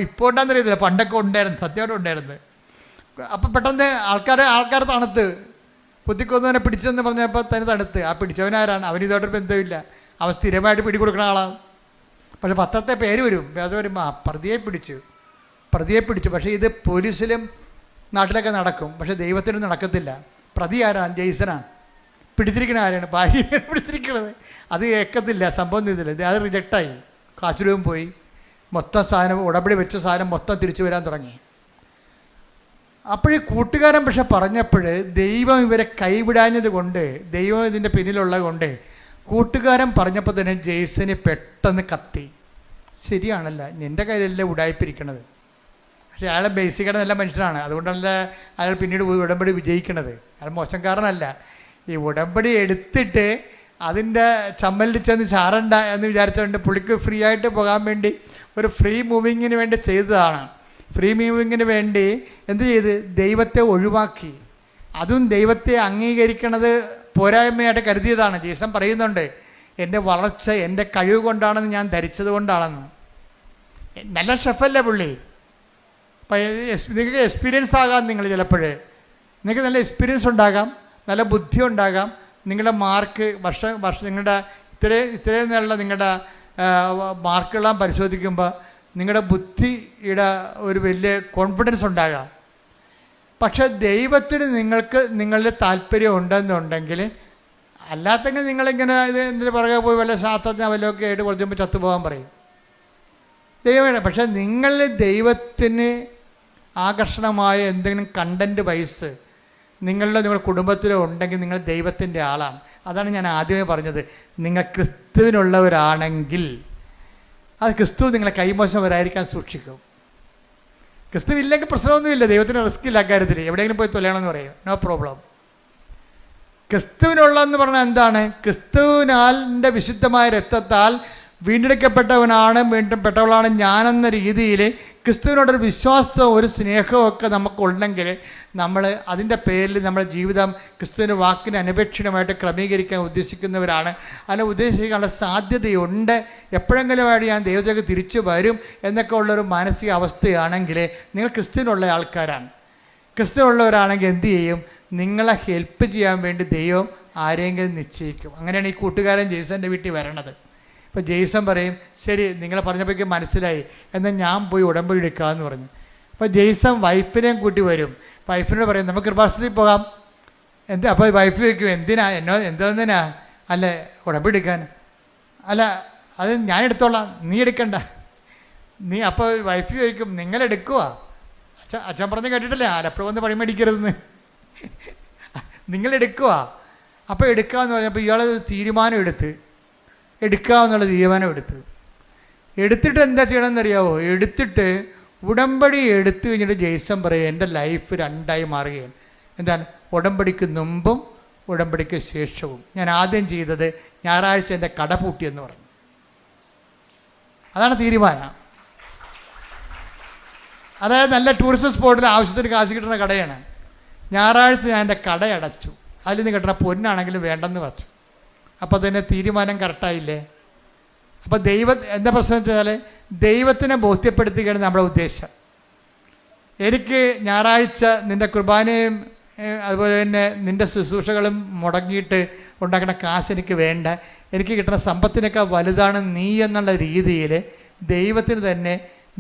ഇപ്പോൾ ഉണ്ടാകുന്നറിയത്തില്ല, പണ്ടൊക്കെ ഉണ്ടായിരുന്നു, സത്യമായിട്ട് ഉണ്ടായിരുന്നു. അപ്പം പെട്ടെന്ന് ആൾക്കാർ തണുത്ത് കുത്തിക്കൊന്നവനെ പിടിച്ചെന്ന് പറഞ്ഞപ്പോൾ തന്നെ തണുത്ത്. ആ പിടിച്ചവനാരാണ്? അവനിതോട്ടൊരു ബന്ധമില്ല, അവൻ സ്ഥിരമായിട്ട് പിടികൊടുക്കുന്ന ആളാണ്. പക്ഷെ പത്രത്തെ പേര് വരും, അത് വരുമ്പോൾ പ്രതിയെ പിടിച്ചു. പക്ഷേ ഇത് പോലീസിലും നാട്ടിലൊക്കെ നടക്കും, പക്ഷെ ദൈവത്തിനും നടക്കത്തില്ല. പ്രതി ആരാണ്? ജെയ്സനാണ്. പിടിച്ചിരിക്കണ ആരാണ്? ഭാര്യയാണ് പിടിച്ചിരിക്കണത്. അത് ഏക്കത്തില്ല, സംഭവം ചെയ്തില്ല. അത് റിജക്റ്റായി, കാശുരൂപം പോയി, മൊത്തം സാധനം ഉടമ്പടി വെച്ച സാധനം മൊത്തം തിരിച്ചു വരാൻ തുടങ്ങി. അപ്പോഴീ കൂട്ടുകാരൻ പക്ഷെ പറഞ്ഞപ്പോൾ ദൈവം ഇവരെ കൈവിടാഞ്ഞത് കൊണ്ട്, ദൈവം ഇതിൻ്റെ പിന്നിലുള്ളത് കൊണ്ട്, കൂട്ടുകാരൻ പറഞ്ഞപ്പോൾ തന്നെ ജെയ്സന് പെട്ടെന്ന് കത്തി. ശരിയാണല്ല, നിൻ്റെ കയ്യിലല്ലേ ഉടായിപ്പിരിക്കണത്. പക്ഷേ അയാളെ ബേസിക്കായിട്ട് നല്ല മനുഷ്യനാണ്, അതുകൊണ്ടല്ല അയാൾ പിന്നീട് ഉടമ്പടി വിജയിക്കണത്. അയാൾ മോശംകാരനല്ല. ഈ ഉടമ്പടി എടുത്തിട്ട് അതിൻ്റെ ചമ്മലിൽ ചെന്ന് ചാരണ്ട എന്ന് വിചാരിച്ചുകൊണ്ട് പുള്ളിക്ക് ഫ്രീ ആയിട്ട് പോകാൻ വേണ്ടി ഒരു ഫ്രീ മൂവിങ്ങിന് വേണ്ടി ചെയ്തതാണ്. ഫ്രീ മൂവിങ്ങിന് വേണ്ടി എന്ത് ചെയ്ത്? ദൈവത്തെ ഒഴിവാക്കി. അതും ദൈവത്തെ അംഗീകരിക്കണത് പോരായ്മയായിട്ട് കരുതിയതാണ്. ജീസസ് പറയുന്നുണ്ട്, എൻ്റെ വളർച്ച എൻ്റെ കഴിവ് കൊണ്ടാണെന്ന് ഞാൻ ധരിച്ചത് കൊണ്ടാണെന്ന്. നല്ല ഷെഫല്ലേ പുള്ളി. അപ്പം നിങ്ങൾക്ക് എക്സ്പീരിയൻസ് ആകാം. നിങ്ങൾ ചിലപ്പോൾ നിങ്ങൾക്ക് നല്ല എക്സ്പീരിയൻസ് ഉണ്ടാകാം, നല്ല ബുദ്ധി ഉണ്ടാകാം. നിങ്ങളുടെ മാർക്ക് വർഷം നിങ്ങളുടെ ഇത്രയും നല്ല നിങ്ങളുടെ മാർക്കുകളെല്ലാം പരിശോധിക്കുമ്പോൾ നിങ്ങളുടെ ബുദ്ധിയുടെ ഒരു വലിയ കോൺഫിഡൻസ് ഉണ്ടാകാം. പക്ഷെ ദൈവത്തിന് നിങ്ങൾക്ക് നിങ്ങളുടെ താല്പര്യം ഉണ്ടെന്നുണ്ടെങ്കിൽ, അല്ലാത്തെങ്കിൽ നിങ്ങളിങ്ങനെ ഇതിൻ്റെ പുറകെ പോയി വല്ല ശാസ്ത്രജ്ഞ വല്ലതൊക്കെ ആയിട്ട് കുറച്ചുമ്പോൾ ചത്തുപോകാൻ പറയും. ദൈവമാണ്. പക്ഷെ നിങ്ങളിൽ ദൈവത്തിന് ആകർഷണമായ എന്തെങ്കിലും കണ്ടൻറ്റ് വൈസ് നിങ്ങളുടെ കുടുംബത്തിലോ ഉണ്ടെങ്കിൽ നിങ്ങൾ ദൈവത്തിൻ്റെ ആളാണ്. അതാണ് ഞാൻ ആദ്യമേ പറഞ്ഞത്. നിങ്ങൾ ക്രിസ്തുവിനുള്ളവരാണെങ്കിൽ അത് ക്രിസ്തു നിങ്ങളെ കൈമോശം സൂക്ഷിക്കും. ക്രിസ്തു ഇല്ലെങ്കിൽ പ്രശ്നമൊന്നുമില്ല. ദൈവത്തിന് റിസ്ക് ഇല്ല കാര്യത്തിൽ. എവിടെയെങ്കിലും പോയി തൊലയണമെന്ന് പറയും, നോ പ്രോബ്ലം. ക്രിസ്തുവിനുള്ളതെന്ന് പറഞ്ഞാൽ എന്താണ്? ക്രിസ്തുവിനാലിൻ്റെ വിശുദ്ധമായ രക്തത്താൽ വീണ്ടെടുക്കപ്പെട്ടവനാണ്, വീണ്ടെടുക്കപ്പെട്ടവളാണ് ഞാനെന്ന രീതിയിൽ ക്രിസ്തുവിനോടൊരു വിശ്വാസവും ഒരു സ്നേഹവും ഒക്കെ നമുക്കുണ്ടെങ്കിൽ നമ്മൾ അതിൻ്റെ പേരിൽ നമ്മുടെ ജീവിതം ക്രിസ്തുവിൻ്റെ വാക്കിന് അനപേക്ഷിതമായിട്ട് ക്രമീകരിക്കാൻ ഉദ്ദേശിക്കുന്നവരാണ്. അതിനെ ഉദ്ദേശിക്കാനുള്ള സാധ്യതയുണ്ട്. എപ്പോഴെങ്കിലുമായിട്ട് ഞാൻ ദൈവത്തിലേക്ക് തിരിച്ചു വരും എന്നൊക്കെ ഉള്ളൊരു മാനസിക അവസ്ഥയാണെങ്കിൽ നിങ്ങൾ ക്രിസ്തുവിനുള്ള ആൾക്കാരാണ്. ക്രിസ്തുവുള്ളവരാണെങ്കിൽ എന്ത് ചെയ്യും? നിങ്ങളെ ഹെൽപ്പ് ചെയ്യാൻ വേണ്ടി ദൈവം ആരെങ്കിലും നിശ്ചയിക്കും. അങ്ങനെയാണ് ഈ കൂട്ടുകാരൻ ജെയ്സൻ്റെ വീട്ടിൽ വരണത്. അപ്പോൾ ജെയ്സൺ പറയും, ശരി നിങ്ങളെ പറഞ്ഞപ്പോഴേക്കും മനസ്സിലായി, എന്നാൽ ഞാൻ പോയി ഉടമ്പടി എടുക്കാമെന്ന് പറഞ്ഞു. അപ്പോൾ ജെയ്സൺ വൈഫിനെയും കൂട്ടി വരും. വൈഫിനോട് പറയും, നമുക്ക് കൃപാസനത്തിൽ പോകാം. അപ്പോൾ വൈഫ് ചോദിക്കും, എന്തിനാ? അല്ല ഉടമ്പടി എടുക്കാൻ. അല്ല അത് ഞാൻ എടുത്തോളാം, നീ എടുക്കണ്ട. അപ്പോൾ വൈഫ് ചോദിക്കും, നിങ്ങളെടുക്കുക? അച്ഛൻ പറഞ്ഞ് കേട്ടിട്ടില്ലേ, ആലപ്പുഴ വന്ന് പണി മേടിക്കരുതെന്ന്. നിങ്ങളെടുക്കുക. അപ്പോൾ എടുക്കാമെന്ന് പറഞ്ഞപ്പോൾ ഇയാൾ തീരുമാനം എടുക്കാമെന്നുള്ള തീരുമാനം എടുത്തിട്ട് എന്താ ചെയ്യണമെന്നറിയാവോ? എടുത്തിട്ട് ഉടമ്പടി എടുത്തു കഴിഞ്ഞിട്ട് ജെയ്സൺ പറയും, എൻ്റെ ലൈഫ് രണ്ടായി മാറുകയാണ്. എന്താണ്? ഉടമ്പടിക്ക് മുമ്പും ഉടമ്പടിക്ക് ശേഷവും. ഞാൻ ആദ്യം ചെയ്തത് ഞായറാഴ്ച എൻ്റെ കട പൂട്ടിയെന്ന് പറഞ്ഞു. അതാണ് തീരുമാനം. അതായത് നല്ല ടൂറിസ്റ്റ് സ്പോട്ടിൽ ആവശ്യത്തിന് കാശ് കിട്ടുന്ന കടയാണ്. ഞായറാഴ്ച ഞാൻ എൻ്റെ കട അടച്ചു. അതിൽ നിന്ന് കിട്ടുന്ന പൊന്നാണെങ്കിലും വേണ്ടെന്ന് വെച്ചു. അപ്പോൾ തന്നെ തീരുമാനം കറക്റ്റായില്ലേ? അപ്പോൾ എന്താ പ്രശ്നം വെച്ചാൽ ദൈവത്തിനെ ബോധ്യപ്പെടുത്തുകയാണ് നമ്മുടെ ഉദ്ദേശം. എനിക്ക് ഞായറാഴ്ച നിൻ്റെ കുർബാനയും അതുപോലെ തന്നെ നിൻ്റെ ശുശ്രൂഷകളും മുടങ്ങിയിട്ട് ഉണ്ടാക്കുന്ന കാശ് എനിക്ക് വേണ്ട. എനിക്ക് കിട്ടുന്ന സമ്പത്തിനേക്കാൾ വലുതാണ് നീ എന്നുള്ള രീതിയിൽ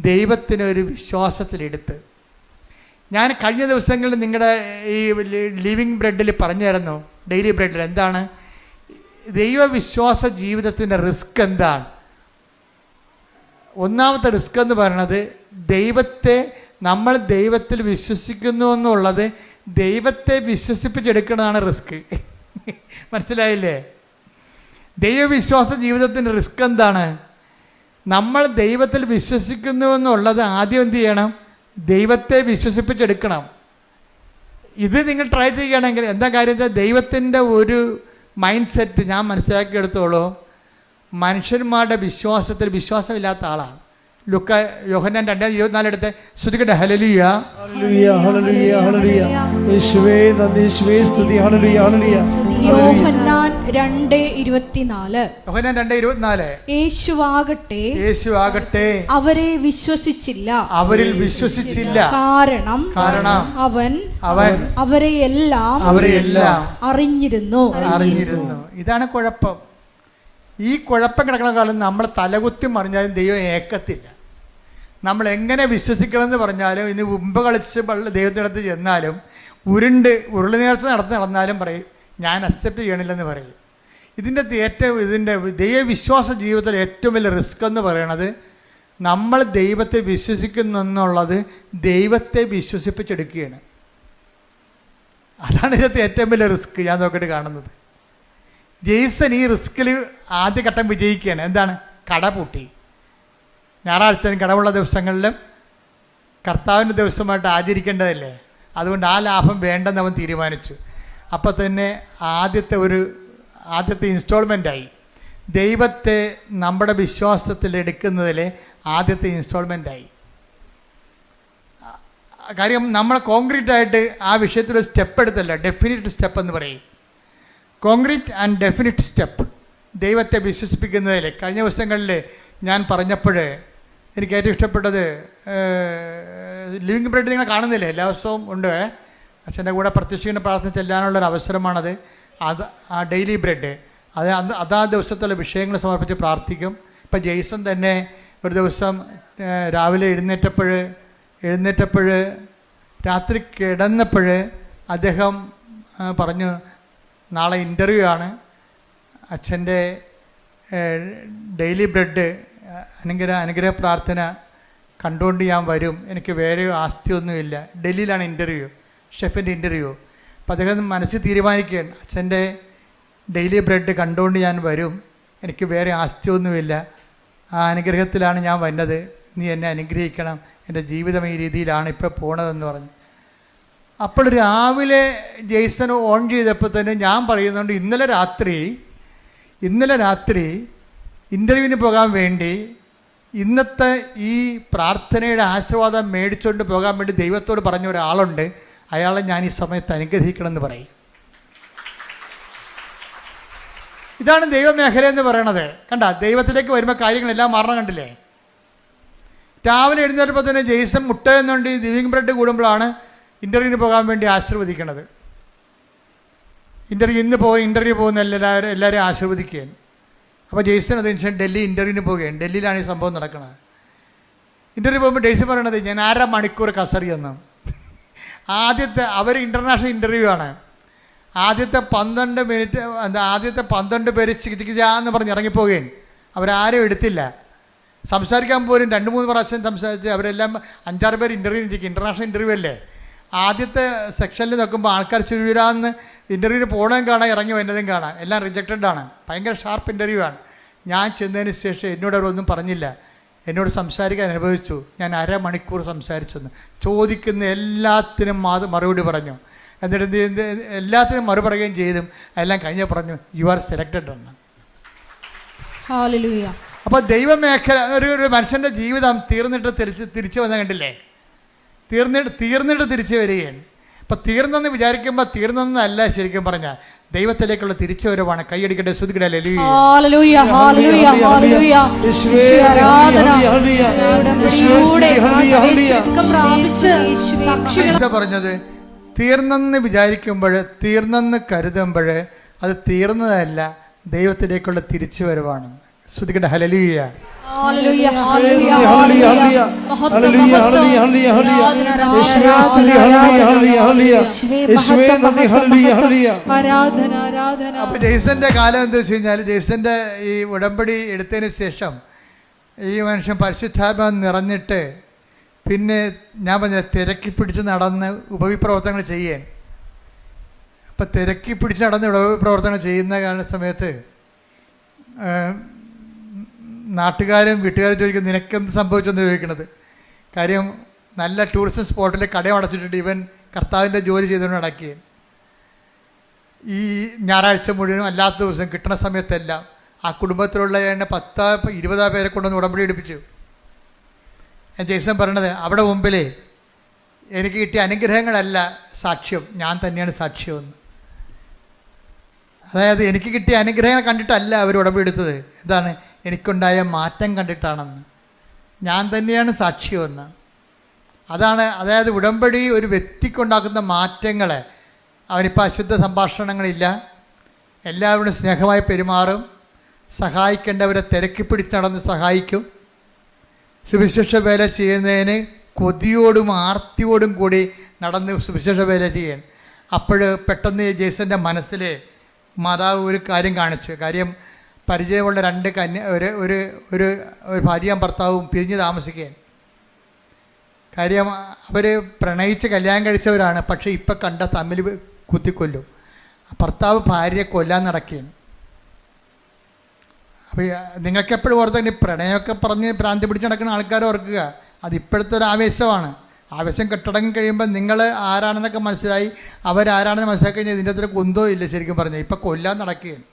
ദൈവത്തിനൊരു വിശ്വാസത്തിലെടുത്ത് ഞാൻ കഴിഞ്ഞ ദിവസങ്ങളിൽ നിങ്ങളുടെ ഈ ലിവിങ് ബ്രെഡിൽ പറഞ്ഞായിരുന്നു, ഡെയിലി ബ്രെഡിൽ എന്താണ് ദൈവവിശ്വാസ ജീവിതത്തിൻ്റെ റിസ്ക് എന്താണ്? ഒന്നാമത്തെ റിസ്ക് എന്ന് പറയുന്നത് നമ്മൾ ദൈവത്തിൽ വിശ്വസിക്കുന്നു എന്നുള്ളത് ദൈവത്തെ വിശ്വസിപ്പിച്ചെടുക്കുന്നതാണ് റിസ്ക്. മനസ്സിലായില്ലേ? ദൈവവിശ്വാസ ജീവിതത്തിൻ്റെ റിസ്ക് എന്താണ്? നമ്മൾ ദൈവത്തിൽ വിശ്വസിക്കുന്നു എന്നുള്ളത് ആദ്യം എന്ത് ചെയ്യണം? ദൈവത്തെ വിശ്വസിപ്പിച്ചെടുക്കണം. ഇത് നിങ്ങൾ ട്രൈ ചെയ്യുകയാണെങ്കിൽ എന്താ കാര്യം വെച്ചാൽ ദൈവത്തിൻ്റെ ഒരു മൈൻഡ് സെറ്റ് ഞാൻ മനസ്സിലാക്കിയെടുത്തോളൂ. മനുഷ്യന്മാരുടെ വിശ്വാസത്തിൽ വിശ്വാസമില്ലാത്ത ആളാണ്. യോഹന്നാൻ 2:24 എടുത്ത് ശ്രുതിക്കട്ടെ. ഹല്ലേലൂയ ഹല്ലേലൂയ ഹല്ലേലൂയ ഹല്ലേലൂയ. യേശുവേ നന്ദി, യേശുവേ സ്തുതി. ഹല്ലേലൂയ ഹല്ലേലൂയ. യോഹന്നാൻ 2:24. യോഹന്നാൻ 2:24. യേശുവാകട്ടെ അവരിൽ വിശ്വസിച്ചില്ല. കാരണം അവൻ അവരെയെല്ലാം അറിഞ്ഞിരുന്നു. ഇതാണ് കുഴപ്പം. ഈ കുഴപ്പം കിടക്കുന്ന കാലം നമ്മൾ തലകുത്തി മറിഞ്ഞാലും ദൈവം ഏക്കത്തില്ല. നമ്മൾ എങ്ങനെ വിശ്വസിക്കണമെന്ന് പറഞ്ഞാലും ഇനി ഉമ്പ് കളിച്ച് ദൈവത്തിനടുത്ത് ചെന്നാലും ഉരുളി നേർച്ച നടന്നാലും പറയും ഞാൻ അക്സെപ്റ്റ് ചെയ്യണില്ലെന്ന് പറയും. ഇതിൻ്റെ ദൈവവിശ്വാസ ജീവിതത്തിൽ ഏറ്റവും വലിയ റിസ്ക് എന്ന് പറയണത് നമ്മൾ ദൈവത്തെ വിശ്വസിക്കുന്നു എന്നുള്ളത് ദൈവത്തെ വിശ്വസിപ്പിച്ചെടുക്കുകയാണ്. അതാണ് ഇതിനകത്ത് ഏറ്റവും വലിയ റിസ്ക് ഞാൻ നോക്കിയിട്ട് കാണുന്നത്. ജെയ്സൺ ഈ റിസ്കിൽ ആദ്യഘട്ടം വിജയിക്കുകയാണ്. എന്താണ്? കട പൂട്ടി. ഞായറാഴ്ചയും കടവുള്ള ദിവസങ്ങളിലും കർത്താവിൻ്റെ ദിവസമായിട്ട് ആചരിക്കേണ്ടതല്ലേ, അതുകൊണ്ട് ആ ലാഭം വേണ്ടെന്ന് അവൻ തീരുമാനിച്ചു. അപ്പോൾ തന്നെ ആദ്യത്തെ ഒരു ആദ്യത്തെ ഇൻസ്റ്റാൾമെൻ്റായി. ദൈവത്തെ നമ്മുടെ വിശ്വാസത്തിൽ എടുക്കുന്നതിൽ ആദ്യത്തെ ഇൻസ്റ്റാൾമെൻ്റായി. കാര്യം നമ്മൾ കോൺക്രീറ്റായിട്ട് ആ വിഷയത്തിൽ സ്റ്റെപ്പ് എടുത്തല്ല, ഡെഫിനിറ്റ് സ്റ്റെപ്പ് എന്ന് പറയും. കോൺക്രീറ്റ് ആൻഡ് ഡെഫിനിറ്റ് സ്റ്റെപ്പ് ദൈവത്തെ വിശ്വസിപ്പിക്കുന്നതിൽ കഴിഞ്ഞ ദിവസങ്ങളിൽ ഞാൻ പറഞ്ഞപ്പോൾ എനിക്ക് ഏറ്റവും ഇഷ്ടപ്പെട്ടത് ലിവിങ് ബ്രെഡ് നിങ്ങൾ കാണുന്നില്ലേ, എല്ലാ ദിവസവും ഉണ്ട്. അച്ഛൻ്റെ കൂടെ പ്രത്യക്ഷീണ പ്രാർത്ഥന ചെല്ലാനുള്ളൊരു അവസരമാണത്. ആ ഡെയിലി ബ്രെഡ് അതാ ദിവസത്തുള്ള വിഷയങ്ങൾ സമർപ്പിച്ച് പ്രാർത്ഥിക്കും. ഇപ്പം ജെയ്സൺ തന്നെ ഒരു ദിവസം രാവിലെ എഴുന്നേറ്റപ്പോൾ രാത്രി കിടന്നപ്പോൾ അദ്ദേഹം പറഞ്ഞു, നാളെ ഇൻ്റർവ്യൂ ആണ്, അച്ഛൻ്റെ ഡെയിലി ബ്രെഡ് അനുഗ്രഹ പ്രാർത്ഥന കണ്ടുകൊണ്ട് ഞാൻ വരും, എനിക്ക് വേറെ ആസ്തിയൊന്നുമില്ല. ഡൽഹിയിലാണ് ഇൻ്റർവ്യൂ, ഷെഫിൻ്റെ ഇൻ്റർവ്യൂ. അപ്പം അദ്ദേഹം മനസ്സിൽ തീരുമാനിക്കുകയാണ്, അച്ഛൻ്റെ ഡെയിലി ബ്രെഡ് കണ്ടുകൊണ്ട് ഞാൻ വരും, എനിക്ക് വേറെ ആസ്തിയൊന്നുമില്ല, ആ അനുഗ്രഹത്തിലാണ് ഞാൻ വന്നത്, നീ എന്നെ അനുഗ്രഹിക്കണം, എൻ്റെ ജീവിതം ഈ രീതിയിലാണ് ഇപ്പോൾ പോണതെന്ന് പറഞ്ഞു. അപ്പോൾ രാവിലെ ജെയ്സൺ ഓൺ ചെയ്തപ്പോൾ തന്നെ ഞാൻ പറയുന്നുണ്ട്, ഇന്നലെ രാത്രി ഇൻ്റർവ്യൂവിന് പോകാൻ വേണ്ടി ഇന്നത്തെ ഈ പ്രാർത്ഥനയുടെ ആശീർവാദം മേടിച്ചുകൊണ്ട് പോകാൻ വേണ്ടി ദൈവത്തോട് പറഞ്ഞ ഒരാളുണ്ട്, അയാളെ ഞാൻ ഈ സമയത്ത് അനുഗ്രഹിക്കണമെന്ന് പറയും. ഇതാണ് ദൈവമേഖല എന്ന് പറയണത്. കണ്ട, ദൈവത്തിലേക്ക് വരുമ്പോൾ കാര്യങ്ങളെല്ലാം മാറണം. കണ്ടില്ലേ, രാവിലെ എഴുന്നേറ്റപ്പോൾ തന്നെ ജെയ്സൺ മുട്ട എന്നുകൊണ്ട് ലിവിങ് ബ്രെഡ് കൂടുമ്പോഴാണ് ഇൻ്റർവ്യൂവിന് പോകാൻ വേണ്ടി ആശീർവദിക്കണത്. ഇൻ്റർവ്യൂ പോകുന്ന എല്ലാവരും ആശീർവദിക്കുകയാണ്. അപ്പോൾ ജെയ്സൺ അതിനുശേഷം ഡൽഹി ഇൻ്റർവ്യൂവിന് പോവുകയാണ്. ഡൽഹിയിലാണ് ഈ സംഭവം നടക്കുന്നത്. ഇൻ്റർവ്യൂ പോകുമ്പോൾ ജെയ്സൺ പറയണത്, ഞാൻ 1.5 മണിക്കൂർ കസറിയെന്ന്. അവർ ഇൻ്റർനാഷണൽ ഇൻ്റർവ്യൂ ആണ്. ആദ്യത്തെ 12 മിനിറ്റ് ആദ്യത്തെ 12 പേര് ചികിത്സിക്കാന്ന് പറഞ്ഞ് ഇറങ്ങിപ്പോവുകയാണ്. അവരാരും എടുത്തില്ല. സംസാരിക്കാൻ പോലും 2-3 പ്രാവശ്യം സംസാരിച്ച് അവരെല്ലാം 5-6 പേര് ഇൻ്റർവ്യൂ ഇരിക്കും. ഇൻ്റർനാഷണൽ ഇൻ്റർവ്യൂ അല്ലേ. ആദ്യത്തെ സെക്ഷനിൽ നോക്കുമ്പോൾ ആൾക്കാർ ചുരുവിടാന്ന് ഇൻ്റർവ്യൂവിന് പോകണതും കാണാം, ഇറങ്ങി വരുന്നതും കാണാം. എല്ലാം റിജക്റ്റഡാണ്. ഭയങ്കര ഷാർപ്പ് ഇൻ്റർവ്യൂ ആണ്. ഞാൻ ചെന്നതിന് ശേഷം എന്നോട് അവരൊന്നും പറഞ്ഞില്ല, എന്നോട് സംസാരിക്കാൻ അനുഭവിച്ചു. ഞാൻ 1/2 മണിക്കൂർ സംസാരിച്ചെന്ന്. ചോദിക്കുന്ന എല്ലാത്തിനും മറുപടി പറഞ്ഞു. എന്നിട്ട് എല്ലാത്തിനും മറുപടി പറയുകയും ചെയ്തും എല്ലാം കഴിഞ്ഞ പറഞ്ഞു, യു ആർ സെലക്റ്റഡ് എന്ന്. അപ്പോൾ ദൈവമേഖല ഒരു മനുഷ്യൻ്റെ ജീവിതം തീർന്നിട്ട് തിരിച്ചു വന്ന കണ്ടില്ലേ, തീർന്നിട്ട് തിരിച്ചു വരികയാണ്. അപ്പം തീർന്നെന്ന് വിചാരിക്കുമ്പോൾ തീർന്നെന്നല്ല, ശരിക്കും പറഞ്ഞാൽ ദൈവത്തിലേക്കുള്ള തിരിച്ചുവരവാണ്. കൈയടിക്കട്ടെ, ശ്രുതിക്കട്ടെ. പറഞ്ഞത് തീർന്നെന്ന് വിചാരിക്കുമ്പോൾ, തീർന്നെന്ന് കരുതുമ്പോൾ അത് തീർന്നതല്ല, ദൈവത്തിലേക്കുള്ള തിരിച്ചുവരവാണ്. ശ്രുതിക്കട്ടെ. ഹല്ലേലൂയ. അപ്പൊ ജെയ്സന്റെ കാലം എന്താ വെച്ച് കഴിഞ്ഞാൽ, ജെയ്സന്റെ ഈ ഉടമ്പടി എടുത്തതിന് ശേഷം ഈ മനുഷ്യൻ പരിശുദ്ധാത്മാവ് നിറഞ്ഞിട്ട് പിന്നെ ഞാൻ പറഞ്ഞ തിരക്കി പിടിച്ച് നടന്ന് ഉപവിപ്രവർത്തനങ്ങൾ ചെയ്യാൻ. അപ്പം തിരക്കി പിടിച്ച് നടന്ന് ഉപവിപ്രവർത്തനങ്ങൾ ചെയ്യുന്ന സമയത്ത് നാട്ടുകാരും വീട്ടുകാരും ചോദിക്കും, നിനക്കെന്ത് സംഭവിച്ചെന്ന് ചോദിക്കണത്. കാര്യം നല്ല ടൂറിസ്റ്റ് സ്പോട്ടിൽ കടയും അടച്ചിട്ടിട്ട് ഇവൻ കർത്താവിൻ്റെ ജോലി ചെയ്തുകൊണ്ട് നടക്കുകയും ഈ ഞായറാഴ്ച മുഴുവനും അല്ലാത്ത ദിവസം കിട്ടുന്ന സമയത്തെല്ലാം ആ കുടുംബത്തിലുള്ള 10-20 പേരെ കൊണ്ടുവന്ന് ഉടമ്പടി എടുപ്പിച്ചു. ജെയ്സൺ പറയണത്, അവിടെ മുമ്പിൽ എനിക്ക് കിട്ടിയ അനുഗ്രഹങ്ങളല്ല സാക്ഷ്യം, ഞാൻ തന്നെയാണ് സാക്ഷ്യമെന്ന്. അതായത് എനിക്ക് കിട്ടിയ അനുഗ്രഹങ്ങൾ കണ്ടിട്ടല്ല അവർ ഉടമ്പടി എടുത്തത്, എന്താണ്, എനിക്കുണ്ടായ മാറ്റം കണ്ടിട്ടാണെന്ന്. ഞാൻ തന്നെയാണ് സാക്ഷ്യമെന്ന്. അതാണ്, അതായത് ഉടമ്പടി ഒരു വ്യക്തിക്കുണ്ടാക്കുന്ന മാറ്റങ്ങളെ. അവനിപ്പോൾ അശുദ്ധ സംഭാഷണങ്ങളില്ല, എല്ലാവരോടും സ്നേഹമായി പെരുമാറും, സഹായിക്കേണ്ടവരെ തിരക്കി പിടിച്ച് നടന്ന് സഹായിക്കും, സുവിശേഷ വേല ചെയ്യുന്നതിന് കൊതിയോടും ആർത്തിയോടും കൂടി നടന്ന് സുവിശേഷ വേല ചെയ്യാൻ. അപ്പോൾ പെട്ടെന്ന് ജെയ്സൻ്റെ മനസ്സിൽ മാതാവ് ഒരു കാര്യം കാണിച്ചു. കാര്യം പരിചയമുള്ള 2 ഒരു ഭാര്യയും ഭർത്താവും പിരിഞ്ഞ് താമസിക്കുകയാണ്. കാര്യം അവർ പ്രണയിച്ച് കല്യാണം കഴിച്ചവരാണ്, പക്ഷേ ഇപ്പം കണ്ട തമ്മിൽ കുത്തിക്കൊല്ലും. ഭർത്താവ് ഭാര്യയെ കൊല്ലാൻ നടക്കുകയാണ്. അപ്പോൾ നിങ്ങൾക്ക് എപ്പോഴും ഓർത്ത് പ്രണയമൊക്കെ പറഞ്ഞ് ഭ്രാന്തി പിടിച്ച് നടക്കുന്ന ആൾക്കാരെ ഓർക്കുക, അത് ഇപ്പോഴത്തെ ഒരു ആവേശമാണ്. ആവേശം കെട്ടടങ്ങി കഴിയുമ്പോൾ നിങ്ങൾ ആരാണെന്നൊക്കെ മനസ്സിലായി, അവരാരാണെന്ന് മനസ്സിലാക്കി കഴിഞ്ഞാൽ ഇതിൻ്റെ അത്ര കുന്തോ ഇല്ല. ശരിക്കും പറഞ്ഞാൽ ഇപ്പം കൊല്ലാൻ നടക്കുകയാണ്.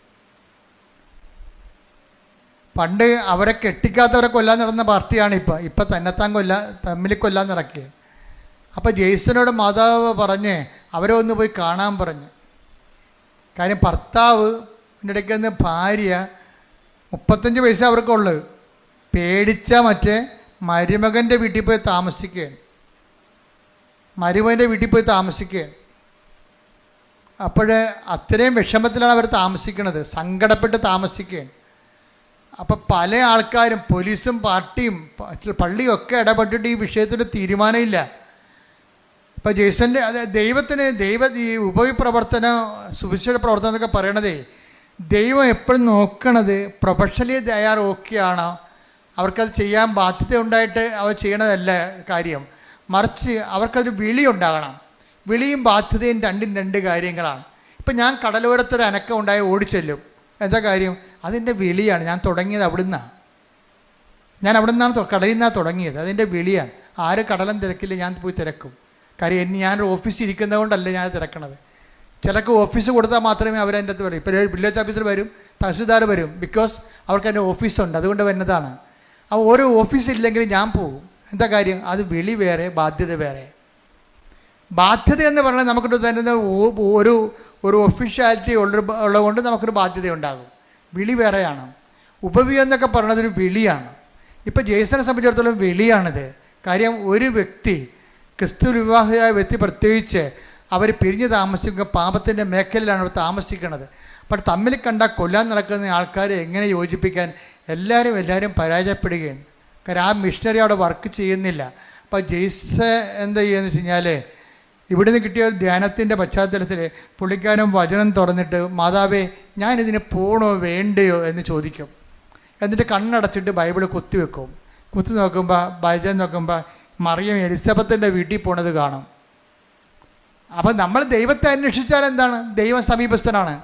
പണ്ട് അവരെ കെട്ടിക്കാത്തവരെ കൊല്ലാൻ നടന്ന പാർട്ടിയാണ് ഇപ്പം തന്നെത്താൻ തമ്മിൽ കൊല്ലാൻ നടക്കുകയാണ്. അപ്പോൾ ജെയ്സനോട് മാതാവ് പറഞ്ഞ് അവരെ ഒന്ന് പോയി കാണാൻ പറഞ്ഞു. കാര്യം ഭർത്താവ് ഇടയ്ക്ക് നിന്ന് ഭാര്യ 35 വയസ്സ് അവർക്കുള്ളത് പേടിച്ച മറ്റേ മരുമകൻ്റെ വീട്ടിൽ പോയി താമസിക്കുകയാണ്. മരുമകൻ്റെ വീട്ടിൽ പോയി താമസിക്കുകയാണ്. അപ്പോൾ അത്രയും വിഷമത്തിലാണ് അവർ താമസിക്കുന്നത്, സങ്കടപ്പെട്ട് താമസിക്കുകയാണ്. അപ്പം പല ആൾക്കാരും പോലീസും പാർട്ടിയും പള്ളിയും ഒക്കെ ഇടപെട്ടിട്ട് ഈ വിഷയത്തിൽ തീരുമാനമില്ല. ഇപ്പം ജെയ്സൻ്റെ ദൈവത്തിന് ഈ ഉപവിപ്രവർത്തനം സുവിശേഷ പ്രവർത്തനം എന്നൊക്കെ പറയണതേ, ദൈവം എപ്പോഴും നോക്കണത് പ്രൊഫഷണലി തയ്യാർ ഓക്കെയാണോ, അവർക്കത് ചെയ്യാൻ ബാധ്യത ഉണ്ടായിട്ട് അവർ ചെയ്യണതല്ല കാര്യം, മറിച്ച് അവർക്കത് വിളി ഉണ്ടാകണം. വിളിയും ബാധ്യതയും രണ്ടും രണ്ട് കാര്യങ്ങളാണ്. ഇപ്പം ഞാൻ കടലോരത്തൊരു അനക്കം ഉണ്ടായി ഓടിച്ചെല്ലും, എന്താ കാര്യം? അതിൻ്റെ വിളിയാണ്. ഞാൻ തുടങ്ങിയത് അവിടുന്നാണ്. ഞാൻ അവിടെ നിന്നാണ് കടലിൽ നിന്നാണ് തുടങ്ങിയത്. അതിൻ്റെ വിളിയാണ്. ആര് കടലും തിരക്കില്ല, ഞാൻ പോയി തിരക്കും. കാര്യം ഞാനൊരു ഓഫീസിൽ ഇരിക്കുന്നത് കൊണ്ടല്ല ഞാൻ തിരക്കണത്. ചിലർക്ക് ഓഫീസ് കൊടുത്താൽ മാത്രമേ അവരതിൻ്റെ അകത്ത് വരും. ഇപ്പോൾ വില്ലേജ് ഓഫീസർ വരും, തഹസിൽദാർ വരും, ബിക്കോസ് അവർക്ക് അതിൻ്റെ ഓഫീസുണ്ട്, അതുകൊണ്ട് വരുന്നതാണ്. ആ ഓരോ ഓഫീസില്ലെങ്കിൽ ഞാൻ പോകും. എന്താ കാര്യം? അത് വിളി വേറെ, ബാധ്യത വേറെ. ബാധ്യത എന്ന് പറഞ്ഞാൽ നമുക്കൊരു തന്നെ ഒരു ഒഫീഷ്യാലിറ്റി ഉള്ളതുകൊണ്ട് നമുക്കൊരു ബാധ്യത ഉണ്ടാകും. വിളി വേറെയാണ്. ഉപവി എന്നൊക്കെ പറയുന്നത് ഒരു വിളിയാണ്. ഇപ്പോൾ ജെയ്സനെ സംബന്ധിച്ചിടത്തോളം വിളിയാണിത്. കാര്യം ഒരു വ്യക്തി, ക്രിസ്തു വിവാഹിയായ വ്യക്തി പ്രത്യേകിച്ച്, അവർ പിരിഞ്ഞ് താമസിക്കുക പാപത്തിൻ്റെ മേഖലയിലാണ് അവർ താമസിക്കുന്നത്. അപ്പോൾ തമ്മിൽ കണ്ട കൊല്ലാൻ നടക്കുന്ന ആൾക്കാരെ എങ്ങനെ യോജിപ്പിക്കാൻ എല്ലാവരും പരാജയപ്പെടുകയാണ്. കാരണം ആ മിഷണറി അവിടെ വർക്ക് ചെയ്യുന്നില്ല. അപ്പോൾ ജെയ്സ് എന്താ ചെയ്യുകയെന്ന് വെച്ച് കഴിഞ്ഞാൽ, ഇവിടുന്ന് കിട്ടിയ ധ്യാനത്തിൻ്റെ പശ്ചാത്തലത്തിൽ പുള്ളിക്കാരൻ വചനം തുറന്നിട്ട്, മാതാവേ ഞാനിതിന് പോകണോ വേണ്ടയോ എന്ന് ചോദിക്കും. എന്നിട്ട് കണ്ണടച്ചിട്ട് ബൈബിൾ കുത്തിവെക്കും. കുത്തി നോക്കുമ്പോൾ മറിയം എലിസബത്തിൻ്റെ വീട്ടിൽ പോണത് കാണും. അപ്പം നമ്മൾ ദൈവത്തെ അന്വേഷിച്ചാൽ എന്താണ്? ദൈവം സമീപസ്ഥനാണ്.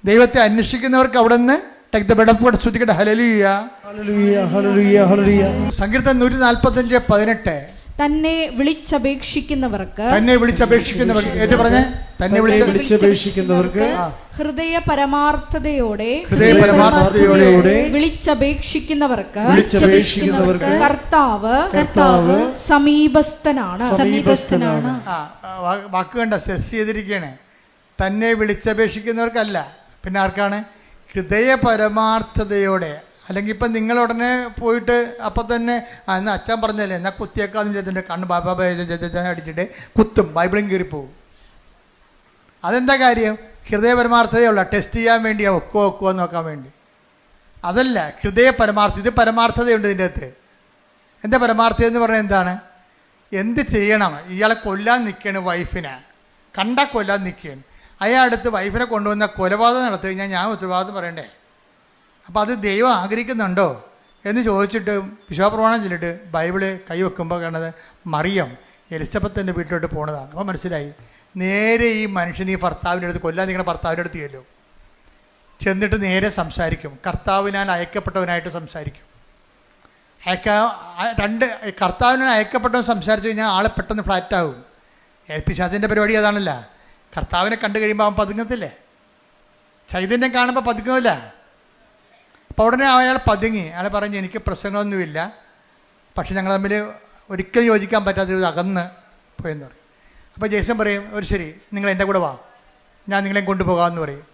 ദൈവത്തെ അന്വേഷിക്കുന്നവർക്ക് അവിടെ നിന്ന് take the bread of God ശ്രുതിക്കട്ടെ. ഹല്ലേലൂയ ഹല്ലേലൂയ ഹല്ലേലൂയ ഹല്ലേലൂയ. സങ്കീർത്തനം 145:18. തന്നെ വിളിച്ചപേക്ഷിക്കുന്നവർക്ക് ഏറ്റു പറഞ്ഞേ, തന്നെ വിളിച്ചപേക്ഷിക്കുന്നവർക്ക് ഹൃദയ പരമാർത്ഥതയോടെ വിളിച്ചപേക്ഷിക്കുന്നവർക്ക് കർത്താവ് സമീപസ്ഥനാണ്. വാക്ക് കണ്ട സെസ് ചെയ്തിരിക്കുകയാണ്. തന്നെ വിളിച്ചപേക്ഷിക്കുന്നവർക്കല്ല, പിന്നെ ആർക്കാണ്? ഹൃദയ പരമാർത്ഥതയോടെ. അല്ലെങ്കിൽ ഇപ്പം നിങ്ങൾ ഉടനെ പോയിട്ട് അപ്പം തന്നെ എന്നാൽ അച്ഛൻ പറഞ്ഞല്ലേ എന്നാൽ കുത്തിയേക്കാന്ന് ചോദിച്ചിട്ട് കണ്ണ് ബാബാ അടിച്ചിട്ട് കുത്തും, ബൈബിളും കീറിപ്പോവും. അതെന്താ കാര്യം? ഹൃദയ പരമാർത്ഥതയുള്ള ടെസ്റ്റ് ചെയ്യാൻ വേണ്ടിയാ, ഒക്കുവോ നോക്കാൻ വേണ്ടി. അതല്ല ഹൃദയ പരമാർത്ഥത. ഇത് പരമാർത്ഥതയുണ്ട് ഇതിൻ്റെ അകത്ത്. എന്താ പരമാർത്ഥത എന്ന് പറഞ്ഞാൽ എന്താണ്? എന്ത് ചെയ്യണം? ഇയാളെ കൊല്ലാൻ നിൽക്കുകയാണ്, വൈഫിനെ കണ്ടാൽ കൊല്ലാൻ നിൽക്കുകയാണ്. അയാളടുത്ത് വൈഫിനെ കൊണ്ടുവന്ന കൊലപാതകം നടത്തി കഴിഞ്ഞാൽ ഞാൻ ഉത്തരവാദിത്വം പറയണ്ടേ? അപ്പോൾ അത് ദൈവം ആഗ്രഹിക്കുന്നുണ്ടോ എന്ന് ചോദിച്ചിട്ട് വിശ്വാസപ്രമാണം ചൊല്ലിട്ട് ബൈബിള് കൈവെക്കുമ്പോൾ കാണുന്നത് മറിയം എലിസബത്തിൻ്റെ വീട്ടിലോട്ട് പോണതാണ്. അപ്പോൾ മനസ്സിലായി, നേരെ ഈ മനുഷ്യൻ ഈ ഭർത്താവിൻ്റെ അടുത്ത്, കൊല്ലാൻ നിങ്ങളുടെ ഭർത്താവിൻ്റെ അടുത്ത് ചെല്ലും, ചെന്നിട്ട് നേരെ സംസാരിക്കും. കർത്താവിനാൽ അയക്കപ്പെട്ടവനായിട്ട് സംസാരിക്കും. കർത്താവിനാൽ അയക്കപ്പെട്ടവൻ സംസാരിച്ചു കഴിഞ്ഞാൽ ആൾ പെട്ടെന്ന് ഫ്ലാറ്റാകും. പിശാചിൻ്റെ പരിപാടി അതാണല്ല. കർത്താവിനെ കണ്ടു കഴിയുമ്പോൾ അവൻ പതുങ്ങത്തില്ലേ? ചൈതന്യം കാണുമ്പോൾ പതുങ്ങുമില്ല. അപ്പോൾ ഉടനെ അയാൾ പതുങ്ങി. അയാൾ പറഞ്ഞു, എനിക്ക് പ്രശ്നങ്ങളൊന്നുമില്ല, പക്ഷെ ഞങ്ങൾ തമ്മിൽ ഒരിക്കലും യോജിക്കാൻ പറ്റാത്തൊരു അകന്ന് പോയെന്ന് പറയും. അപ്പോൾ ജേസൺ പറയും, ഒരു ശരി, നിങ്ങൾ എൻ്റെ കൂടെ വാ, ഞാൻ നിങ്ങളെ കൊണ്ടുപോകാമെന്ന് പറയും.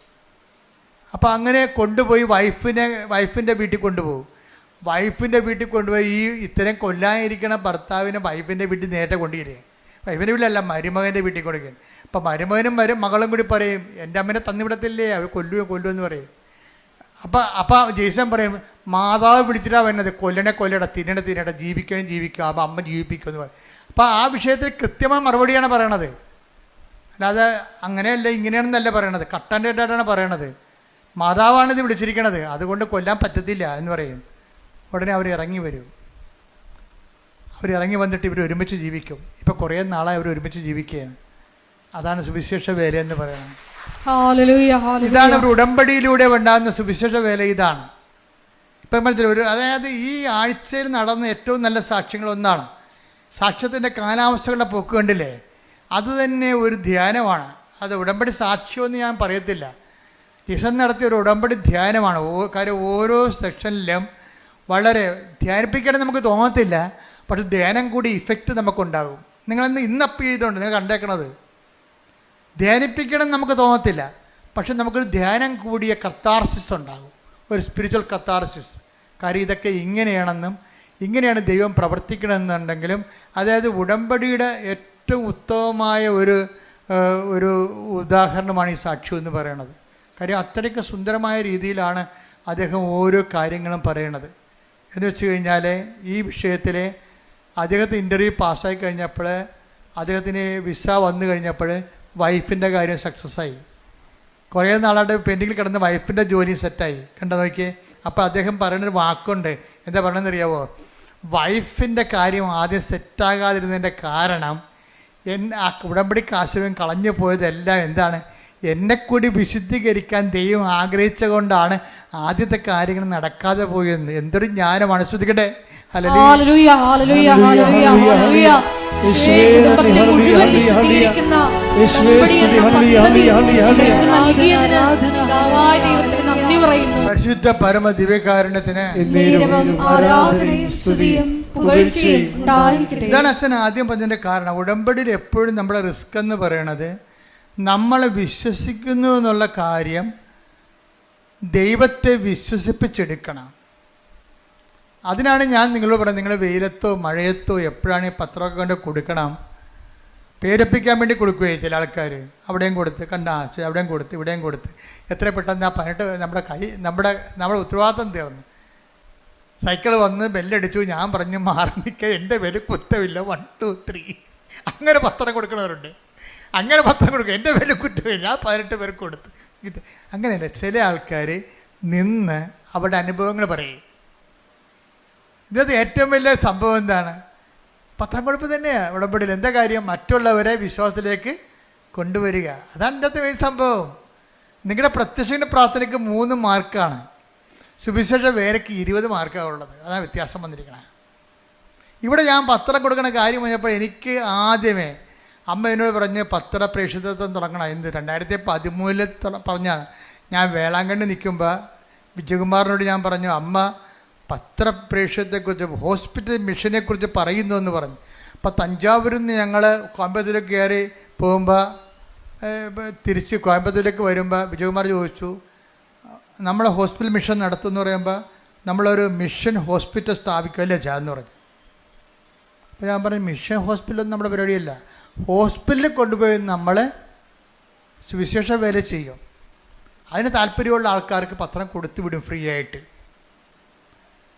അപ്പോൾ അങ്ങനെ കൊണ്ടുപോയി വൈഫിൻ്റെ വീട്ടിൽ കൊണ്ടുപോകും. വൈഫിൻ്റെ വീട്ടിൽ കൊണ്ടുപോയി ഈ ഇത്തരം കൊല്ലാനിരിക്കണ ഭർത്താവിനെ വൈഫിൻ്റെ വീട്ടിൽ നേരത്തെ കൊണ്ടുവരിക. വൈഫിൻ്റെ വീട്ടിലല്ല, മരുമകൻ്റെ വീട്ടിൽ കൊടുക്കുകയാണ്. അപ്പം മരുമകനും മകളും കൂടി പറയും, എൻ്റെ അമ്മേനെ തന്നിവിടത്തില്ലേ, അവർ കൊല്ലുമെന്ന് പറയും. അപ്പം ജെയ്സൺ പറയും, മാതാവ് പിടിച്ചിട്ടാണ് വരുന്നത്, കൊല്ലട തിന്നട ജീവിക്കുക, അപ്പം അമ്മ ജീവിപ്പിക്കുമെന്ന് പറയും. അപ്പം ആ വിഷയത്തിൽ കൃത്യമായ മറുപടിയാണ് പറയണത്. അല്ലാതെ അങ്ങനെയല്ല ഇങ്ങനെയാണെന്നല്ല പറയണത്, കട്ടൻ്റെതായിട്ടാണ് പറയണത്. മാതാവാണ് ഇത് വിളിച്ചിരിക്കണത്, അതുകൊണ്ട് കൊല്ലാൻ പറ്റത്തില്ല എന്ന് പറയും. ഉടനെ അവർ ഇറങ്ങി വരും. അവരിറങ്ങി വന്നിട്ട് ഇവർ ഒരുമിച്ച് ജീവിക്കും. ഇപ്പം കുറേ നാളായി അവർ ഒരുമിച്ച് ജീവിക്കുകയാണ്. അതാണ് സുവിശേഷ വേല എന്ന് പറയുന്നത്. ഇതാണ് ഒരു ഉടമ്പടിയിലൂടെ ഉണ്ടാകുന്ന സുവിശേഷ വേല. ഇതാണ് ഇപ്പം മനസ്സിലായി. അതായത് ഈ ആഴ്ചയിൽ നടന്ന ഏറ്റവും നല്ല സാക്ഷ്യങ്ങളൊന്നാണ് സാക്ഷ്യത്തിൻ്റെ കാലാവസ്ഥകളുടെ പോക്ക് കണ്ടില്ലേ? അത് തന്നെ ഒരു ധ്യാനമാണ്. അത് ഉടമ്പടി സാക്ഷ്യമെന്ന് ഞാൻ പറയത്തില്ല. ഈശൻ നടത്തിയ ഒരു ഉടമ്പടി ധ്യാനമാണ്. കാര്യം ഓരോ സെക്ഷനിലും വളരെ ധ്യാനിപ്പിക്കണം നമുക്ക് തോന്നത്തില്ല, പക്ഷെ ധ്യാനം കൂടി ഇഫക്റ്റ് നമുക്കുണ്ടാകും. ഇന്ന് അപ്പ് ചെയ്തുകൊണ്ട് നിങ്ങൾ കണ്ടേക്കണത് ധ്യാനിപ്പിക്കണം നമുക്ക് തോന്നത്തില്ല, പക്ഷെ നമുക്കൊരു ധ്യാനം കൂടിയ കത്താർസിസ് ഉണ്ടാകും, ഒരു സ്പിരിച്വൽ കത്താർസിസ്. കാര്യം ഇതൊക്കെ ഇങ്ങനെയാണെന്നും ഇങ്ങനെയാണ് ദൈവം പ്രവർത്തിക്കണമെന്നുണ്ടെങ്കിലും, അതായത് ഉടമ്പടിയുടെ ഏറ്റവും ഉത്തമമായ ഒരു ഉദാഹരണമാണ് ഈ സാക്ഷ്യം എന്ന് പറയുന്നത്. കാര്യം അത്രയ്ക്ക് സുന്ദരമായ രീതിയിലാണ് അദ്ദേഹം ഓരോ കാര്യങ്ങളും പറയണത്. എന്ന് വെച്ച് കഴിഞ്ഞാൽ ഈ വിഷയത്തിൽ അദ്ദേഹത്തെ ഇൻ്റർവ്യൂ പാസ്സായി കഴിഞ്ഞപ്പോൾ, അദ്ദേഹത്തിന് വിസ വന്നു കഴിഞ്ഞപ്പോൾ വൈഫിൻ്റെ കാര്യം സക്സസ്സായി. കുറേ നാളായിട്ട് പെൻഡിങ്ങിൽ കിടന്ന വൈഫിൻ്റെ ജോലി സെറ്റായി. കണ്ടു നോക്കിയേ. അപ്പോൾ അദ്ദേഹം പറയുന്നൊരു വാക്കുണ്ട്, എന്താ പറയണമെന്ന് അറിയാവോ? വൈഫിൻ്റെ കാര്യം ആദ്യം സെറ്റാകാതിരുന്നതിൻ്റെ കാരണം ആ ഉടമ്പടി കാശും കളഞ്ഞു പോയതെല്ലാം എന്താണ്? എന്നെക്കൂടി വിശുദ്ധീകരിക്കാൻ ദൈവം ആഗ്രഹിച്ച കൊണ്ടാണ് ആദ്യത്തെ കാര്യങ്ങൾ നടക്കാതെ പോയെന്ന്. എന്തൊരു ജ്ഞാനമാണ്. ശ്രദ്ധിക്കട്ടെ. പരിശുദ്ധ പരമ ദിവ്യകാരുണ്യത്തിന് ഇതാണ് അച്ഛൻ ആദ്യം പറഞ്ഞതിന്റെ കാരണം. ഉടമ്പടിയിൽ എപ്പോഴും നമ്മുടെ റിസ്ക് എന്ന് പറയണത് നമ്മളെ വിശ്വസിക്കുന്നു എന്നുള്ള കാര്യം ദൈവത്തെ വിശ്വസിപ്പിച്ചെടുക്കണം. അതിനാണ് ഞാൻ നിങ്ങളോട് പറയുന്നത്, നിങ്ങൾ വെയിലത്തോ മഴയത്തോ എപ്പോഴാണ് ഈ പത്രമൊക്കെ കൊണ്ട് കൊടുക്കണം. പേരപ്പിക്കാൻ വേണ്ടി കൊടുക്കുകയെ ചില ആൾക്കാർ, അവിടെയും കൊടുത്ത് അവിടെയും കൊടുത്ത് ഇവിടെയും കൊടുത്ത് എത്ര പെട്ടെന്ന് ആ 18 നമ്മുടെ ഉത്തരവാദിത്തം തീർന്നു. സൈക്കിൾ വന്ന് ബെല്ലടിച്ചു, ഞാൻ പറഞ്ഞു മാറി നിൽക്കുക, എൻ്റെ പേര് കുറ്റമില്ല 1 2 3 അങ്ങനെ പത്രം കൊടുക്കണവരുണ്ട്. അങ്ങനെ പത്രം കൊടുക്കുക, എൻ്റെ പേര് കുറ്റമില്ല, ഞാൻ 18 പേർക്ക് കൊടുത്ത്. ഇത് അങ്ങനെയല്ല. ചില ആൾക്കാർ നിന്ന് അവരുടെ അനുഭവങ്ങൾ പറയും. ഇതിനകത്ത് ഏറ്റവും വലിയ സംഭവം എന്താണ്? പത്രം കൊടുപ്പ് തന്നെയാണ് ഉടമ്പടിയിൽ. എന്താ കാര്യം? മറ്റുള്ളവരെ വിശ്വാസത്തിലേക്ക് കൊണ്ടുവരിക. അതാണ് ഇതിൻ്റെ അകത്ത് വലിയ സംഭവം. നിങ്ങളുടെ പ്രത്യക്ഷ പ്രാർത്ഥനയ്ക്ക് 3 മാർക്കാണ്, സുവിശേഷ വേലയ്ക്ക് 20 മാർക്കാണ് ഉള്ളത്. അതാണ് വ്യത്യാസം വന്നിരിക്കുന്നത്. ഇവിടെ ഞാൻ പത്രം കൊടുക്കണ കാര്യം പറഞ്ഞപ്പോൾ എനിക്ക് ആദ്യമേ അമ്മ എന്നോട് പറഞ്ഞ് പത്ര പ്രേക്ഷിതത്വം തുടങ്ങണം. എന്ത് 2013 പറഞ്ഞാണ്. ഞാൻ വേളാങ്കണ്ണി നിൽക്കുമ്പോൾ വിജയകുമാറിനോട് ഞാൻ പറഞ്ഞു, അമ്മ പത്രപ്രേക്ഷിതത്തെക്കുറിച്ച് ഹോസ്പിറ്റൽ മിഷനെക്കുറിച്ച് പറയുന്നു എന്ന് പറഞ്ഞു. അപ്പം തഞ്ചാവൂരിൽ നിന്ന് ഞങ്ങൾ കോയമ്പത്തൂരിലേക്ക് കയറി പോകുമ്പോൾ തിരിച്ച് കോയമ്പത്തൂരിലേക്ക് വരുമ്പോൾ വിജയകുമാർ ചോദിച്ചു, നമ്മൾ ഹോസ്പിറ്റൽ മിഷൻ നടത്തുമെന്ന് പറയുമ്പോൾ നമ്മളൊരു മിഷൻ ഹോസ്പിറ്റൽ സ്ഥാപിക്കുമല്ലേ എന്ന് പറഞ്ഞു. അപ്പോൾ ഞാൻ പറഞ്ഞു, മിഷൻ ഹോസ്പിറ്റലൊന്നും നമ്മുടെ പരിപാടിയല്ല. ഹോസ്പിറ്റലിൽ കൊണ്ടുപോയി നമ്മൾ സുവിശേഷ വേല ചെയ്യും. അതിന് താല്പര്യമുള്ള ആൾക്കാർക്ക് പത്രം കൊടുത്തു വിടും ഫ്രീ ആയിട്ട്.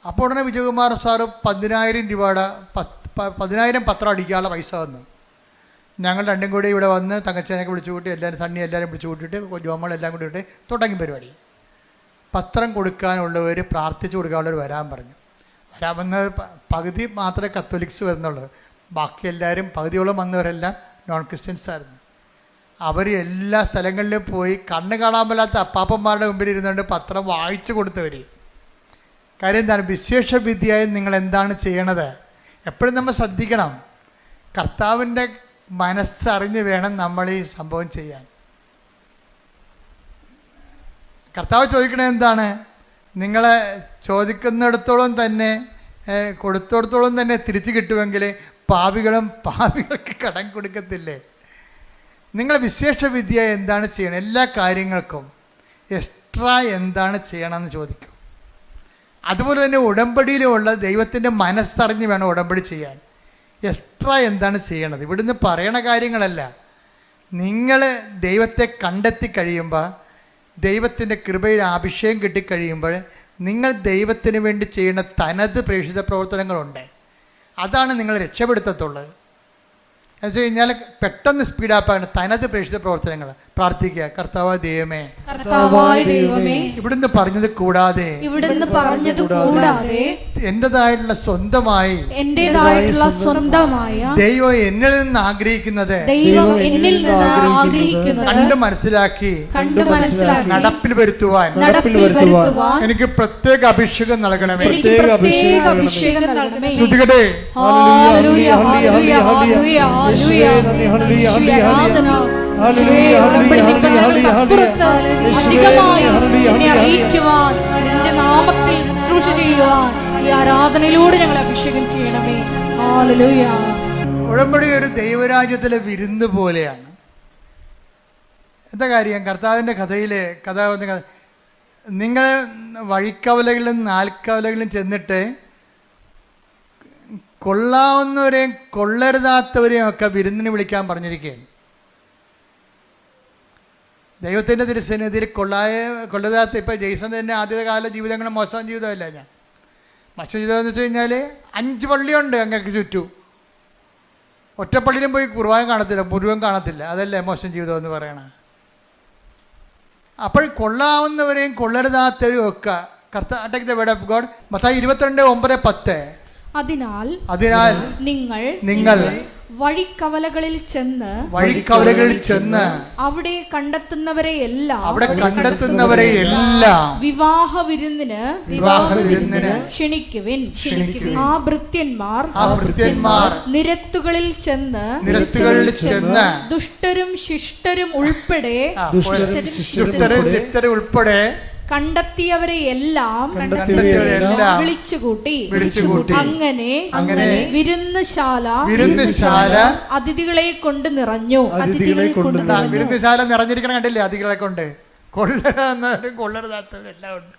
അപ്പോൾ ഉടനെ വിജയകുമാർ സാറ് 10,000 രൂപയുടെ 10,000 പത്രം അടിക്കാനുള്ള പൈസ തന്നു. ഞങ്ങൾ രണ്ടും കൂടി ഇവിടെ വന്ന് തങ്കച്ചേനൊക്കെ വിളിച്ചു കൂട്ടി, സണ്ണി എല്ലാവരും വിളിച്ചു കൂട്ടിയിട്ട് ജോമളെല്ലാം കൂടി ഇട്ട് തുടങ്ങി പരിപാടി. പത്രം കൊടുക്കാനുള്ളവർ, പ്രാർത്ഥിച്ചു കൊടുക്കാനുള്ളവർ വരാൻ പറഞ്ഞു. വരാമെന്ന് പകുതി മാത്രമേ കത്തോലിക്സ് വരുന്നുള്ളൂ. ബാക്കി എല്ലാവരും പകുതിയോളം വന്നവരെല്ലാം നോൺ ക്രിസ്ത്യൻസ് ആയിരുന്നു. അവർ എല്ലാ സ്ഥലങ്ങളിലും പോയി കണ്ണ് കാണാൻ മേലാത്ത അപ്പാപ്പന്മാരുടെ മുമ്പിൽ ഇരുന്നുകൊണ്ട് പത്രം വായിച്ചു കൊടുത്തവർ. കാര്യം എന്താണ്? വിശേഷ വിദ്യയായി നിങ്ങൾ എന്താണ് ചെയ്യണത്? എപ്പോഴും നമ്മൾ ശ്രദ്ധിക്കണം. കർത്താവിൻ്റെ മനസ്സറിഞ്ഞ് വേണം നമ്മൾ ഈ സംഭവം ചെയ്യാൻ. കർത്താവ് ചോദിക്കണത് എന്താണ്? നിങ്ങളെ ചോദിക്കുന്നിടത്തോളം തന്നെ കൊടുത്തിടത്തോളം തന്നെ തിരിച്ചു കിട്ടുമെങ്കിൽ പാപികൾക്ക് കടം കൊടുക്കത്തില്ലേ? നിങ്ങൾ വിശേഷ വിദ്യ എന്താണ് ചെയ്യണം? എല്ലാ കാര്യങ്ങൾക്കും എക്സ്ട്രാ എന്താണ് ചെയ്യണമെന്ന് ചോദിക്കും. അതുപോലെ തന്നെ ഉടമ്പടിയിലുമുള്ള ദൈവത്തിൻ്റെ മനസ്സറിഞ്ഞ് വേണം ഉടമ്പടി ചെയ്യാൻ. എക്സ്ട്രാ എന്താണ് ചെയ്യണത്? ഇവിടുന്ന് പറയണ കാര്യങ്ങളല്ല. നിങ്ങൾ ദൈവത്തെ കണ്ടെത്തി കഴിയുമ്പോൾ, ദൈവത്തിൻ്റെ കൃപയിൽ അഭിഷേകം കിട്ടിക്കഴിയുമ്പോൾ, നിങ്ങൾ ദൈവത്തിന് വേണ്ടി ചെയ്യുന്ന തനത് പ്രേക്ഷിത പ്രവർത്തനങ്ങളുണ്ട്. അതാണ് നിങ്ങൾ രക്ഷപ്പെടുത്തത്തുള്ളത്. എന്ന് വെച്ച് കഴിഞ്ഞാൽ പെട്ടെന്ന് സ്പീഡാപ്പാണ് തനത് പ്രേക്ഷിത പ്രവർത്തനങ്ങൾ. പ്രാർത്ഥിക്കുക, കർത്താവായ ദൈവമേ, ഇവിടുന്ന് പറഞ്ഞത് കൂടാതെ എന്റേതായിട്ടുള്ള സ്വന്തമായി ദൈവം എന്നിൽ നിന്ന് ആഗ്രഹിക്കുന്നത് കണ്ട് മനസ്സിലാക്കി നടപ്പിൽ വരുത്തുവാൻ എനിക്ക് പ്രത്യേക അഭിഷേകം നൽകണമേ. ശ്രുതികടേ ഹല്ലേലൂയ, ഉടമ്പടി ഹല്ലേലൂയ, നിബന്ധനകൾക്ക് ഹല്ലേലൂയ, അപ്പുറത്ത് യേശുവേ, അധികമായി ഹല്ലേലൂയ, എന്നെ ഹല്ലേലൂയ. അറിയിക്കുവാൻ നിന്റെ നാമത്തിൽ ശുശ്രൂഷ ചെയ്യുവാൻ ഈ ആരാധനയിലൂടെ ഞങ്ങൾ അഭിഷേകം ചെയ്യണമേ. ഹല്ലേലൂയ. ഉടമ്പടി ഒരു ദൈവരാജ്യത്തിലെ വിരുന്ന് പോലെയാണ്. എന്താ കാര്യം? കർത്താവിൻ്റെ കഥ നിങ്ങൾ വഴിക്കവലകളിലും നാൽക്കവലകളിലും ചെന്നിട്ട് കൊള്ളാവുന്നവരെയും കൊള്ളരുതാത്തവരെയും ഒക്കെ വിരുന്നിന് വിളിക്കാൻ പറഞ്ഞിരിക്കുകയാണ്. ദൈവത്തിൻ്റെ തിരുസന്നിധിയിൽ കൊള്ളരുതാത്ത, ഇപ്പോൾ ജെയ്സൺ തന്നെ ആദ്യകാല ജീവിതങ്ങൾ മോശം ജീവിതമല്ല. മോശം ജീവിതം എന്ന് വെച്ച് കഴിഞ്ഞാൽ 5 പള്ളിയുണ്ട് അങ്ങക്ക് ചുറ്റും. ഒറ്റപ്പള്ളിയിലും പോയി കുർബാന കാണത്തില്ല, മുഴുവൻ കാണത്തില്ല. അതല്ലേ മോശം ജീവിതം എന്ന് പറയണത്. അപ്പോൾ കൊള്ളാവുന്നവരെയും കൊള്ളരുതാത്തവരെയും ഒക്കെ take the word of God. Mathai 22:9-10. അതിനാൽ നിങ്ങൾ വഴിക്കവലകളിൽ ചെന്ന് അവിടെ കണ്ടെത്തുന്നവരെ എല്ലാം വിവാഹ വിരുന്നിന് ക്ഷണിക്കുവിൻ. ആ ഭൃത്യന്മാർ നിരത്തുകളിൽ ചെന്ന് ദുഷ്ടരും ശിഷ്ടരും ഉൾപ്പെടെ കണ്ടെത്തിയവരെ എല്ലാം വിളിച്ചുകൂട്ടി. അങ്ങനെ വിരുന്നുശാല അതിഥികളെ കൊണ്ട് നിറഞ്ഞു. വിരുന്നുശാല നിറഞ്ഞിരിക്കണം, കണ്ടില്ലേ? അതിഥികളെ കൊണ്ട് കൊള്ളരുതാത്തവരെല്ലാം ഉണ്ട്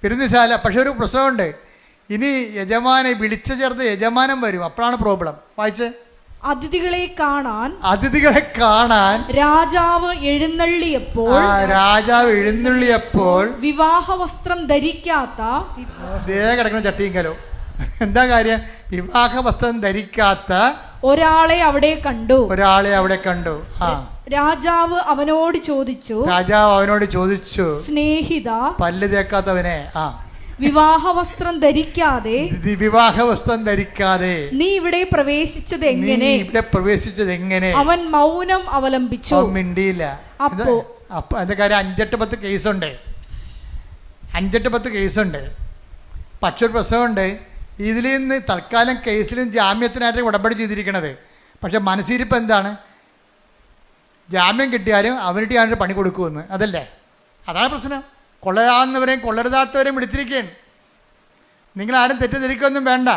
വിരുന്നുശാല. പക്ഷെ ഒരു പ്രശ്നമുണ്ട്. ഇനി വിളിച്ചു ചേർത്ത് യജമാനം വരും. അപ്പോഴാണ് പ്രോബ്ലം. വായിച്ച്. അതിഥികളെ കാണാൻ രാജാവ് എഴുന്നള്ളിയപ്പോൾ വിവാഹ വസ്ത്രം ധരിക്കാത്ത കിടക്കുന്ന ചട്ടിങ്കലോ. എന്താ കാര്യം? വിവാഹ വസ്ത്രം ധരിക്കാത്ത ഒരാളെ അവിടെ കണ്ടു. രാജാവ് അവനോട് ചോദിച്ചു, സ്നേഹിത, പല്ല് തേക്കാത്തവനെ, വിവാഹ വസ്ത്രം ധരിക്കാതെ നീ ഇവിടെ പ്രവേശിച്ചത് എങ്ങനെ? അവൻ മൗനം അവലംബിച്ചു, മിണ്ടിയില്ല. അപ്പൊ അതിന്റെ കാര്യം 5-8-10 കേസുണ്ട്. 5-8-10 കേസുണ്ട്. പക്ഷെ ഒരു പ്രശ്നമുണ്ട്. ഇതിൽ നിന്ന് തൽക്കാലം കേസിലും ജാമ്യത്തിനായിട്ട് ഉടമ്പടി ചെയ്തിരിക്കണത്. പക്ഷെ മനസ്സിരിപ്പ് എന്താണ്? ജാമ്യം കിട്ടിയാലും അവരുടെ ആയിട്ട് പണി കൊടുക്കുമെന്ന്. അതല്ലേ? അതാണ് പ്രശ്നം. കൊള്ളരാവുന്നവരെയും കൊള്ളരുതാത്തവരെയും വിളിച്ചിരിക്കുകയാണ്. നിങ്ങളാരും തെറ്റിദ്ധരിക്കൊന്നും വേണ്ട.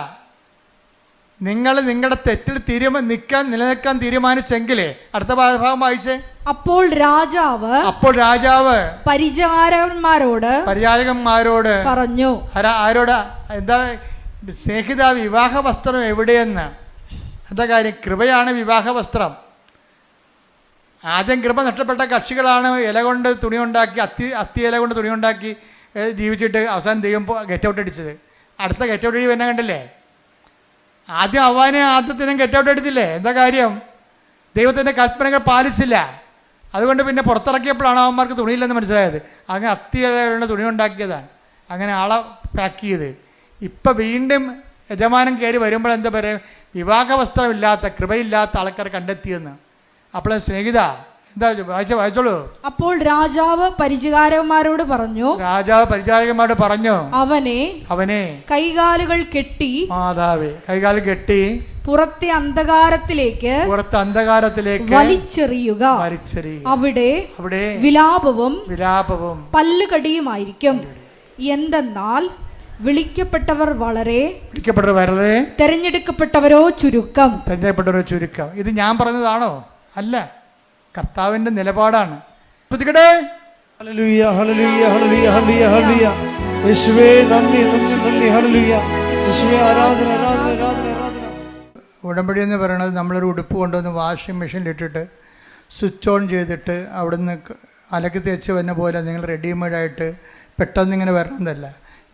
നിങ്ങൾ നിങ്ങളുടെ തെറ്റിൽ നിലനിൽക്കാൻ തീരുമാനിച്ചെങ്കിലേ അടുത്ത ഭാഗം വായിച്ചേ. അപ്പോൾ രാജാവ് പരിചാരകന്മാരോട് പറഞ്ഞു. ആരോടാ? എന്താ? സ്നേഹിത, വിവാഹ വസ്ത്രം എവിടെയെന്ന്. എന്താ കാര്യം? കൃപയാണ് വിവാഹ വസ്ത്രം. ആദ്യം കൃപ നഷ്ടപ്പെട്ട കക്ഷികളാണ് ഇല കൊണ്ട് തുണി ഉണ്ടാക്കി, അത്തി ഇല കൊണ്ട് തുണി ഉണ്ടാക്കി ജീവിച്ചിട്ട് അവസാനം ദൈവം ഗെറ്റ് ഔട്ട് അടിച്ചത്. അടുത്ത ഗെറ്റ് ഔട്ട് അടി തന്നെ കണ്ടില്ലേ? ആദ്യം ആദ്യത്തിനും ഗെറ്റ് ഔട്ട് അടിച്ചില്ലേ? എന്താ കാര്യം? ദൈവത്തിൻ്റെ കൽപ്പനകൾ പാലിച്ചില്ല. അതുകൊണ്ട് പിന്നെ പുറത്തിറക്കിയപ്പോഴാണ് അവന്മാർക്ക് തുണിയില്ലെന്ന് മനസ്സിലായത്. അങ്ങനെ അത്തി ഇല കൊണ്ട് തുണി ഉണ്ടാക്കിയതാണ്. അങ്ങനെ ആളെ പാക്ക് ചെയ്ത് ഇപ്പം വീണ്ടും യജമാനം കയറി വരുമ്പോൾ എന്താ പറയുക? വിവാഹ വസ്ത്രമില്ലാത്ത, കൃപയില്ലാത്ത ആൾക്കാർ കണ്ടെത്തിയെന്ന്. അപ്പോൾ സ്നേഹിത എന്താ വായിച്ചോളൂ. അപ്പോൾ രാജാവ് പരിചാരകന്മാരോട് പറഞ്ഞു, അവനെ കൈകാലുകൾ കെട്ടി പുറത്തെ അന്ധകാരത്തിലേക്ക് വലിച്ചെറിയുക. അവിടെ വിലാപവും പല്ലുകടിയുമായിരിക്കും. എന്തെന്നാൽ വിളിക്കപ്പെട്ടവർ വളരെ, തെരഞ്ഞെടുക്കപ്പെട്ടവരോ ചുരുക്കം. ഇത് ഞാൻ പറഞ്ഞതാണോ? അല്ല, കർത്താവിന്റെ നിലപാടാണ്. ഹല്ലേലൂയ, ഹല്ലേലൂയ, ഹല്ലേലൂയ, ഹല്ലേലൂയ, ഹല്ലേലൂയ. യേശുവേ നന്ദി, നന്ദി, ഹല്ലേലൂയ. യേശുവേ ആരാധന, ആരാധന, ആരാധന, ആരാധന. ഉടമ്പടി എന്ന് പറയുന്നത് നമ്മളൊരു ഉടുപ്പ് കൊണ്ടുവന്ന് വാഷിംഗ് മെഷീനിലിട്ടിട്ട് സ്വിച്ച് ഓൺ ചെയ്തിട്ട് അവിടുന്ന് അലക്കി തേച്ച് വന്ന പോലെ നിങ്ങൾ റെഡിമെയ്ഡായിട്ട് പെട്ടെന്ന് ഇങ്ങനെ വരണമെന്നല്ല.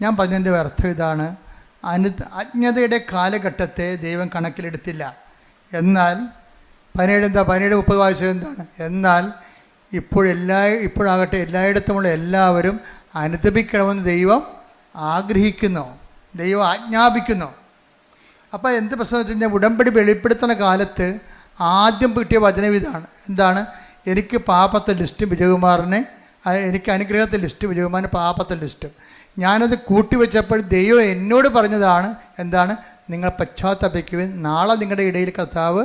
ഞാൻ പറഞ്ഞതിൻ്റെ അർത്ഥം ഇതാണ്. അജ്ഞതയുടെ കാലഘട്ടത്തെ ദൈവം കണക്കിലെടുത്തില്ല. എന്നാൽ 17:30 വായിച്ചത് എന്താണ്? എന്നാൽ ഇപ്പോഴാകട്ടെ എല്ലായിടത്തുമുള്ള എല്ലാവരും അനുദപിക്കണമെന്ന് ദൈവം ആഗ്രഹിക്കുന്നു, ദൈവം ആജ്ഞാപിക്കുന്നു. അപ്പോൾ എന്ത് പ്രശ്നം വെച്ച് കഴിഞ്ഞാൽ, ഉടമ്പടി വെളിപ്പെടുത്തുന്ന കാലത്ത് ആദ്യം കിട്ടിയ വചനം ഇതാണ്. എന്താണ്? എനിക്ക് പാപത്തെ ലിസ്റ്റും വിജയകുമാറിനെ, എനിക്ക് അനുഗ്രഹത്തെ ലിസ്റ്റും വിജയകുമാറിന് പാപത്തെ ലിസ്റ്റും. ഞാനത് കൂട്ടിവെച്ചപ്പോൾ ദൈവം എന്നോട് പറഞ്ഞതാണ്. എന്താണ്? നിങ്ങൾ പശ്ചാത്തപിക്കുവിൻ, നാളെ നിങ്ങളുടെ ഇടയിൽ കർത്താവ്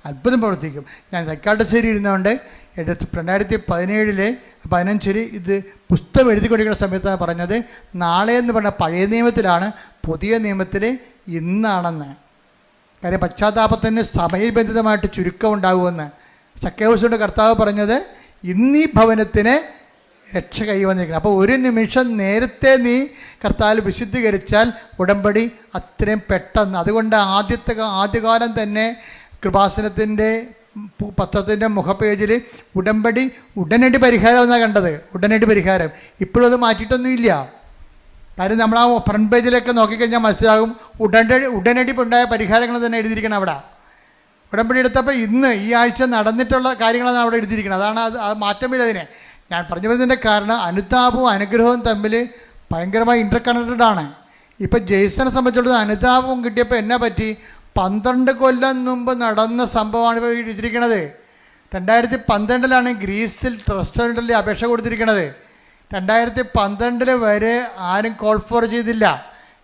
അത്ഭുതം പ്രവർത്തിക്കും. ഞാൻ തൈക്കാട്ടുശ്ശേരി ഇരുന്നുകൊണ്ട് 2017 ഇത് പുസ്തകം എഴുതിക്കൊണ്ടിരിക്കുന്ന സമയത്താണ് പറഞ്ഞത്, നാളെ എന്ന് പറഞ്ഞ പഴയ നിയമത്തിലാണ്, പുതിയ നിയമത്തിൽ ഇന്നാണെന്ന്. കാര്യം പശ്ചാത്താപത്തിന് സമയബന്ധിതമായിട്ട് ചുരുക്കം ഉണ്ടാകുമെന്ന്. സക്കേവൂസിന്റെ കർത്താവ് പറഞ്ഞത് ഇന്നീ ഭവനത്തിന് രക്ഷ കൈവന്നിരിക്കണം. അപ്പോൾ ഒരു നിമിഷം നേരത്തെ നീ കർത്താവിൽ വിശുദ്ധീകരിച്ചാൽ ഉടമ്പടി അത്രയും പെട്ടെന്ന്. അതുകൊണ്ട് ആദ്യകാലം തന്നെ കൃപാസനത്തിൻ്റെ പത്രത്തിൻ്റെ മുഖപേജിൽ ഉടമ്പടി ഉടനടി പരിഹാരം എന്നാണ് കണ്ടത്. ഉടനടി പരിഹാരം. ഇപ്പോഴും അത് മാറ്റിയിട്ടൊന്നുമില്ല. കാര്യം നമ്മൾ ആ ഫ്രണ്ട് പേജിലൊക്കെ നോക്കിക്കഴിഞ്ഞാൽ മനസ്സിലാകും ഉടനടി ഉണ്ടായ പരിഹാരങ്ങൾ തന്നെ എഴുതിയിരിക്കണം അവിടെ. ഉടമ്പടി എടുത്തപ്പോൾ ഇന്ന് ഈ ആഴ്ച നടന്നിട്ടുള്ള കാര്യങ്ങളാണ് അവിടെ എഴുതിയിരിക്കുന്നത്. അതാണ് അത് മാറ്റമില്ല. അതിനെ ഞാൻ പറഞ്ഞു വരുന്നതിൻ്റെ കാരണം അനുതാപവും അനുഗ്രഹവും തമ്മിൽ ഭയങ്കരമായി ഇൻ്റർ കണക്റ്റഡ് ആണ്. ഇപ്പം ജെയ്സനെ സംബന്ധിച്ചിടത്തോളം അനുതാപവും കിട്ടിയപ്പോൾ എന്നാ പറ്റി, 12 കൊല്ലം മുമ്പ് നടന്ന സംഭവമാണ് ഇപ്പോൾ എഴുതിയിരിക്കുന്നത്. 2012 ഗ്രീസിൽ റെസ്റ്റോറൻറ്റിൽ അപേക്ഷ കൊടുത്തിരിക്കുന്നത്. 2012 വരെ ആരും കോൾ ഫോർ ചെയ്തില്ല.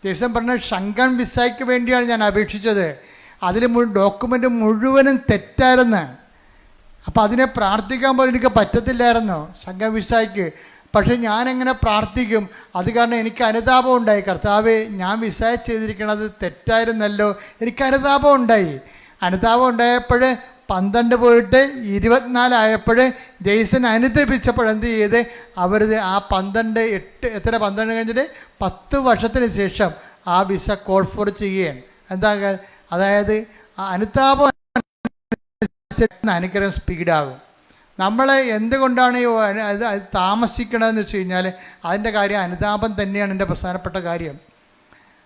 ജെയ്സൺ പറഞ്ഞ ഷങ്കൻ വിസയ്ക്ക് വേണ്ടിയാണ് ഞാൻ അപേക്ഷിച്ചത്. അതിൽ ഡോക്യുമെൻ്റ് മുഴുവനും തെറ്റായിരുന്നു. അപ്പോൾ അതിനെ പ്രാർത്ഥിക്കാൻ പോലും എനിക്ക് പറ്റത്തില്ലായിരുന്നു ഷങ്കൻ വിസയ്ക്ക്. പക്ഷെ ഞാനെങ്ങനെ പ്രാർത്ഥിക്കും? അത് കാരണം എനിക്ക് അനുതാപം ഉണ്ടായി. കർത്താവേ, ഞാൻ വിസ ചെയ്തിരിക്കണത് തെറ്റായിരുന്നല്ലോ. എനിക്ക് അനുതാപം ഉണ്ടായി. അനുതാപം ഉണ്ടായപ്പോൾ 12 പോയിട്ട് 24 ആയപ്പോൾ ജെയ്സൺ അനുദപിച്ചപ്പോൾ എന്ത് ചെയ്ത് അവർ ആ 12 കഴിഞ്ഞിട്ട് 10 വർഷത്തിന് ശേഷം ആ വിസ കോൾ ഫോർ ചെയ്യുകയാണ്. എന്താ? അതായത് ആ അനുതാപം അനുഗ്രഹം സ്പീഡാകും. നമ്മൾ എന്തുകൊണ്ടാണ് അത് താമസിക്കണമെന്ന് വെച്ച് കഴിഞ്ഞാൽ അതിൻ്റെ കാര്യം അനുതാപം തന്നെയാണ് എൻ്റെ പ്രധാനപ്പെട്ട കാര്യം.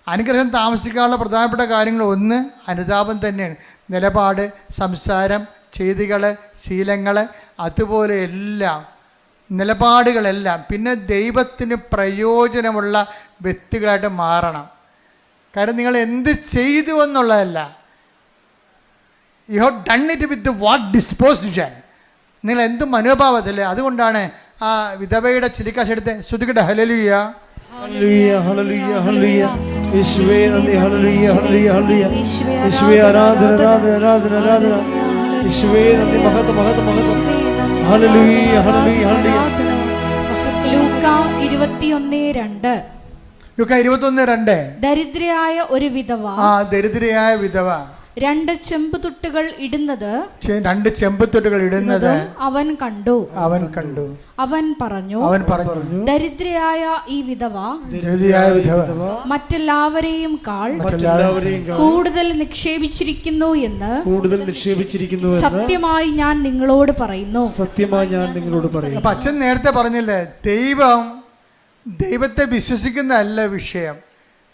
അനുഗ്രഹം താമസിക്കാനുള്ള പ്രധാനപ്പെട്ട കാര്യങ്ങൾ ഒന്ന് അനുതാപം തന്നെയാണ്. നിലപാട്, സംസാരം, ചെയ്തികൾ, ശീലങ്ങൾ, അതുപോലെ എല്ലാം നിലപാടുകളെല്ലാം. പിന്നെ ദൈവത്തിന് പ്രയോജനമുള്ള വ്യക്തികളായിട്ട് മാറണം. കാരണം നിങ്ങൾ എന്ത് ചെയ്തു എന്നുള്ളതല്ല, you have done it with what disposition. നിങ്ങൾ എന്ത് മനോഭാവത്തില്ലേ. അതുകൊണ്ടാണ് ആ വിധവയുടെ ചിലിക്കാശ് എടുത്ത് ശ്രുതികട്ടെ ഹല്ലേലൂയ ഹല്ലേലൂയ ഹല്ലേലൂയ ഹല്ലേലൂയ. യേശുവേ നന്ദി. ഹല്ലേലൂയ ഹല്ലേലൂയ ഹല്ലേലൂയ. യേശുവേ ആരാധന ആരാധന ആരാധന ആരാധന. യേശുവേ നന്ദി. മഹത്വം മഹത്വം മഹത്വം. ഹല്ലേലൂയ ഹല്ലേലൂയ ഹല്ലേലൂയ. ലൂക്ക 21:2. ലൂക്ക 21:2. ദരിദ്രയായ ഒരു വിധവ, ദരിദ്രയായ വിധവ 2 ചെമ്പുതുട്ടുകൾ ഇടുന്നത് അവൻ കണ്ടു. അവൻ പറഞ്ഞു, ദരിദ്രയായ ഈ വിധവ മറ്റെല്ലാവരെയും കൂടുതൽ നിക്ഷേപിച്ചിരിക്കുന്നു എന്ന് സത്യമായി ഞാൻ നിങ്ങളോട് പറയുന്നു. അപ്പൊ അച്ഛൻ നേരത്തെ പറഞ്ഞില്ലേ, ദൈവത്തെ വിശ്വസിക്കുന്നതല്ല വിഷയം,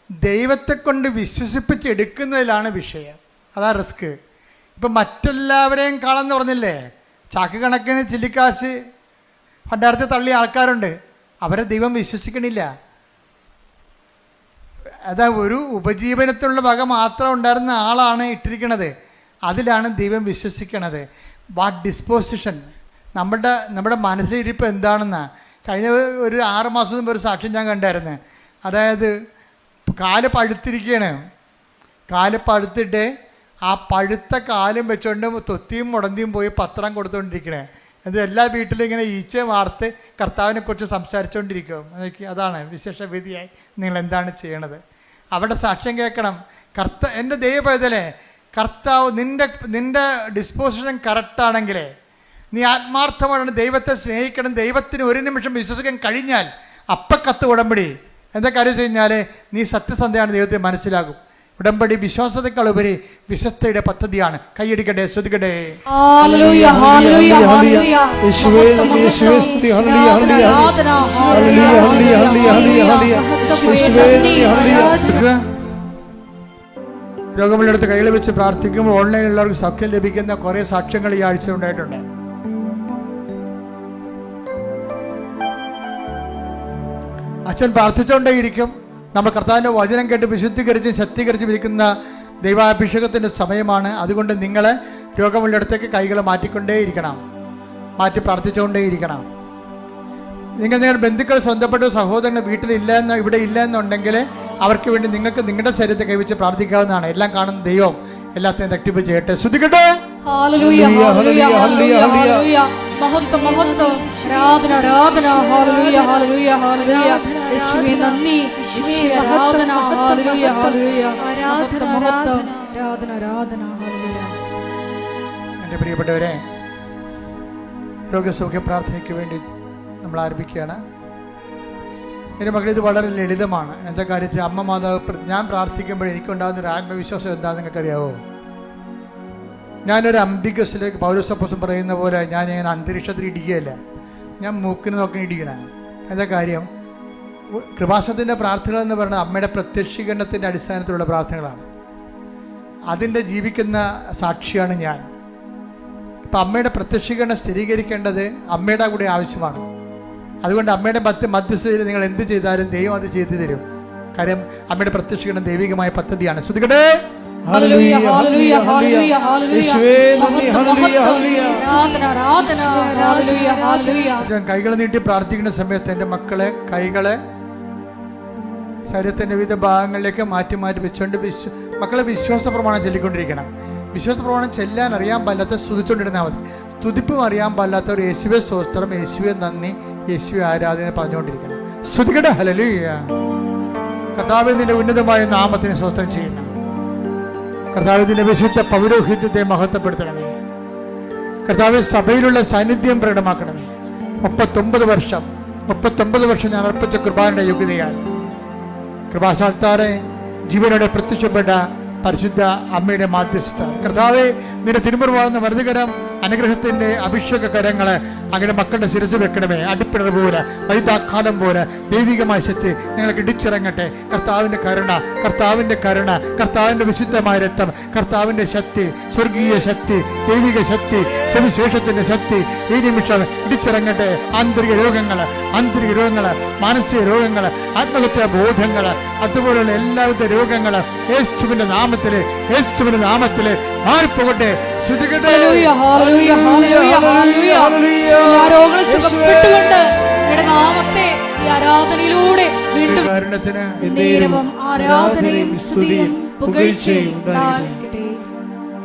ദൈവത്തെ കൊണ്ട് വിശ്വസിപ്പിച്ചെടുക്കുന്നതിലാണ് വിഷയം. അതാ റിസ്ക്. ഇപ്പം മറ്റെല്ലാവരെയും കാണാമെന്ന് പറഞ്ഞില്ലേ, ചാക്ക് കണക്കിന് ചില്ലിക്കാശ് പണ്ടാരത്തെ തള്ളിയ ആൾക്കാരുണ്ട്. അവരെ ദൈവം വിശ്വസിക്കണില്ല. അതാ ഒരു ഉപജീവനത്തിനുള്ള വക മാത്രം ഉണ്ടായിരുന്ന ആളാണ് ഇട്ടിരിക്കണത്. അതിലാണ് ദൈവം വിശ്വസിക്കണത്. വാട്ട് ഡിസ്പോസിഷൻ, നമ്മുടെ മനസ്സിലിരിപ്പ് എന്താണെന്നാ. കഴിഞ്ഞ ഒരു 6 മാസം മുമ്പ് ഒരു സാക്ഷ്യം ഞാൻ കണ്ടായിരുന്നു. അതായത് കാല് പഴുത്തിരിക്കുകയാണ്. കാല് പഴുത്തിട്ട് ആ പഴുത്ത കാലും വെച്ചുകൊണ്ട് തൊത്തിയും മുടന്തിയും പോയി പത്രം കൊടുത്തുകൊണ്ടിരിക്കണേ. അത് എല്ലാ വീട്ടിലും ഇങ്ങനെ ഈച്ച വാർത്ത് കർത്താവിനെ കുറിച്ച് സംസാരിച്ചുകൊണ്ടിരിക്കും. അതാണ് വിശേഷവിധിയായി നിങ്ങൾ എന്താണ് ചെയ്യണത്? അവിടെ സാക്ഷ്യം കേൾക്കണം. എൻ്റെ ദൈവപൈതലേ, കർത്താവ് നിന്റെ ഡിസ്പോസിഷൻ കറക്റ്റാണെങ്കിലേ, നീ ആത്മാർത്ഥമാണ് ദൈവത്തെ സ്നേഹിക്കണം, ദൈവത്തിന് ഒരു നിമിഷം വിശ്വസിക്കാൻ കഴിഞ്ഞാൽ അപ്പക്കത്ത് ഉടമ്പടി. എന്താ കാര്യം വെച്ച് കഴിഞ്ഞാൽ നീ സത്യസന്ധയാണ്, ദൈവത്തെ മനസ്സിലാകും. ഉടമ്പടി വിശ്വാസത്തെക്കാളുപരി വിശ്വസ്തയുടെ പദ്ധതിയാണ്. കൈയടിക്കട്ടെ, ശ്രുതിക്കട്ടെ. രോഗമുള്ളടുത്ത് കൈകൾ വെച്ച് പ്രാർത്ഥിക്കുമ്പോൾ ഓൺലൈനിലുള്ളവർക്ക് സൗഖ്യം ലഭിക്കുന്ന കുറേ സാക്ഷ്യങ്ങൾ ഈ ആഴ്ച ഉണ്ടായിട്ടുണ്ട്. അച്ഛൻ പ്രാർത്ഥിച്ചുകൊണ്ടേയിരിക്കും. നമ്മൾ കർത്താവിൻ്റെ വചനം കേട്ട് വിശുദ്ധീകരിച്ചും ശക്തീകരിച്ചും ഇരിക്കുന്ന ദൈവാഭിഷേകത്തിൻ്റെ സമയമാണ്. അതുകൊണ്ട് നിങ്ങൾ രോഗമുള്ളിടത്തേക്ക് കൈകൾ മാറ്റിക്കൊണ്ടേയിരിക്കണം, മാറ്റി പ്രാർത്ഥിച്ചുകൊണ്ടേയിരിക്കണം. നിങ്ങളുടെ ബന്ധുക്കൾ, സ്വന്തപ്പെട്ട സഹോദരങ്ങൾ ഇവിടെ ഇല്ല എന്നുണ്ടെങ്കിൽ അവർക്ക് വേണ്ടി നിങ്ങൾക്ക് നിങ്ങളുടെ ശരീരത്തെ കൈവച്ച് പ്രാർത്ഥിക്കാവുന്നതാണ്. എല്ലാം കാണുന്ന ദൈവം എല്ലാത്തിനും റെക്ടിഫൈ ചെയ്യട്ടെ. ശ്രദ്ധിക്കട്ടെ. ഹല്ലേലൂയ ഹല്ലേലൂയ ഹല്ലേലൂയ ഹല്ലേലൂയ മഹത്വം മഹത്വം ആരാധന ആരാധന ഹല്ലേലൂയ ഹല്ലേലൂയ ഹല്ലേലൂയ യേശുവേ നന്ദി യേശുവേ ആരാധന ഹല്ലേലൂയ ഹല്ലേലൂയ ആരാധന ആരാധന ആരാധന ആരാധന ഹല്ലേലൂയ. എൻ്റെ പ്രിയപ്പെട്ടവരെ, രോഗസൗഖ്യ പ്രാർത്ഥനയ്ക്ക് വേണ്ടി നമ്മൾ ആരംഭിക്കുകയാണ്. എൻ്റെ മക്കൾ, ഇത് വളരെ ലളിതമാണ്. എന്താ കാര്യത്തിൽ അമ്മ മാതാവ് ഞാൻ പ്രാർത്ഥിക്കുമ്പോൾ എനിക്കുണ്ടാകുന്ന ഒരു ആത്മവിശ്വാസം എന്താണെന്ന് നിങ്ങൾക്കറിയാവോ? ഞാനൊരു അംബികസിലേക്ക് പൗലോസപ്പോസ്തലൻ പറയുന്ന പോലെ ഞാൻ ഇങ്ങനെ അന്തരീക്ഷത്തിൽ ഇടിക്കുകയല്ല, ഞാൻ മൂക്കിന് നോക്കി ഇടിക്കണം. എന്താ കാര്യം? കൃപാസനത്തിൻ്റെ പ്രാർത്ഥനകൾ എന്ന് പറയുന്നത് അമ്മയുടെ പ്രത്യക്ഷീകരണത്തിൻ്റെ അടിസ്ഥാനത്തിലുള്ള പ്രാർത്ഥനകളാണ്. അതിൻ്റെ ജീവിക്കുന്ന സാക്ഷിയാണ് ഞാൻ. ഇപ്പം അമ്മയുടെ പ്രത്യക്ഷീകരണം സ്ഥിരീകരിക്കേണ്ടത് അമ്മയുടെ കൂടെ ആവശ്യമാണ്. അതുകൊണ്ട് അമ്മയുടെ മധ്യസ്ഥതയിൽ നിങ്ങൾ എന്ത് ചെയ്താലും ദൈവം അത് ചെയ്തു തരും. കാര്യം അമ്മയുടെ പ്രത്യക്ഷീകരണം ദൈവികമായ പദ്ധതിയാണ്. ശ്രുതികട്ടെ. ഹല്ലേലൂയ ഹല്ലേലൂയ ഹല്ലേലൂയ ഹല്ലേലൂയ. കൈകൾ നീട്ടി പ്രാർത്ഥിക്കുന്ന സമയത്ത് എൻ്റെ മക്കളെ കൈകളെ ശരീരത്തിൻ്റെ വിവിധ ഭാഗങ്ങളിലേക്ക് മാറ്റി മാറ്റി വെച്ചുകൊണ്ട് മക്കളെ വിശ്വാസ പ്രമാണം ചൊല്ലിക്കൊണ്ടിരിക്കണം. വിശ്വാസ പ്രമാണം ചെല്ലാൻ അറിയാൻ പാടില്ലാത്ത സ്തുതിച്ചുകൊണ്ടിരുന്നാൽ മതി. സ്തുതിപ്പും അറിയാൻ പാടില്ലാത്തവർ യേശുവേ സ്തോത്രം, യേശുവേ നന്ദി, യേശുവേ ആരാധന പറഞ്ഞുകൊണ്ടിരിക്കണം. സ്തുതികട്ടെ. ഹല്ലേലൂയ. കർത്താവേ, നിന്റെ ഉന്നതമായ നാമത്തിന് സ്തോത്രം ചെയ്യുന്നു. കർത്താവേ, നിന്റെ വിശുദ്ധ പൗരോഹിത്യത്തെ മഹത്വപ്പെടുത്തണമേ. കർത്താവേ, സഭയിലുള്ള സാന്നിധ്യം പ്രകടമാക്കണമേ. 39 വർഷം ഞാൻ അർപ്പിച്ച കൃപാന്റെ യോഗ്യതയാണ്. കൃപാസാൽത്താറെ ജീവനോടെ പ്രത്യക്ഷപ്പെട്ട പരിശുദ്ധ അമ്മയുടെ മാധ്യസ്ഥ കർത്താവേ, നിന്റെ തിരുമുറിവാളുന്ന വലതുകരം അനുഗ്രഹത്തിന്റെ അഭിഷേക കരങ്ങളെ അങ്ങനെ മക്കളുടെ ശിരസ് വെക്കണമേ. അടിപ്പിടർ പോലെ വൈതാക്കാലം പോലെ ദൈവികമായ ശക്തി ഞങ്ങൾക്ക് ഇടിച്ചിറങ്ങട്ടെ. കർത്താവിന്റെ കരുണ, കർത്താവിന്റെ കരുണ, കർത്താവിന്റെ വിശുദ്ധമായ രക്തം, കർത്താവിന്റെ ശക്തി, സ്വർഗീയ ശക്തി, ദൈവിക ശക്തി, സുവിശേഷത്തിന്റെ ശക്തി ഈ നിമിഷം ഇടിച്ചിറങ്ങട്ടെ. ആന്തരിക രോഗങ്ങള്, മാനസിക രോഗങ്ങള്, ആത്മഹത്യാ ബോധങ്ങള്, അതുപോലുള്ള എല്ലാവിധ രോഗങ്ങള് യേശുവിന്റെ നാമത്തില് മാറിപ്പോകട്ടെ. ഹല്ലേലൂയ ഹല്ലേലൂയ ഹല്ലേലൂയ ഹല്ലേലൂയ. രോഗങ്ങൾ സുഖപ്പെട്ടുകൊണ്ട് നിങ്ങളുടെ നാമത്തെ ഈ ആരാധനയിലൂടെ വീണ്ടും നേരവും ആരാധനയും സ്തുതിയും പുകഴ്ചയും ഉണ്ടായിരിക്കട്ടെ.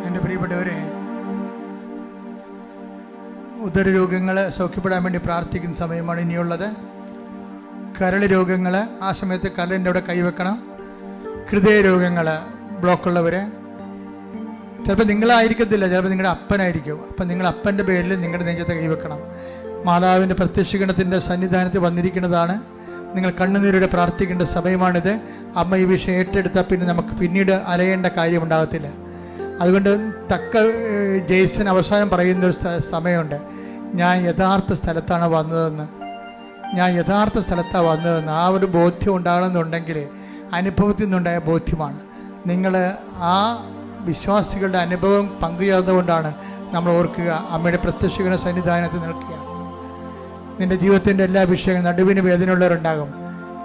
എൻ്റെ പ്രിയപ്പെട്ടവരെ, ഉദരരോഗങ്ങൾ സൗഖ്യപ്പെടാൻ വേണ്ടി പ്രാർത്ഥിക്കുന്ന സമയമാണ് ഇനിയുള്ളത്. കരള് രോഗങ്ങൾ, ആ സമയത്ത് കരളിൻ്റെ അവിടെ കൈവെക്കണം. ഹൃദയ രോഗങ്ങൾ, ബ്ലോക്കുള്ളവർ, ചിലപ്പോൾ നിങ്ങളായിരിക്കത്തില്ല, ചിലപ്പോൾ നിങ്ങളുടെ അപ്പനായിരിക്കും. അപ്പം നിങ്ങൾ അപ്പൻ്റെ പേരിൽ നിങ്ങളുടെ നെഞ്ചത്തെ കൈവെക്കണം. മാതാവിൻ്റെ പ്രത്യക്ഷീകരണത്തിൻ്റെ സന്നിധാനത്തിൽ വന്നിരിക്കുന്നതാണ്. നിങ്ങൾ കണ്ണുനീരോടെ പ്രാർത്ഥിക്കേണ്ട സമയമാണിത്. അമ്മ ഈ വിഷയം ഏറ്റെടുത്താൽ പിന്നെ നമുക്ക് പിന്നീട് അലയേണ്ട കാര്യമുണ്ടാകത്തില്ല. അതുകൊണ്ട് ജെയ്സൺ അവസാനം പറയുന്നൊരു സമയമുണ്ട്, ഞാൻ യഥാർത്ഥ സ്ഥലത്താണ് വന്നതെന്ന്. ആ ഒരു ബോധ്യം ഉണ്ടാകണമെന്നുണ്ടെങ്കിൽ അനുഭവത്തിൽ നിന്നുണ്ടായ ബോധ്യമാണ്. നിങ്ങൾ ആ വിശ്വാസികളുടെ അനുഭവം പങ്കുചേർന്നുകൊണ്ടാണ് നമ്മൾ ഓർക്കുക, അമ്മയുടെ പ്രത്യക്ഷീകരണ സന്നിധാനത്തിൽ നിൽക്കുക. നിൻ്റെ ജീവിതത്തിൻ്റെ എല്ലാ വിഷയങ്ങളും നടുവിന് വേദനയുള്ളവരുണ്ടാകും.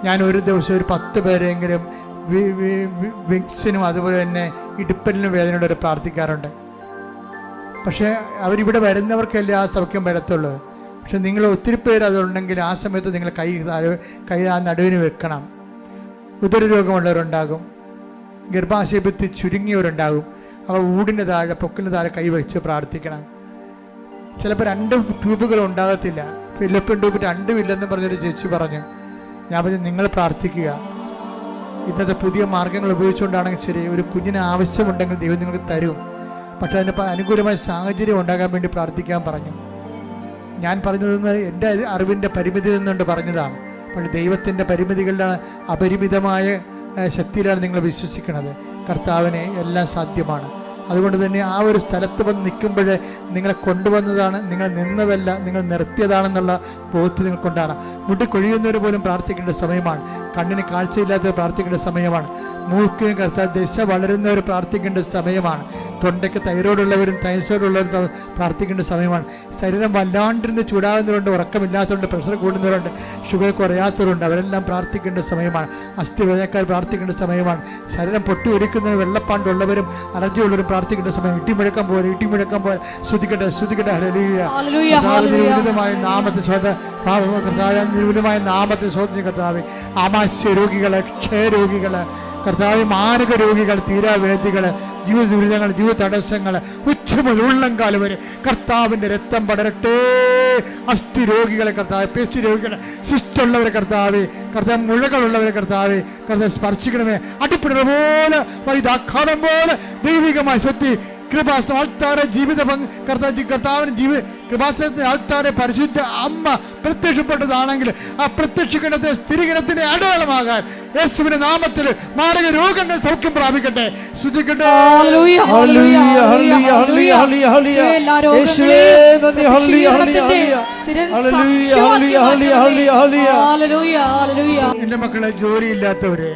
ഞാൻ ഒരു ദിവസം ഒരു 10 പേരെങ്കിലും വിക്സിനും അതുപോലെ തന്നെ ഇടുപ്പലിനും വേദനയുള്ളവർ പ്രാർത്ഥിക്കാറുണ്ട്. പക്ഷേ അവരിവിടെ വരുന്നവർക്കല്ലേ ആ സൗഖ്യം വരത്തുള്ളൂ. പക്ഷെ നിങ്ങൾ ഒത്തിരി പേര് അതുണ്ടെങ്കിൽ ആ സമയത്ത് നിങ്ങൾ കൈ ആ നടുവിന് വെക്കണം. ഉദരരോഗമുള്ളവരുണ്ടാകും, ഗർഭാശയത്തിൽ ചുരുങ്ങിയവരുണ്ടാകും. അവർ ഊടിൻ്റെ താഴെ പൊക്കിന് താഴെ കൈവച്ച് പ്രാർത്ഥിക്കണം. ചിലപ്പോൾ 2 ട്യൂബുകൾ ഉണ്ടാകത്തില്ല. ഫിലിപ്പിൻ ട്യൂബ് 2 ഇല്ലെന്ന് പറഞ്ഞൊരു ചേച്ചി പറഞ്ഞു. ഞാൻ പറഞ്ഞു, നിങ്ങൾ പ്രാർത്ഥിക്കുക. ഇന്നത്തെ പുതിയ മാർഗങ്ങൾ ഉപയോഗിച്ചുകൊണ്ടാണെങ്കിൽ ശരി, ഒരു കുഞ്ഞിന് ആവശ്യമുണ്ടെങ്കിൽ ദൈവം നിങ്ങൾക്ക് തരും. പക്ഷെ അതിന് അനുകൂലമായ സാഹചര്യം ഉണ്ടാകാൻ വേണ്ടി പ്രാർത്ഥിക്കാൻ പറഞ്ഞു. ഞാൻ പറഞ്ഞതെന്ന് എൻ്റെ അറിവിൻ്റെ പരിമിതി നിന്നുകൊണ്ട് പറഞ്ഞതാണ്. പക്ഷേ ദൈവത്തിൻ്റെ പരിമിതികളുടെ അപരിമിതമായ ശക്തിയിലാണ് നിങ്ങൾ വിശ്വസിക്കുന്നത്. കർത്താവിനെ എല്ലാം സാധ്യമാണ്. അതുകൊണ്ട് തന്നെ ആ ഒരു സ്ഥലത്ത് വന്ന് നിൽക്കുമ്പോൾ നിങ്ങളെ കൊണ്ടുവന്നതാണ്, നിങ്ങൾ നിന്നതല്ല, നിങ്ങൾ നിർത്തിയതാണെന്നുള്ള ബോധ്യം നിങ്ങൾക്കൊണ്ടാണ്. മുട്ടി കൊഴിയുന്നവർ പോലും പ്രാർത്ഥിക്കേണ്ട സമയമാണ്. കണ്ണിന് കാഴ്ചയില്ലാത്തവർ പ്രാർത്ഥിക്കേണ്ട സമയമാണ്. മൂക്കിന് ദശ വളരുന്നവർ പ്രാർത്ഥിക്കേണ്ട സമയമാണ്. തൊണ്ടയ്ക്ക് തൈറോയ്ഡുള്ളവരും തൈസോയിഡുള്ളവരും പ്രാർത്ഥിക്കേണ്ട സമയമാണ്. ശരീരം വല്ലാണ്ടിരുന്ന് ചൂടാകുന്നവരുണ്ട്, ഉറക്കമില്ലാത്തവരുണ്ട്, പ്രഷർ കൂടുന്നവരുണ്ട്, ഷുഗർ കുറയാത്തവരുണ്ട്. അവരെല്ലാം പ്രാർത്ഥിക്കേണ്ട സമയമാണ്. അസ്ഥിവേദനക്കാർ പ്രാർത്ഥിക്കേണ്ട സമയമാണ്. ശരീരം പൊട്ടി ഒലിക്കുന്നവരും വെള്ളപ്പാണ്ടുള്ളവരും അലർജിയുള്ളവരും പ്രാർത്ഥിക്കേണ്ട സമയം. ഇട്ടിമുഴക്കം പോലെ ശ്രുതിക്കട്ടെ. ഉന്നതമായ നാമത്തെ സ്വന്തം കർത്താവേ, ആമാശയ രോഗികള്, ക്ഷയരോഗികള്, കർത്താവ് മാരക രോഗികൾ, തീരാവേദികള്, ജീവിത ദുരിതങ്ങൾ, ജീവിത തടസ്സങ്ങൾ ഉച്ചമുതൽ ഉള്ളംകാലം വരെ കർത്താവിൻ്റെ രക്തം പടരട്ടെ. അസ്ഥി രോഗികളെ കർത്താവ്, പേശി രോഗികളെ, ശിഷ്ടമുള്ളവരെ കർത്താവ്, മുഴകളുള്ളവരെ കർത്താവ് സ്പർശിക്കണമേ. അടിപ്പിട പോലെ വൈദാഘാതം പോലെ ദൈവികമായ ശക്തി കൃപാസനം ആൾത്താരെ ജീവിത കർത്താവിന് കൃപാസനത്തിന്റെ ആൾത്താരെ പരിശുദ്ധ അമ്മ പ്രത്യക്ഷപ്പെട്ടതാണെങ്കിൽ ആ പ്രത്യക്ഷഗണത്തെ സ്ഥിരീകരണത്തിന്റെ അടയാളമാകാൻ യേശുവിന്റെ നാമത്തിൽ മാരക രോഗങ്ങൾ സൗഖ്യം പ്രാപിക്കട്ടെ. ശ്രദ്ധിക്കട്ടെ. എന്റെ മക്കളെ, ജോലിയില്ലാത്തവര്,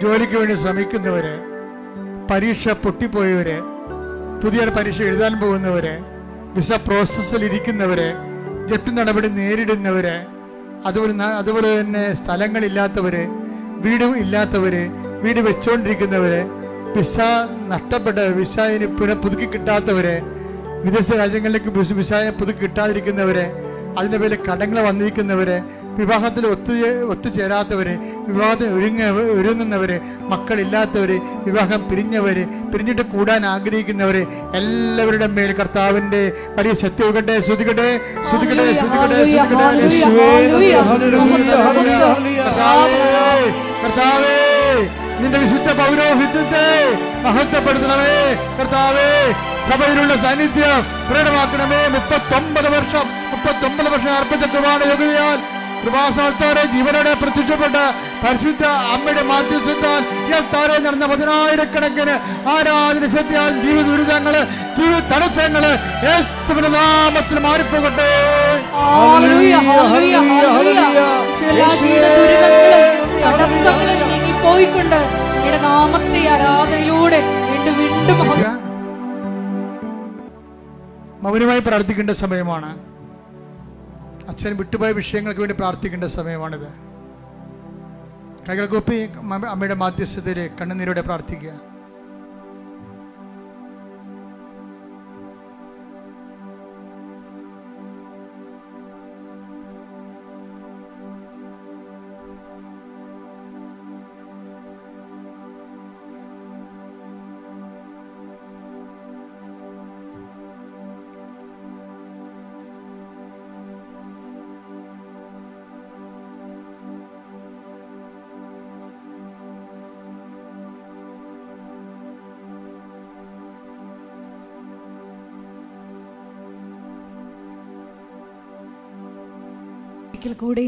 ജോലിക്ക് വേണ്ടി ശ്രമിക്കുന്നവര്, പരീക്ഷ പൊട്ടിപ്പോയവര്, പുതിയ പരീക്ഷ എഴുതാൻ പോകുന്നവര്, വിസ പ്രോസസ്സിൽ ഇരിക്കുന്നവര്, ജപ്തി നടപടി നേരിടുന്നവര്, അതുപോലെ തന്നെ സ്ഥലങ്ങളില്ലാത്തവര്, വീട് ഇല്ലാത്തവര്, വീട് വെച്ചുകൊണ്ടിരിക്കുന്നവര്, വിസ നഷ്ടപ്പെട്ടവർ, വിസ പുതുക്കി കിട്ടാത്തവര്, വിദേശ രാജ്യങ്ങളിലേക്ക് വിസ പുതുക്കി കിട്ടാതിരിക്കുന്നവര്, അതിൻ്റെ പേരിൽ കടങ്ങൾ വന്നിരിക്കുന്നവര്, വിവാഹത്തിൽ ഒത്തുചേരാത്തവര്, വിവാഹത്തിന് ഒരുങ്ങുന്നവര്, മക്കളില്ലാത്തവര്, വിവാഹം പിരിഞ്ഞിട്ട് കൂടാൻ ആഗ്രഹിക്കുന്നവര്, എല്ലാവരുടെ മേൽ കർത്താവിന്റെ വലിയ ശക്തി ഒഴുകട്ടെ. ശ്രദ്ധിക്കട്ടെ. കർത്താവേ, നിന്റെ വിശുദ്ധ പൗരോഹിത്യത്തെ മഹത്വപ്പെടുത്തണമേ. കർത്താവേ, സഭയിലുള്ള സാന്നിധ്യം പ്രകടമാക്കണമേ. 39 വർഷം അർപ്പിച്ച കുർബാന യോഗ്യതയാൽ കൃപാസനത്താരെ ജീവനോടെ പ്രത്യക്ഷപ്പെട്ട പരിശുദ്ധ അമ്മയുടെ മാധ്യസ്ഥത്താൽ ഈ അൾത്താരെ നടന്ന 10,000 ആരാധന ശക്തിയാൽ ജീവിത ദുരിതങ്ങള്, ജീവിത തടസ്സങ്ങള് യേശുവിന്റെ നാമത്തിൽ മാറിപ്പോകട്ടെ. പോയിക്കൊണ്ട് നാമത്തെ ആരാധനയിലൂടെ വീണ്ടും മൗനമായി പ്രാർത്ഥിക്കേണ്ട സമയമാണ്. അച്ഛൻ വിട്ടുപോയ വിഷയങ്ങൾക്ക് വേണ്ടി പ്രാർത്ഥിക്കേണ്ട സമയമാണിത്. കൈകൾ കൂപ്പി അമ്മയുടെ മാധ്യസ്ഥതയിൽ കണ്ണുനീരോടെ പ്രാർത്ഥിക്കുക. ഒരിക്കൽ കൂടി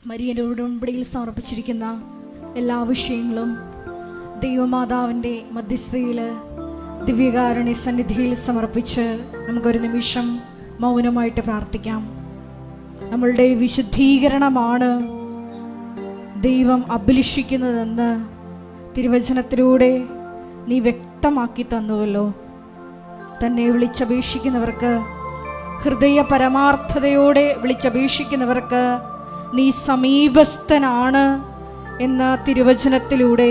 മരിയന്റെ ഉടമ്പടിയിൽ സമർപ്പിച്ചിരിക്കുന്ന എല്ലാ വിഷയങ്ങളും ദൈവമാതാവിൻ്റെ മധ്യസ്ഥതയിൽ ദിവ്യകാരുണ്യ സന്നിധിയിൽ സമർപ്പിച്ച് നമുക്കൊരു നിമിഷം മൗനമായിട്ട് പ്രാർത്ഥിക്കാം. നമ്മളുടെ വിശുദ്ധീകരണമാണ് ദൈവം അഭിലഷിക്കുന്നതെന്ന് തിരുവചനത്തിലൂടെ നീ വ്യക്തമാക്കി തന്നുവല്ലോ. തന്നെ വിളിച്ചപേക്ഷിക്കുന്നവർക്ക്, ഹൃദയ പരമാർത്ഥതയോടെ വിളിച്ചപേക്ഷിക്കുന്നവർക്ക് നീ സമീപസ്ഥനാണ് എന്ന തിരുവചനത്തിലൂടെ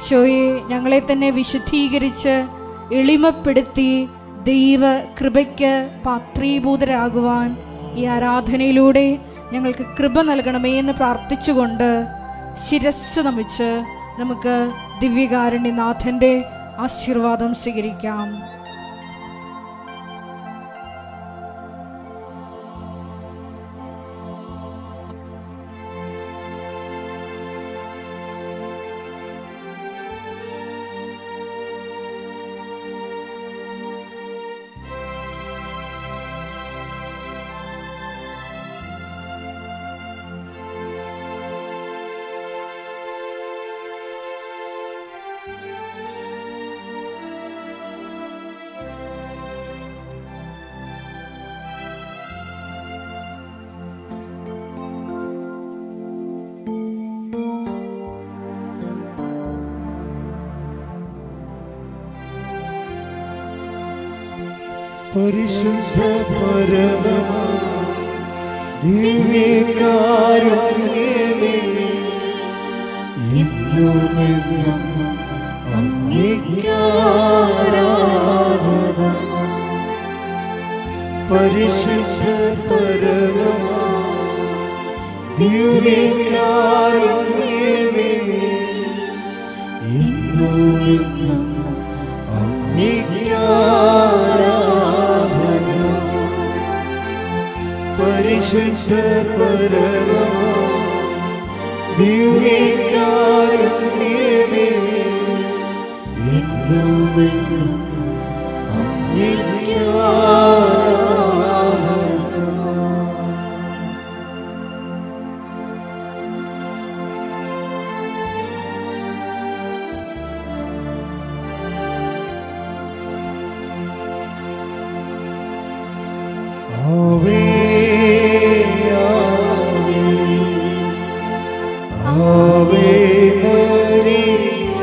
ശോയെ ഞങ്ങളെ തന്നെ വിശുദ്ധീകരിച്ച് എളിമപ്പെടുത്തി ദൈവ കൃപയ്ക്ക് പാത്രീഭൂതരാകുവാൻ ഈ ആരാധനയിലൂടെ ഞങ്ങൾക്ക് കൃപ നൽകണമേ എന്ന് പ്രാർത്ഥിച്ചുകൊണ്ട് ശിരസ്സ് നമിച്ച് നമുക്ക് ദിവ്യകാരുണ്യനാഥൻ്റെ ആശീർവാദം സ്വീകരിക്കാം. പരിശുദ്ധ പരമ ദിവ്യകാരുണ്യമേ, എന്നുമെന്നും അങ്ങേക്കാരാധന. പരിശുദ്ധ പരമ ദിവ്യകാരുണ്യമേ, എന്നുമെന്നും അങ്ങേക്കാരാധന. പരിശുദ്ധ പരമ ദിവ്യകാരുണ്യമേ, എന്നുമെന്നും അങ്ങേക്കാരാധന. ആവേ ആവേ ആവേ മരിയ,